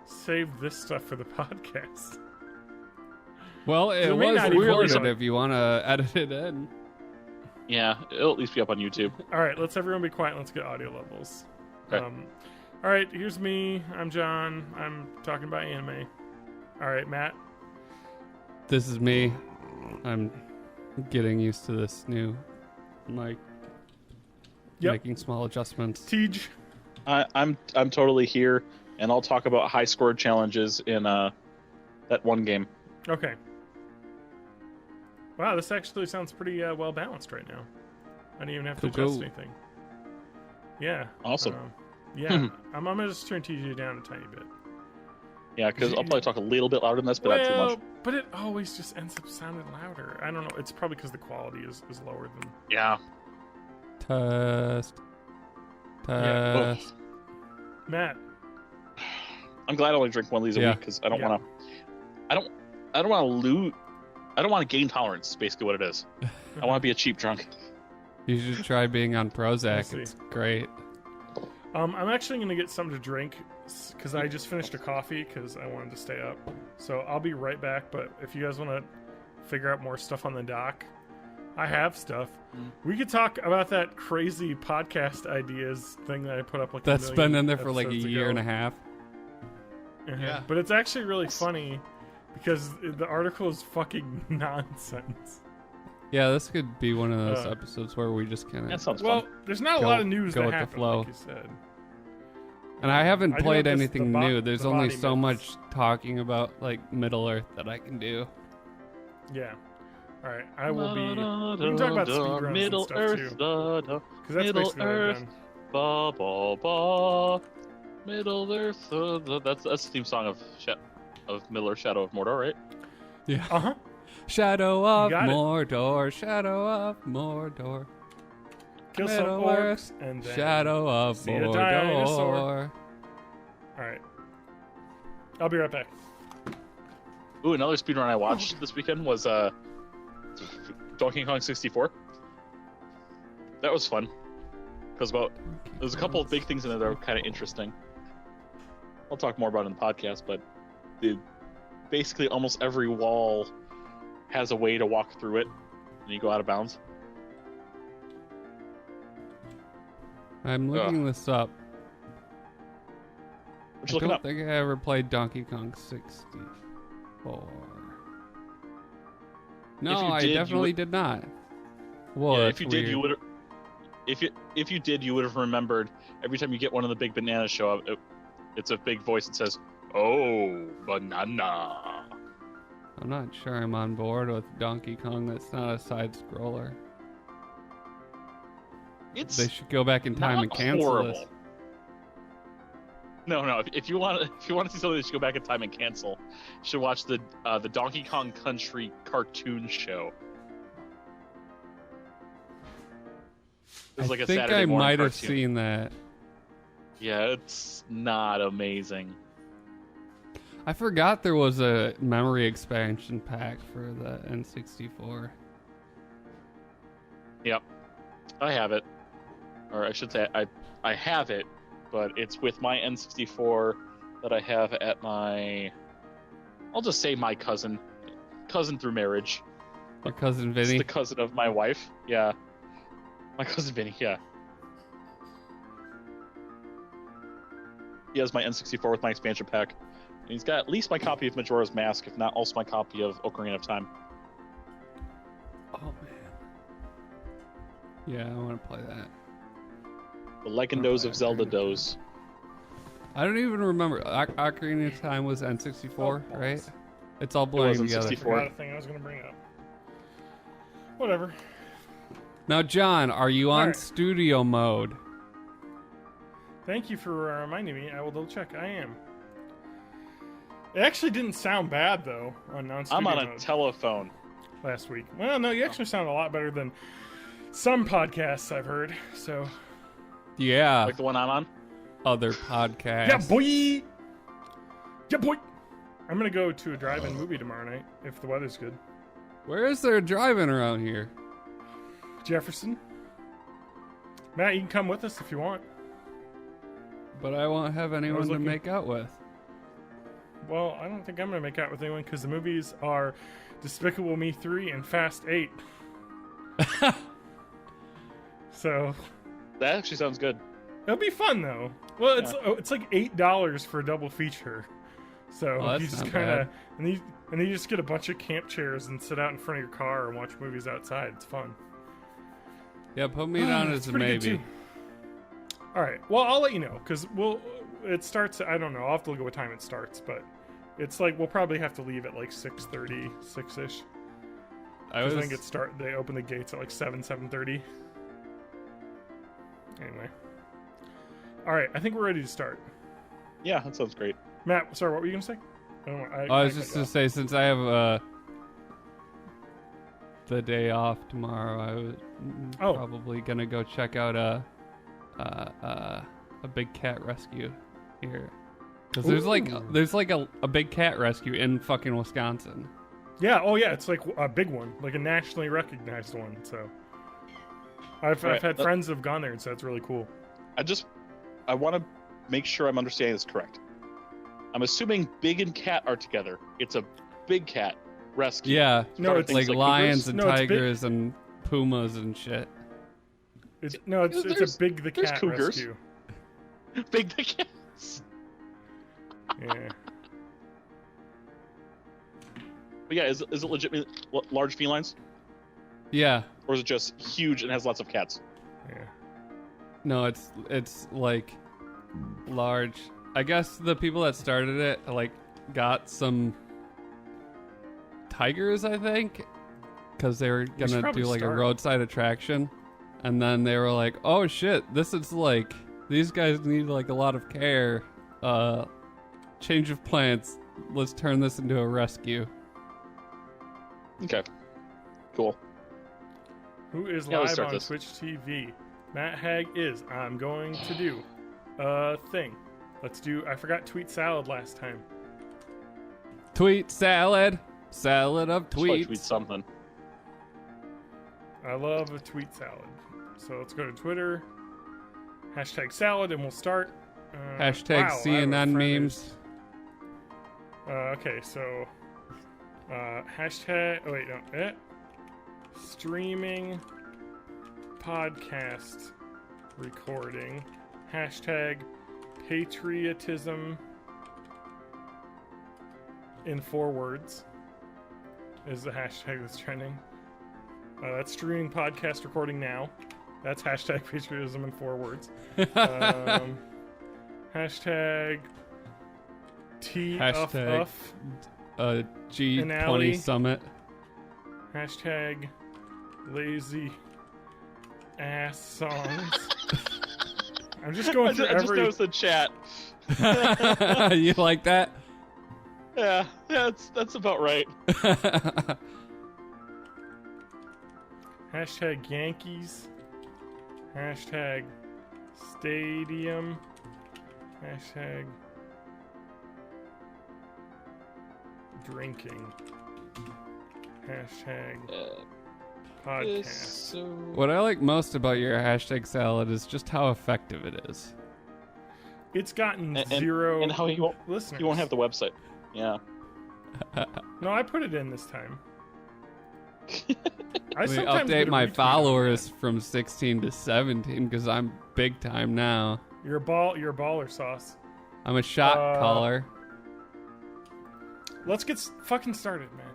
saved this stuff for the podcast. Well, it was recorded if you want to edit it in. Yeah, it'll at least be up on YouTube. All right, let's everyone be quiet and let's get audio levels. Okay. All right, here's me. I'm John. I'm talking about anime. All right, Matt. This is me. I'm getting used to this new mic. Yep. Making small adjustments. Tej. I'm totally here, and I'll talk about high score challenges in that one game. Okay. Wow, this actually sounds pretty well balanced right now. I didn't even have to adjust anything. Yeah. Awesome. Yeah, I'm gonna just turn TJ down a tiny bit. Yeah, because I'll probably talk a little bit louder than this, but not too much. But it always just ends up sounding louder. I don't know. It's probably because the quality is lower than. Yeah. Test. Yeah. Matt. I'm glad I only drink one of these a week because I don't want to. I don't want to lose. I don't want to gain tolerance. Is basically what it is. I want to be a cheap drunk. You should try being on Prozac. It's great. I'm actually going to get something to drink because I just finished a coffee because I wanted to stay up. So I'll be right back. But if you guys want to figure out more stuff on the dock, I have stuff. We could talk about that crazy podcast ideas thing that I put up. That's been in there for like a year and a half. Yeah. But it's actually really funny because the article is fucking nonsense. Yeah, this could be one of those episodes where we just kind of... That sounds fun. There's not a lot of news that happened, like you said. And I haven't played anything new. There's only so much talking about like Middle Earth that I can do. Yeah. All right, I will be... We can talk about speedruns Middle and stuff, Earth, too. Because that's Middle basically Earth, ba ba ba. Middle Earth. That's the theme song of Middle Earth: Shadow of Mordor, right? Yeah. Uh-huh. Shadow of Mordor, Shadow of Mordor. Kill some orcs and then Shadow of Mordor. Alright. I'll be right back. Ooh, another speedrun I watched this weekend was Donkey Kong 64. That was fun. There's a couple of big things in there that were kind of interesting. I'll talk more about it in the podcast, but basically almost every wall has a way to walk through it, and you go out of bounds. I'm looking this up. What you looking up? I don't think I ever played Donkey Kong 64. No, I definitely did not. Well, yeah, if you did, you would. If you did, you would have remembered every time you get one of the big bananas show up. It's a big voice that says, "Oh, banana." I'm not sure I'm on board with Donkey Kong. That's not a side scroller. They should go back in time and cancel this. No. If you want to see something that should go back in time and cancel, you should watch the Donkey Kong Country cartoon show. It's like a Saturday morning I might have cartoon. seen that. Yeah, it's not amazing. I forgot there was a memory expansion pack for the N64. Yep. I have it. Or I should say I have it, but it's with my N64 that I have at my... I'll just say my cousin. Cousin through marriage. Your cousin Vinny? It's the cousin of my wife. Yeah. My cousin Vinny, yeah. He has my N64 with my expansion pack. And he's got at least my copy of Majora's Mask, if not also my copy of Ocarina of Time. Oh, man. Yeah, I want to play that. The Legendos of Zelda Dos. I don't even remember. Ocarina of Time was N64, right? It's all blurring together. N64. I forgot a thing I was going to bring up. Whatever. Now, John, are you on studio mode? Thank you for reminding me. I will double check. I am. It actually didn't sound bad, though, on non-studio I'm on mode a telephone. last week. Well, no, you actually sound a lot better than some podcasts I've heard, so... Yeah. Like the one I'm on? Other podcasts. Yeah, boy! Yeah, boy! I'm going to go to a drive-in movie tomorrow night, if the weather's good. Where is there a drive-in around here? Jefferson. Matt, you can come with us if you want. But I won't have anyone to make out with. Well, I don't think I'm going to make out with anyone because the movies are Despicable Me 3 and Fast 8. So... That actually sounds good. It'll be fun, though. Well, it's like $8 for a double feature. So you just kind of... And you just get a bunch of camp chairs and sit out in front of your car and watch movies outside. It's fun. Yeah, put me down as a maybe. All right. Well, I'll let you know because it starts. I don't know. I'll have to look at what time it starts, but it's like we'll probably have to leave at like 6:30, 6ish. I think they open the gates at like 7:30. Anyway. All right. I think we're ready to start. Yeah, that sounds great. Matt, sorry, what were you gonna say? I was just gonna say since I have the day off tomorrow, I was probably gonna go check out a big cat rescue here. Because there's like a big cat rescue in fucking Wisconsin. Yeah. Oh yeah. It's like a big one, like a nationally recognized one. So I've had friends who've gone there and said it's really cool. I want to make sure I'm understanding this correct. I'm assuming big and cat are together. It's a big cat rescue. Yeah. No, it's like lions and tigers and pumas and shit. It's a big the cat rescue. Big the cats. Yeah. But yeah, is it legitimately large felines? Yeah. Or is it just huge and has lots of cats? Yeah. No, it's like large. I guess the people that started it like got some tigers, I think, because they were gonna do like a roadside attraction, and then they were like, "Oh shit, this is like these guys need like a lot of care. Change of plans. Let's turn this into a rescue." Okay. Cool. Who is live on Twitch TV? Matt Hag is. I'm going to do a thing. Let's do. I forgot tweet salad last time. Tweet salad. Salad of tweets. Tweet something. I love a tweet salad. So let's go to Twitter. #salad and we'll start. CNN memes. Okay, so hashtag. Oh wait, no. Streaming podcast recording. #patriotism in 4 words is the hashtag that's trending. That's streaming podcast recording now. That's #patriotism in 4 words. Hashtag G20 summit. Hashtag lazy ass songs. I'm just going through I just noticed the chat. You like that? Yeah, that's about right. Hashtag Yankees. Hashtag stadium. Hashtag drinking. Hashtag podcast. What I like most about your hashtag salad is just how effective it is. It's gotten zero and how you listeners. You won't have the website. Yeah. No, I put it in this time. I update my followers from 16 to 17 because I'm big time now. You're a baller sauce. I'm a shot caller. Let's get fucking started, man.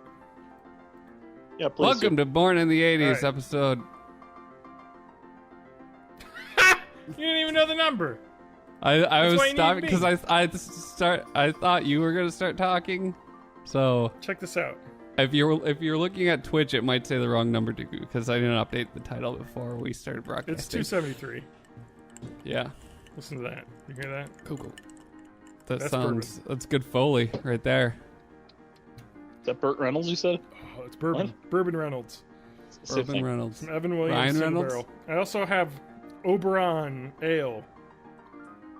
Yeah, please. Welcome to Born in the 80s episode. You didn't even know the number. I was stopping because I thought you were gonna start talking. So check this out. If you're looking at Twitch, it might say the wrong number to you because I didn't update the title before we started broadcasting. It's 273. Yeah. Listen to that. You hear that? Cool. That's good Foley right there. Is that Burt Reynolds you said? Oh, it's Bourbon. What? Bourbon Reynolds. Bourbon Reynolds. From Evan Williams. Ryan Reynolds. Barrel. I also have Oberon Ale.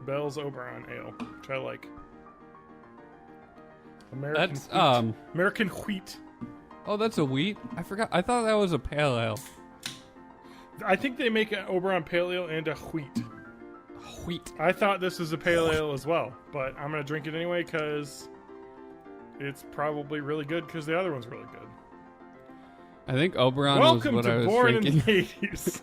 Bell's Oberon Ale, which I like. American wheat. Oh, that's a wheat? I forgot. I thought that was a pale ale. I think they make an Oberon pale ale and a wheat. Wheat. I thought this was a pale ale as well, but I'm going to drink it anyway because it's probably really good because the other one's really good. I think Oberon was what I was drinking. Welcome to Born in the 80s.